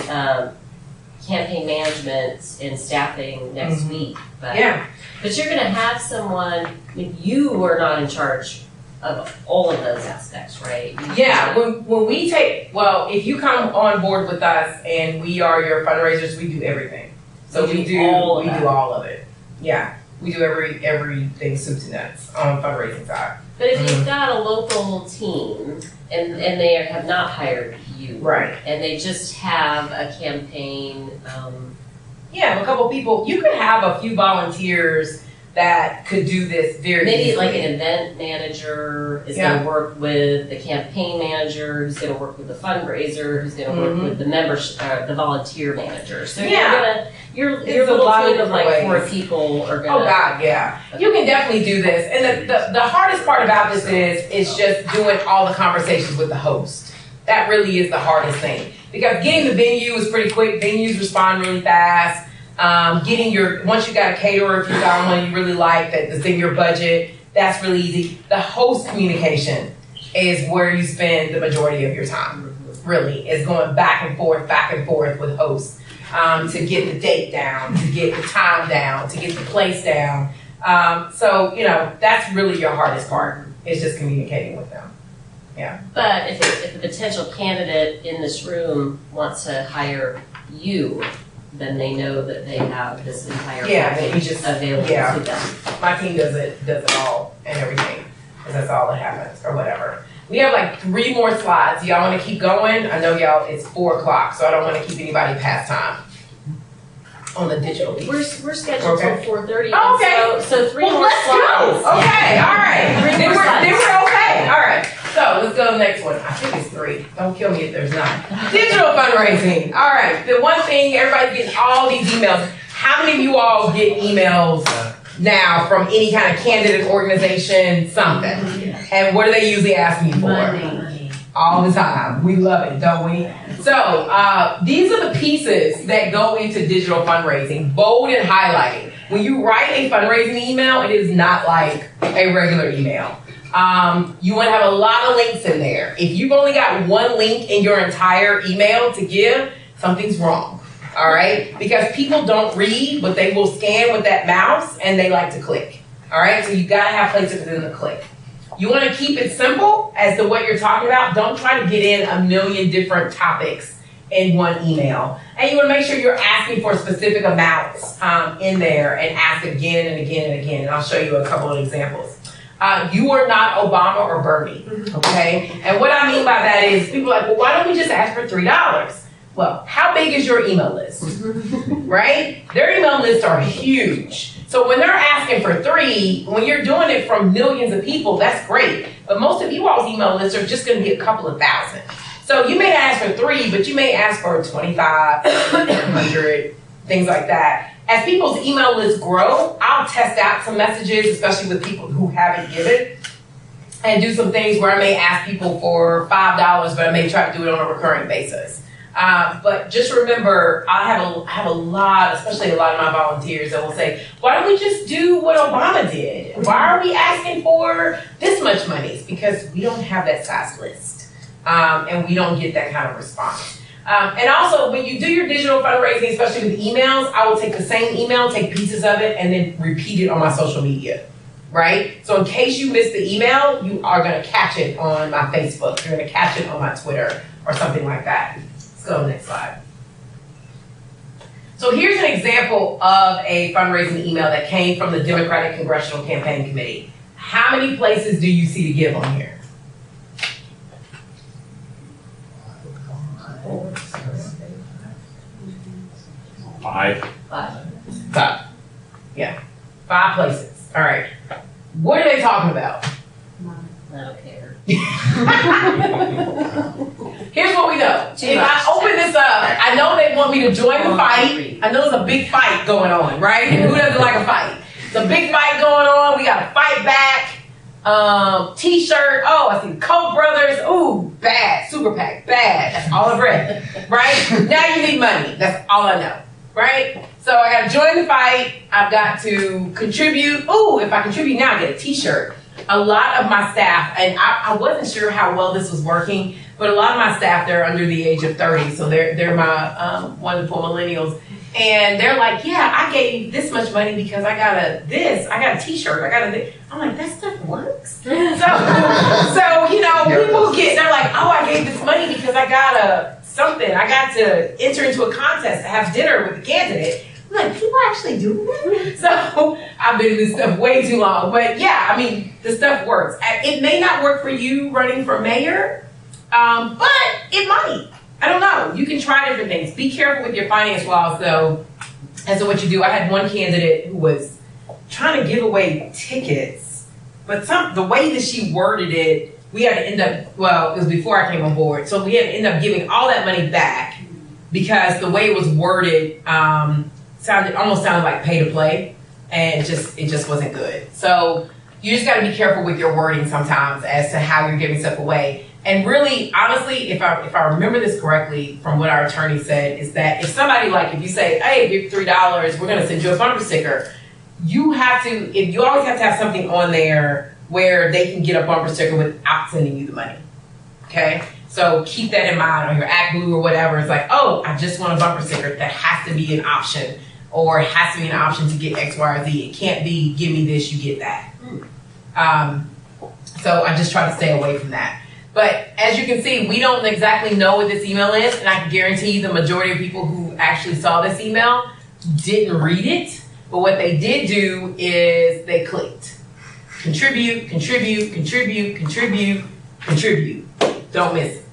campaign management and staffing next week, but you're gonna have someone. I mean, you are not in charge of all of those aspects, right? When we take, if you come on board with us and we are your fundraisers, we do everything. So we do all of it. Yeah, we do everything soup to nuts on fundraising side. But if you've got a local team and they have not hired you, right, and they just have a campaign, a couple people, you could have a few volunteers that could do this very maybe easily. like an event manager is going to work with the campaign manager, who's going to work with the fundraiser, who's going to work with the the volunteer manager. So your little team of like 4 people are going to. Oh God, yeah. Okay. You can definitely do this, and the hardest part about this is just doing all the conversations with the host. That really is the hardest thing, because getting the venue is pretty quick. Venues respond really fast. Once you got a caterer, if you got one you really like that's in your budget, that's really easy. The host communication is where you spend the majority of your time, really, is going back and forth with hosts to get the date down, to get the time down, to get the place down. So, that's really your hardest part, is just communicating with them. Yeah. But if a potential candidate in this room wants to hire you, then they know that they have this entire package available to them. My team does it all and everything, because that's all that happens, or whatever. We have like 3 more slides. Y'all want to keep going? I know y'all, it's 4 o'clock, so I don't want to keep anybody past time on the digital piece. We're scheduled till 4:30. Oh, okay. So 3 more let's slides. Go. Okay, all right. 3 Then more slides. we're okay. All right. So let's go to the next one. I think it's 3. Don't kill me if there's not. Digital fundraising. All right. The one thing, everybody's getting all these emails. How many of you all get emails now from any kind of candidate organization, something? And what are they usually asking you for? Money. All the time. We love it, don't we? So these are the pieces that go into digital fundraising, bold and highlighted. When you write a fundraising email, it is not like a regular email. You want to have a lot of links in there. If you've only got 1 link in your entire email to give, something's wrong. All right? Because people don't read, but they will scan with that mouse and they like to click. All right? So you got to have places for them to click. You want to keep it simple as to what you're talking about. Don't try to get in a million different topics in one email. And you want to make sure you're asking for specific amounts in there, and ask again and again and again. And I'll show you a couple of examples. You are not Obama or Bernie, okay? And what I mean by that is, people are like, well, why don't we just ask for $3? Well, how big is your email list, right? Their email lists are huge. So when they're asking for 3, when you're doing it from millions of people, that's great. But most of you all's email lists are just gonna be a couple of thousand. So you may ask for 3, but you may ask for 25, 100, things like that. As people's email lists grow, I'll test out some messages, especially with people who haven't given, and do some things where I may ask people for $5, but I may try to do it on a recurring basis. But just remember, I have a lot, especially a lot of my volunteers that will say, why don't we just do what Obama did? Why are we asking for this much money? It's because we don't have that size list. And we don't get that kind of response. And also, when you do your digital fundraising, especially with emails, I will take the same email, take pieces of it, and then repeat it on my social media, right? So in case you missed the email, you are going to catch it on my Facebook. You're going to catch it on my Twitter or something like that. Let's go to the next slide. So here's an example of a fundraising email that came from the Democratic Congressional Campaign Committee. How many places do you see to give on here? Five. Yeah. 5 places. All right. What are they talking about? I don't care. Here's what we know. Too If much. I open this up, I know they want me to join the fight. I know there's a big fight going on, right? And who doesn't like a fight? There's a big fight going on. We got to fight back. T-shirt. Oh, I see Koch brothers. Ooh, bad. Super PAC. Bad. That's all I've read. Right? Now you need money. That's all I know. Right? So I got to join the fight. I've got to contribute. Ooh, if I contribute now, I get a T-shirt. A lot of my staff, and I wasn't sure how well this was working, but a lot of my staff, they're under the age of 30, so they're my wonderful millennials. And they're like, yeah, I gave this much money because I got a T-shirt, I got a this. I'm like, that stuff works? So you know, people they're like, oh, I gave this money because I got something. I got to enter into a contest to have dinner with the candidate. I'm like, people actually do that? So I've been in this stuff way too long. But yeah, I mean, the stuff works. It may not work for you running for mayor, but it might. I don't know. You can try different things. Be careful with your finance laws, though, as to what you do. I had one candidate who was trying to give away tickets, but the way that she worded it, we had to end up, well, it was before I came on board, so we had to end up giving all that money back because the way it was worded almost sounded like pay to play, and it just wasn't good. So you just got to be careful with your wording sometimes as to how you're giving stuff away. And really, honestly, if I remember this correctly from what our attorney said, is that if somebody, like, if you say, hey, give $3, we're going to send you a bumper sticker, you always have to have something on there where they can get a bumper sticker without sending you the money. Okay? So keep that in mind on your ActBlue or whatever. It's like, oh, I just want a bumper sticker. That has to be an option, or it has to be an option to get X, Y, or Z. It can't be, give me this, you get that. So I just try to stay away from that. But as you can see, we don't exactly know what this email is, and I can guarantee you the majority of people who actually saw this email didn't read it. But what they did do is they clicked contribute, contribute, contribute, contribute, contribute. Don't miss it,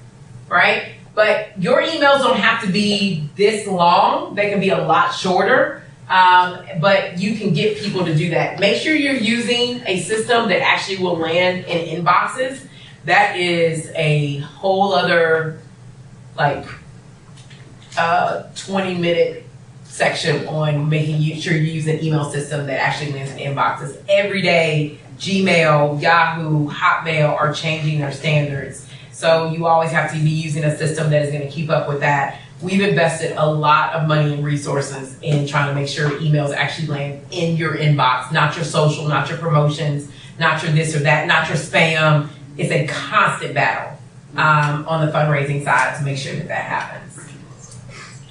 right? But your emails don't have to be this long. They can be a lot shorter, but you can get people to do that. Make sure you're using a system that actually will land in inboxes. That is a whole other, 20-minute section on making sure you use an email system that actually lands in inboxes. Every day, Gmail, Yahoo, Hotmail are changing their standards. So you always have to be using a system that is going to keep up with that. We've invested a lot of money and resources in trying to make sure emails actually land in your inbox, not your social, not your promotions, not your this or that, not your spam. It's a constant battle on the fundraising side to make sure that happens.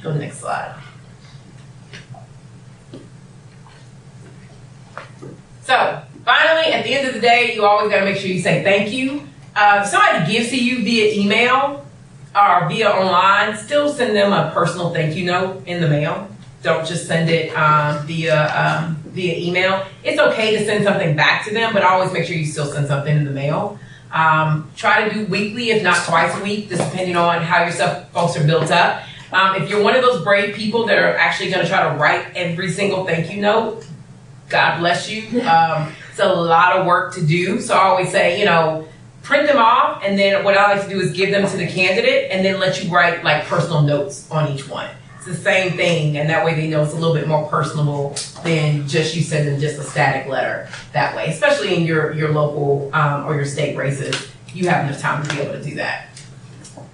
Go to the next slide. So finally, at the end of the day, you always got to make sure you say thank you. If somebody gives to you via email or via online, still send them a personal thank you note in the mail. Don't just send it via email. It's okay to send something back to them, but always make sure you still send something in the mail. Try to do weekly, if not twice a week, just depending on how your folks are built up. If you're one of those brave people that are actually going to try to write every single thank you note, God bless you. It's a lot of work to do. So I always say, print them off, and then what I like to do is give them to the candidate and then let you write like personal notes on each one. the same thing, and that way they know it's a little bit more personable than just you send them just a static letter that way, especially in your local or your state races. You have enough time to be able to do that.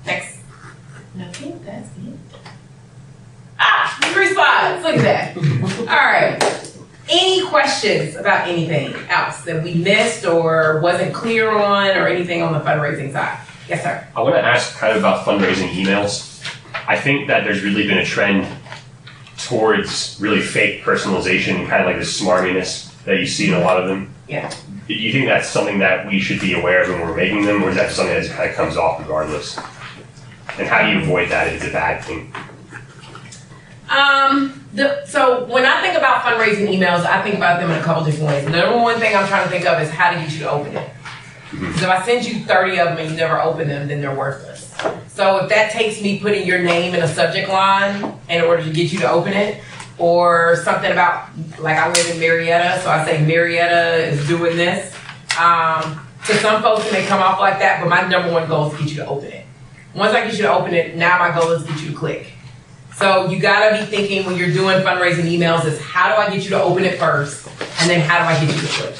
Next. Okay, that's it. 3 slides. Look at that. All right. Any questions about anything else that we missed or wasn't clear on, or anything on the fundraising side? Yes, sir. I want to ask kind of about fundraising emails. I think that there's really been a trend towards really fake personalization and kind of like this smarminess that you see in a lot of them. Yeah. Do you think that's something that we should be aware of when we're making them, or is that something that just kind of comes off regardless? And how do you avoid that if it's a bad thing? So when I think about fundraising emails, I think about them in a couple different ways. The number one thing I'm trying to think of is how to get you to open it. Because if I send you 30 of them and you never open them, then they're worthless. So if that takes me putting your name in a subject line in order to get you to open it, or something about, like I live in Marietta, so I say Marietta is doing this. To some folks it may come off like that, but my number one goal is to get you to open it. Once I get you to open it, now my goal is to get you to click. So you gotta be thinking when you're doing fundraising emails is how do I get you to open it first, and then how do I get you to click?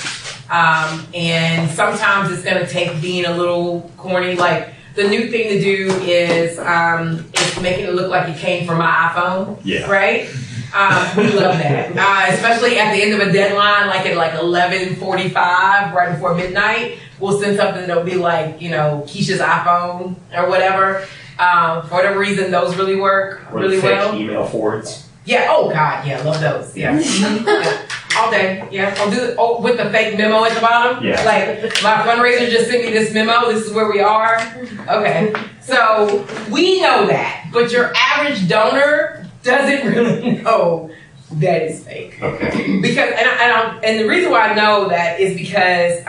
And sometimes it's gonna take being a little corny. Like the new thing to do is making it look like it came from my iPhone. Yeah. Right? We love that. Especially at the end of a deadline, like at 11:45, right before midnight, we'll send something that'll be like, Keisha's iPhone or whatever. For whatever reason, those really work really well. Fake email forwards. Yeah. Oh God. Yeah. Love those. Yeah. All day. Yeah. I'll do it with the fake memo at the bottom. Yeah. Like my fundraiser just sent me this memo. This is where we are. Okay. So we know that, but your average donor doesn't really know that it's fake. Okay. Because and the reason why I know that is because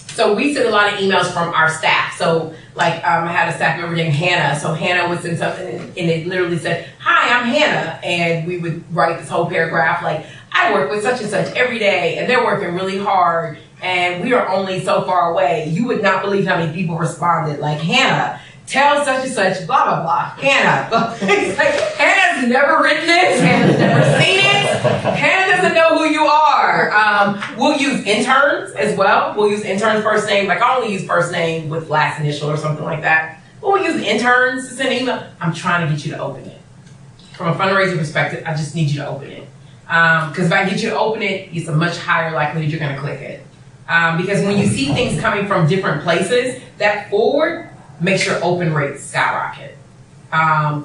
so we send a lot of emails from our staff. So like I had a staff member named Hannah. So Hannah would send something and it literally said, "Hi, I'm Hannah," and we would write this whole paragraph like, "I work with such and such every day, and they're working really hard, and we are only so far away." You would not believe how many people responded like, "Hannah, tell such and such, blah, blah, blah." Hannah. It's like, Hannah's never written this. Hannah's never seen it. Hannah doesn't know who you are. We'll use interns as well. We'll use interns' first name. Like, I only use first name with last initial or something like that. But we'll use interns to send an email. I'm trying to get you to open it. From a fundraising perspective, I just need you to open it. Because if I get you to open it, it's a much higher likelihood you're going to click it. Because when you see things coming from different places, that forward makes your open rates skyrocket.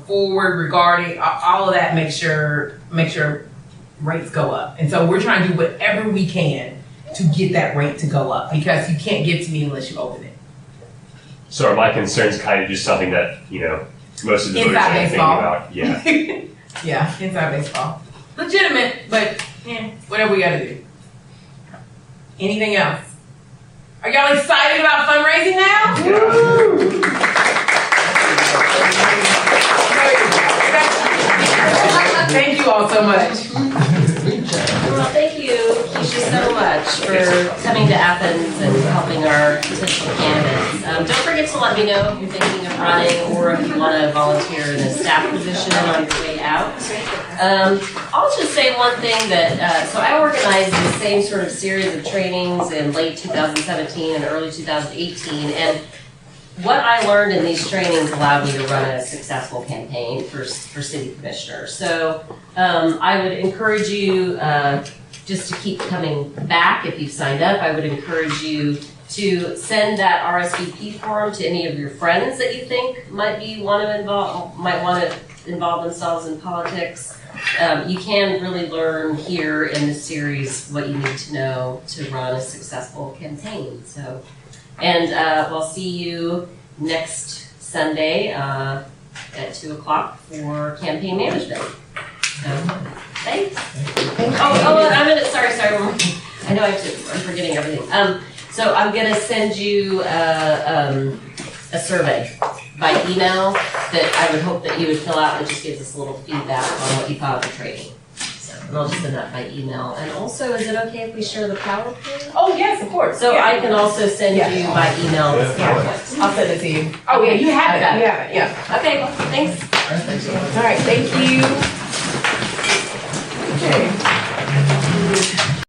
Forward regarding all of that makes your rates go up. And so we're trying to do whatever we can to get that rate to go up, because you can't give to me unless you open it. So are my concerns kind of just something that, most of the voters are thinking about? Yeah. Yeah, inside baseball. Legitimate, but whatever we gotta do. Anything else? Are y'all excited about fundraising now? Woo! Thank you all so much. Well, thank you, Keisha, so much for coming to Athens and helping our potential candidates. Don't forget to let me know if you're thinking of running or if you want to volunteer in a staff position on your way out. I'll just say one thing that, so I organized the same sort of series of trainings in late 2017 and early 2018, and what I learned in these trainings allowed me to run a successful campaign for city commissioner. So I would encourage you just to keep coming back if you've signed up. I would encourage you to send that RSVP form to any of your friends that you think might want to involve themselves in politics. You can really learn here in this series what you need to know to run a successful campaign. So. And we'll see you next Sunday at 2 o'clock for campaign management. So, thanks. Sorry. I know I'm forgetting everything. So I'm going to send you a survey by email that I would hope that you would fill out, and just gives us a little feedback on what you thought of the training. And I'll just send that by email. And also, is it okay if we share the PowerPoint? Oh, yes, of course. So I can also send you by email the PowerPoint. I'll send it to you. Oh, yeah, you have it. You have it, yeah. Okay, thanks. All right, thank you. Okay.